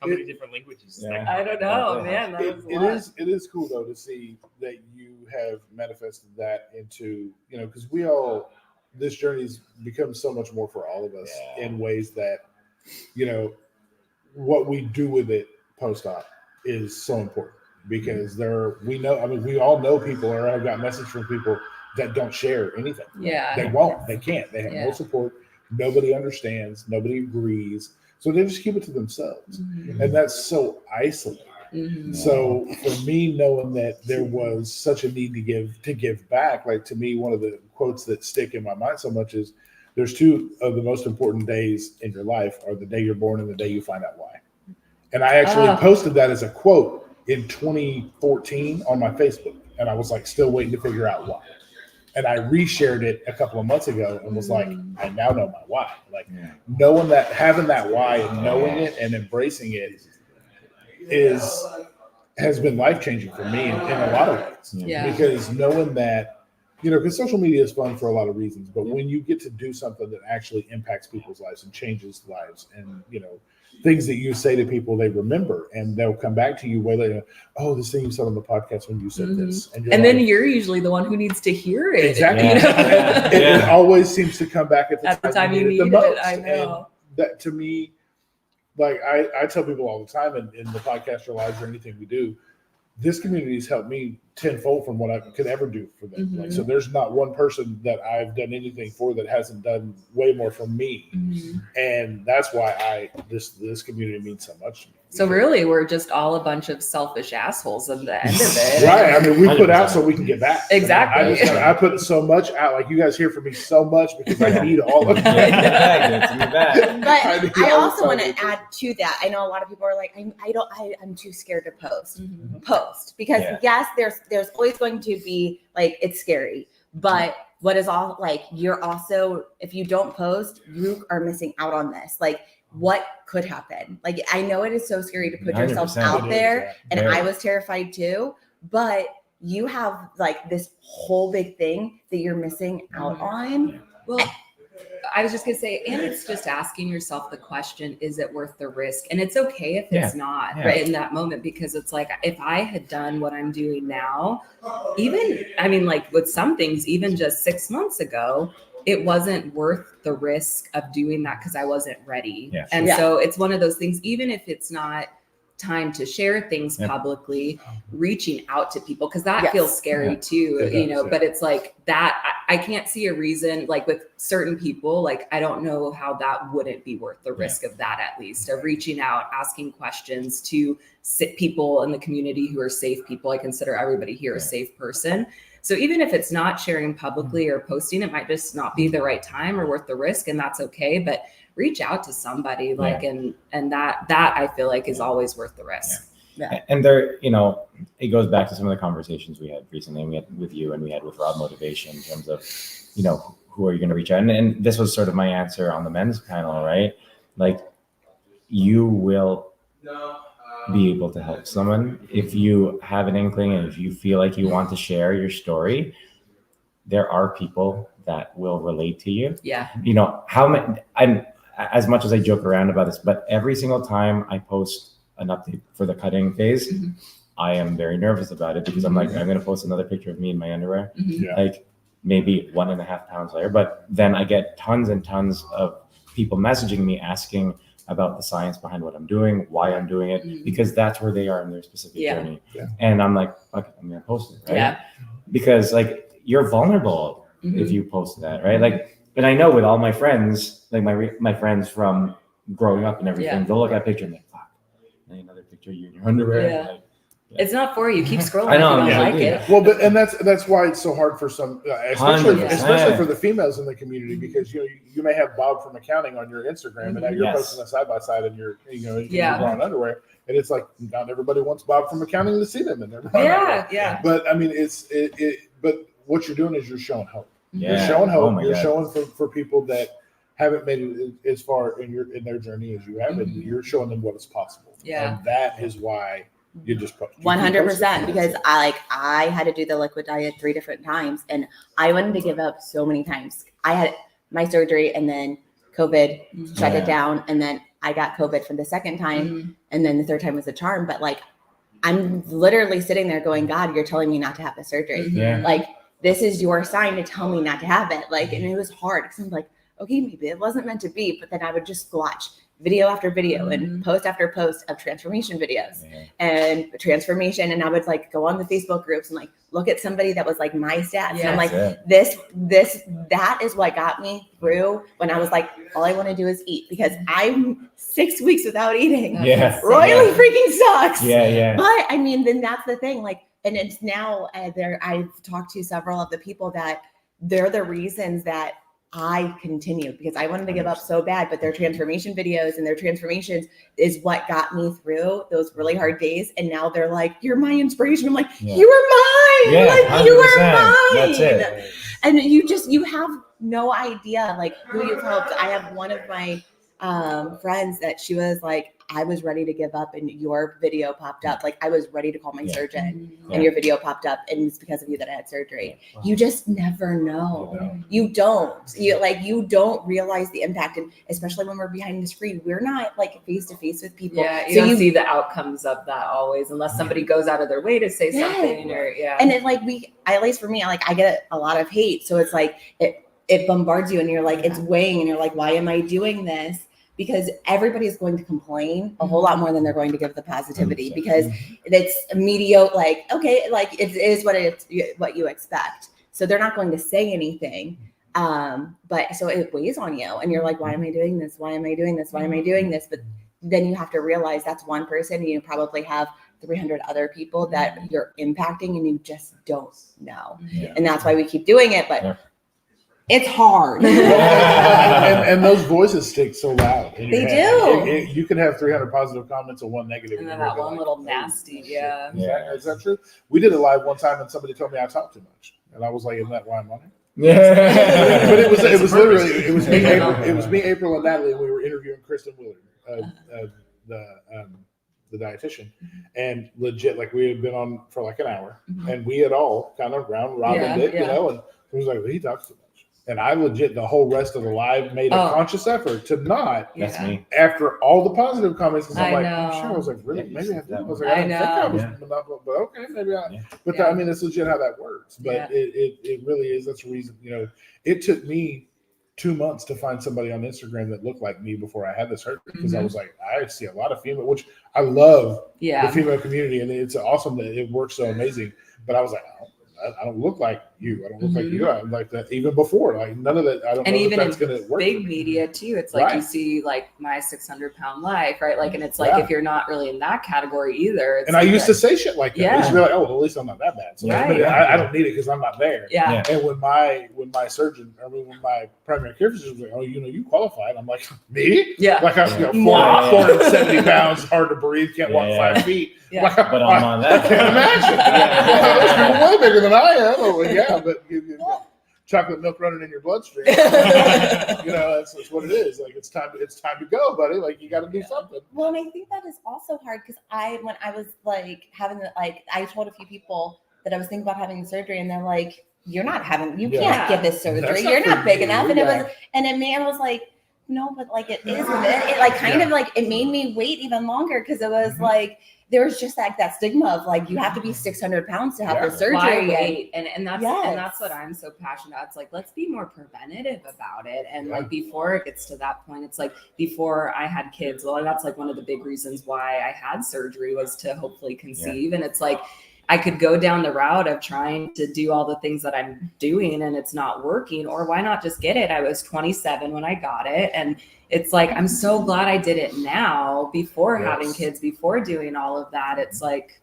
How many different languages? Yeah. I don't know, man. That was It is cool though to see that you have manifested that into, because this journey's become so much more for all of us in ways that, what we do with it post-op is so important. Because we all know people, or I've got message from people that don't share anything. Yeah. They won't. They can't. They have no support. Nobody understands. Nobody agrees. So they just keep it to themselves. Mm-hmm. And that's so isolating. Mm-hmm. So for me, knowing that there was such a need to give back, like to me, one of the quotes that stick in my mind so much is, there's two of the most important days in your life are the day you're born and the day you find out why. And I actually posted that as a quote in 2014 on my Facebook. And I was like, still waiting to figure out why. And I reshared it a couple of months ago and was like, I now know my why. Like knowing that, having that why and knowing it and embracing it has been life-changing for me in a lot of ways. Yeah. Because knowing that, because social media is fun for a lot of reasons, but when you get to do something that actually impacts people's lives and changes lives and, things that you say to people, they remember and they'll come back to you way later. Oh, this thing you said on the podcast when you said this. And then you're usually the one who needs to hear it. Exactly. It always seems to come back at the time you need it the most. I know. And that to me, like I tell people all the time in the podcast or lives or anything we do, this community has helped me tenfold from what I could ever do for them. Like, so there's not one person that I've done anything for that hasn't done way more for me. And that's why this community means so much to me. So really, we're just all a bunch of selfish assholes at the end of it. Right. I mean, we put out so we can get back. Exactly. I put so much out. Like you guys hear from me so much because I need all of it. But I also want to add to that. I know a lot of people are like, I'm too scared to post. Post because yes, there's always going to be like it's scary, but what is all like you're also if you don't post, you are missing out on this. Like what could happen? Like I know it is so scary to put yourself out there, and I was terrified too, but you have like this whole big thing that you're missing out on. Well, I was just gonna say, and it's just asking yourself the question, is it worth the risk? And it's okay if it's not right in that moment, because it's like, if I had done what I'm doing now, like with some things, even just 6 months ago, it wasn't worth the risk of doing that because I wasn't ready. So it's one of those things, even if it's not time to share things publicly, reaching out to people, because that feels scary too, but it's like that I can't see a reason, like with certain people, like I don't know how that wouldn't be worth the risk of that, at least of reaching out, asking questions to people in the community who are safe people. I consider everybody here a safe person. So even if it's not sharing publicly or posting, it might just not be the right time or worth the risk, and that's okay. But reach out to somebody and that I feel like is always worth the risk. And there, it goes back to some of the conversations we had recently. We had with you and we had with Rob Motivation in terms of, who are you going to reach out? And this was sort of my answer on the men's panel, right? Like you will be able to help someone if you have an inkling and if you feel like you want to share your story. There are people that will relate to you. As much as I joke around about this, but every single time I post an update for the cutting phase, I am very nervous about it because I'm like, I'm going to post another picture of me in my underwear, like maybe 1.5 pounds later. But then I get tons and tons of people messaging me asking about the science behind what I'm doing, why I'm doing it, because that's where they are in their specific journey. And I'm like, okay, I'm going to post it, right? Because like you're vulnerable if you post that, right? Like, and I know with all my friends, like my friends from growing up and everything, they'll look at a picture and they're like, fuck, another picture of you in your underwear. Like, it's not for you. Keep scrolling. I know, if you don't like it. Well, but that's why it's so hard for some, especially for the females in the community, because you may have Bob from accounting on your Instagram, and now you're posting a side by side in your brown underwear, and it's like not everybody wants Bob from accounting to see them in their brown underwear. But I mean, but what you're doing is you're showing hope. You're showing hope. You're showing for people that haven't made it as far in their journey as you have, and you're showing them what is possible. And that is why you just put 100%, because I had to do the liquid diet 3 different times, and I wanted to give up so many times. I had my surgery and then COVID shut it down, and then I got COVID for the second time, and then the third time was a charm. But like, I'm literally sitting there going, God, you're telling me not to have the surgery. Like, this is your sign to tell me not to have it. Like, and it was hard because I'm like, okay, maybe it wasn't meant to be. But then I would just watch video after video and post after post of transformation videos and transformation. And I would like go on the Facebook groups and like look at somebody that was like my stats. And I'm like, that is what got me through when I was like, all I want to do is eat, because I'm 6 weeks without eating. Royally freaking sucks. But I mean, then that's the thing. Like, and it's now I've talked to several of the people that they're the reasons that I continued, because I wanted to give up so bad, but their transformation videos and their transformations is what got me through those really hard days. And now they're like, you're my inspiration. I'm like, you are mine. Like, you are mine. That's it. And you have no idea like who you've helped. I have one of my friends that she was like, I was ready to give up and your video popped up. Like I was ready to call my surgeon and your video popped up and it's because of you that I had surgery. Wow. You just never know. You don't. You don't realize the impact, and especially when we're behind the screen, we're not like face to face with people. Yeah, you don't see the outcomes of that always unless somebody goes out of their way to say something or And it like at least for me, I get a lot of hate. So it's like it bombards you and you're like, it's weighing and you're like, why am I doing this? Because everybody is going to complain a whole lot more than they're going to give the positivity because it's mediocre. Like, okay, like it is what you expect. So they're not going to say anything. But so it weighs on you and you're like, why am I doing this? Why am I doing this? Why am I doing this? But then you have to realize that's one person and you probably have 300 other people that you're impacting and you just don't know. And that's why we keep doing it. But it's hard. and those voices stick so loud. In your They head. do. You can have 300 positive comments and one negative. And then that one little nasty, Is that true? We did it live one time and somebody told me I talk too much. And I was like, isn't that why I'm on it? Yeah. But it was literally, it was me, April, and Natalie, and we were interviewing Kristen Willard, the dietitian, and legit, like we had been on for like an hour and we had all kind of round robined it, you know, and it was like, well, he talks too much. And I legit, the whole rest of the live made a conscious effort to not. That's me. After all the positive comments, because I'm like, know. I'm sure. I was like, really? Maybe I did. I was like, I I didn't think I was, know. but okay, maybe I. Yeah. But I mean, it's legit how that works. But it really is. That's the reason. You know, it took me 2 months to find somebody on Instagram that looked like me before I had the surgery because I was like, I see a lot of female, which I love the female community, and it's awesome that it works so amazing. But I was like, I don't look like you. I don't look like you. I'm like that even before. Like none of that. I don't know if that's going to work. Big media too. It's like you see like my 600-pound life, right? Like, and it's like if you're not really in that category either. It's and I used to say shit like that. Yeah. I used to be like, oh, well, at least I'm not that bad. So I don't need it because I'm not there. Yeah. And when my surgeon, when my primary care physician was like, oh, you qualified. I'm like, me? Yeah. Like I'm 470 pounds, hard to breathe, can't walk 5 feet. Yeah. Like, But I'm on that. I can't imagine. Those people way bigger than I am. Oh, well, yeah, but chocolate milk running in your bloodstream. That's what it is. Like it's time to go, buddy. Like you got to do something. Well, and I think that is also hard because when I was like having I told a few people that I was thinking about having surgery, and they're like, you can't get this surgery. You're not big enough. And a man was like, no, but like it is. It like kind of like it made me wait even longer because it was like. There was just like that stigma of like you have to be 600 pounds to have the surgery. And that's what I'm so passionate about. It's like let's be more preventative about it. And like before it gets to that point, it's like before I had kids. Well, that's like one of the big reasons why I had surgery was to hopefully conceive. And it's like I could go down the route of trying to do all the things that I'm doing and it's not working, or why not just get it? I was 27 when I got it. And it's like, I'm so glad I did it now before having kids, before doing all of that. It's like,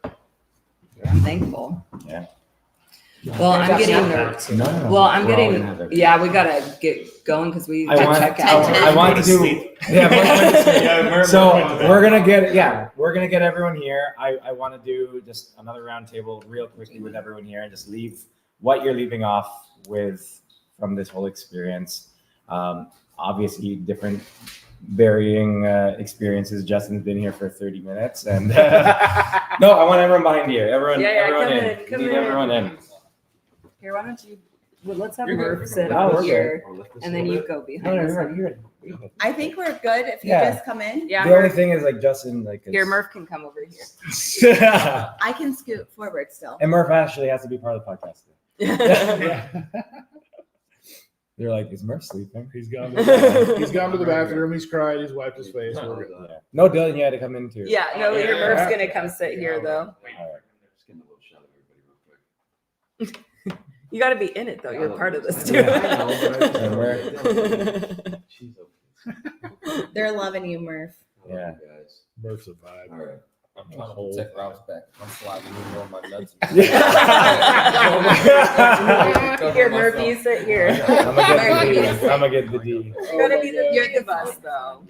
I'm thankful. Yeah. Well, I'm getting nervous. Well, I'm getting, we got to get going because we check out. I want to do, so we're going to get everyone here. I want to do just another round table real quickly with everyone here and just leave what you're leaving off with from this whole experience. Obviously different varying experiences. Justin's been here for 30 minutes and no, I want everyone behind here. Everyone everyone in. Here, why don't you let's have Murph sit over here and then you go behind us. I think we're good if you just come in. Yeah. The only thing is like Justin here, Murph can come over here. I can scoot forward still. And Murph actually has to be part of the podcast. They're like, is Murph sleeping? He's gone to the bathroom. He's cried. He's wiped his face. We're good. No, Dylan, you had to come in too. Yeah, no, your Murph's going to come sit here though. You got to be in it though. You're part of this too. They're loving you, Murph. Yeah. Murph's a vibe. All right. I'm trying to take Ralph's back. I'm sliding you on my nuts. Here, Murphy, you sit here. I'm gonna get the D. You're the boss though.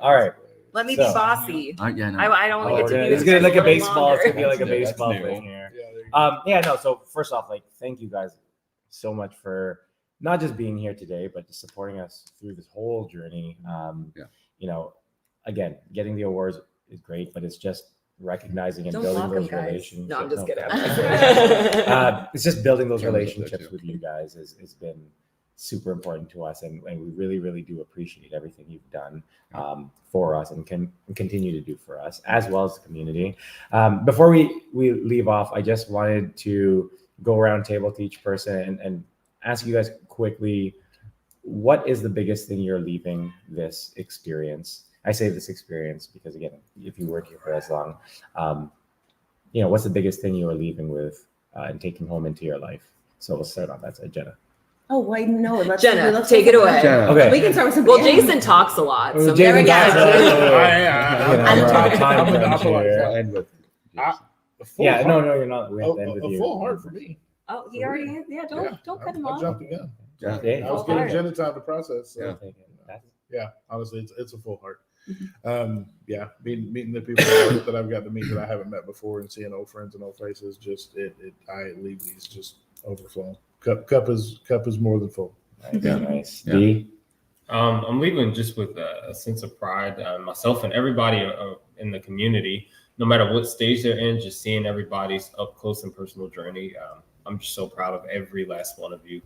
All right. Let me be bossy. I don't want to get to do it's gonna be like a baseball. longer. It's gonna be like a baseball thing here. So first off, like, thank you guys so much for not just being here today, but just supporting us through this whole journey. You know, again, getting the awards is great, but it's just recognizing and building those relationships. No, I'm just kidding. It's just building those relationships with you guys has been super important to us, and we really, really do appreciate everything you've done for us and can continue to do for us, as well as the community. Before we leave off, I just wanted to go around table to each person and ask you guys quickly, what is the biggest thing you're leaving this experience? I say this experience because, again, if you work here for as long, you know, what's the biggest thing you are leaving with and taking home into your life? So we'll start on that side, Jenna. Oh, wait, no. Let's take it away. Jenna. Okay. We can start with some. Well, Jason talks a lot. So Jason there we talks a lot. Yeah, no, you're not. We have to end with A you. full heart for me. Oh, he already is. Yeah, don't cut him I off. jumped the gun. Yeah. I was getting Jenna time to process. So. Yeah. Yeah, honestly, it's a full heart. Meeting the people that I've got to meet that I haven't met before and seeing old friends and old faces, I leave these just overflowing. Cup is more than full. Nice. Yeah. D? I'm leaving just with a sense of pride, myself and everybody in the community, no matter what stage they're in, just seeing everybody's up close and personal journey. I'm just so proud of every last one of you.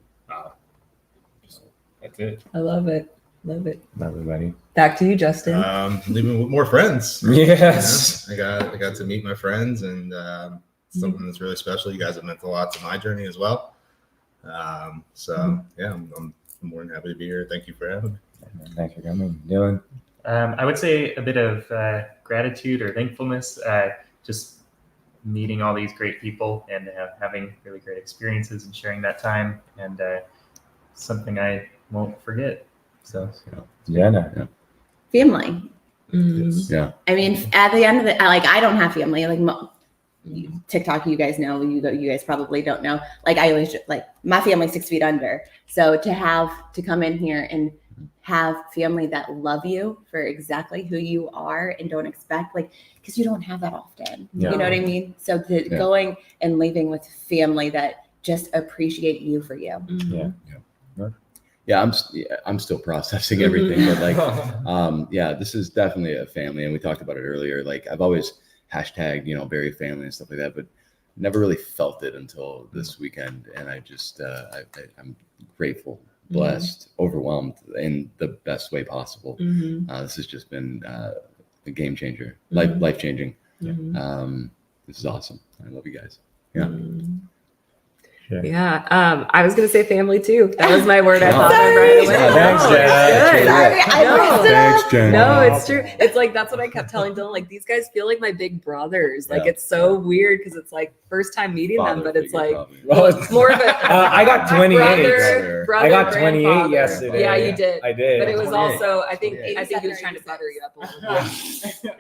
That's it. I love it. Love it. Love everybody. Back to you, Justin. Leaving with more friends. Yes. You know, I got to meet my friends, and something that's really special. You guys have meant a lot to my journey as well. I'm more than happy to be here. Thank you for having me. Thanks for coming, Dylan. I would say a bit of gratitude or thankfulness, just meeting all these great people and having really great experiences and sharing that time, and something I won't forget. So, Jenna. Family. Yeah. I mean, at the end of it, I don't have family. TikTok, you guys know. You guys probably don't know. I always my family's 6 feet under. So to come in here and have family that love you for exactly who you are and don't expect, because you don't have that often. Yeah. You know what I mean? So going and leaving with family that just appreciate you for you. Yeah. I'm still processing everything, but this is definitely a family, and we talked about it earlier. I've always hashtagged, Barry family and stuff like that, but never really felt it until this weekend, and I just I'm grateful, blessed, overwhelmed in the best way possible. This has just been a game changer, life changing. This is awesome. I love you guys. Yeah. I was gonna say family too. That was my word. I thought of right away. Thanks, Jenna. Thanks, Jenna. No, it's true. It's that's what I kept telling Dylan. These guys feel like my big brothers. It's so weird because it's first time meeting them, but it's more of a. I got 28. Brother, I got 28 grandfather. yesterday. Yeah, you did. I did. But it was 28. also I think he was trying to butter you up a little bit.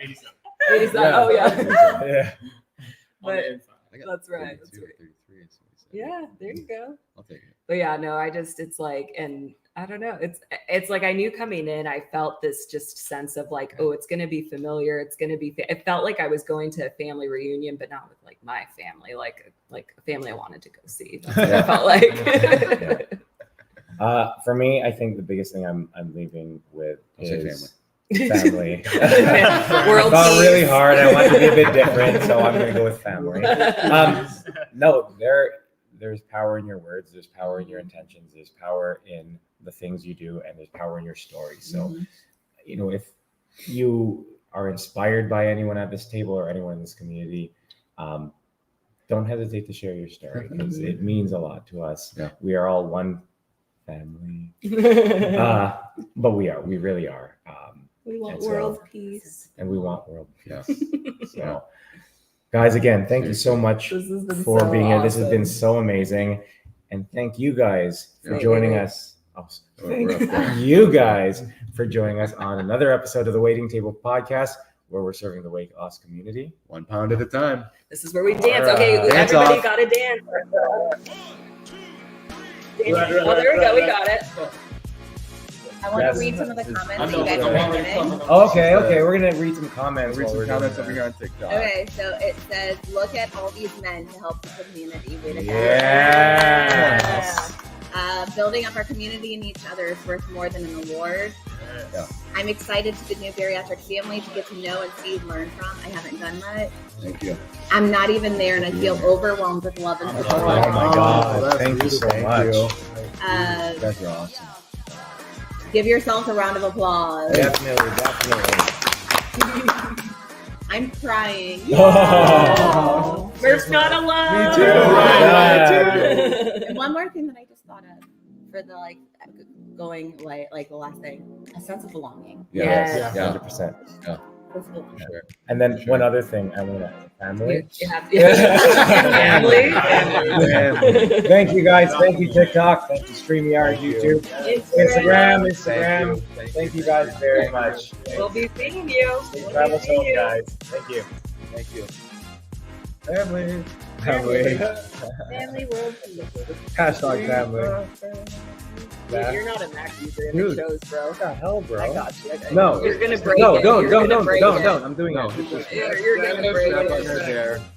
87. Oh yeah. Yeah. But that's right. That's right. Yeah, there you go. I'll take it. But yeah, no, and I don't know. It's I knew coming in, I felt this just sense of oh, it's going to be familiar. It's going to be, it felt like I was going to a family reunion, but not with my family, like a family I wanted to go see. That's what it felt like. For me, I think the biggest thing I'm leaving with is family. World I thought really hard. I wanted to be a bit different, so I'm going to go with family. No, there's power in your words. There's power in your intentions. There's power in the things you do, and there's power in your story. So, if you are inspired by anyone at this table or anyone in this community, don't hesitate to share your story because it means a lot to us. Yeah. We are all one family, but we really are. We want world peace. And we want world peace. So, guys, again, thank you so much for being here. This has been so amazing. And thank you guys for joining us. Thank you guys for joining us on another episode of the Waiting Table Podcast, where we're serving the weight loss community 1 pound at a time. This is where we dance. Okay, everybody got to dance. Oh, there we go. We got it. I want Yes. to read some of the This is- comments I that know, you guys but are I'm already giving. Okay, we're gonna read some comments. Read while some we're doing comments that. over here on TikTok. Okay, so it says, "Look at all these men to help the community." Way to go. Yes. Building up our community and each other is worth more than an award. Yeah. I'm excited to the new bariatric family to get to know and see and learn from. I haven't done much. Thank you. I'm not even there, and I feel overwhelmed with love and Oh support. my God! that's Thank you so beautiful. much. You guys are awesome. Give yourself a round of applause. Definitely. I'm crying. Oh. We're not alone. Me too. And one more thing that I just thought of for the going like the last thing, a sense of belonging. Yes. Yeah. 100%. Sense of belonging. Sure. And then one other thing, I want to family. Family. Thank you guys. Thank you TikTok. Thank you StreamYard, YouTube, Instagram. Thank you guys very much. We'll be seeing you. Safe travels home, guys. Thank you. Thank you. Family. Family world. Hashtag family. You're not a Mac user in Dude. the shows, bro. What the hell, bro? I got you. No. You're gonna break No, it. don't. You're gonna break it. I'm doing it. You're gonna break it. There.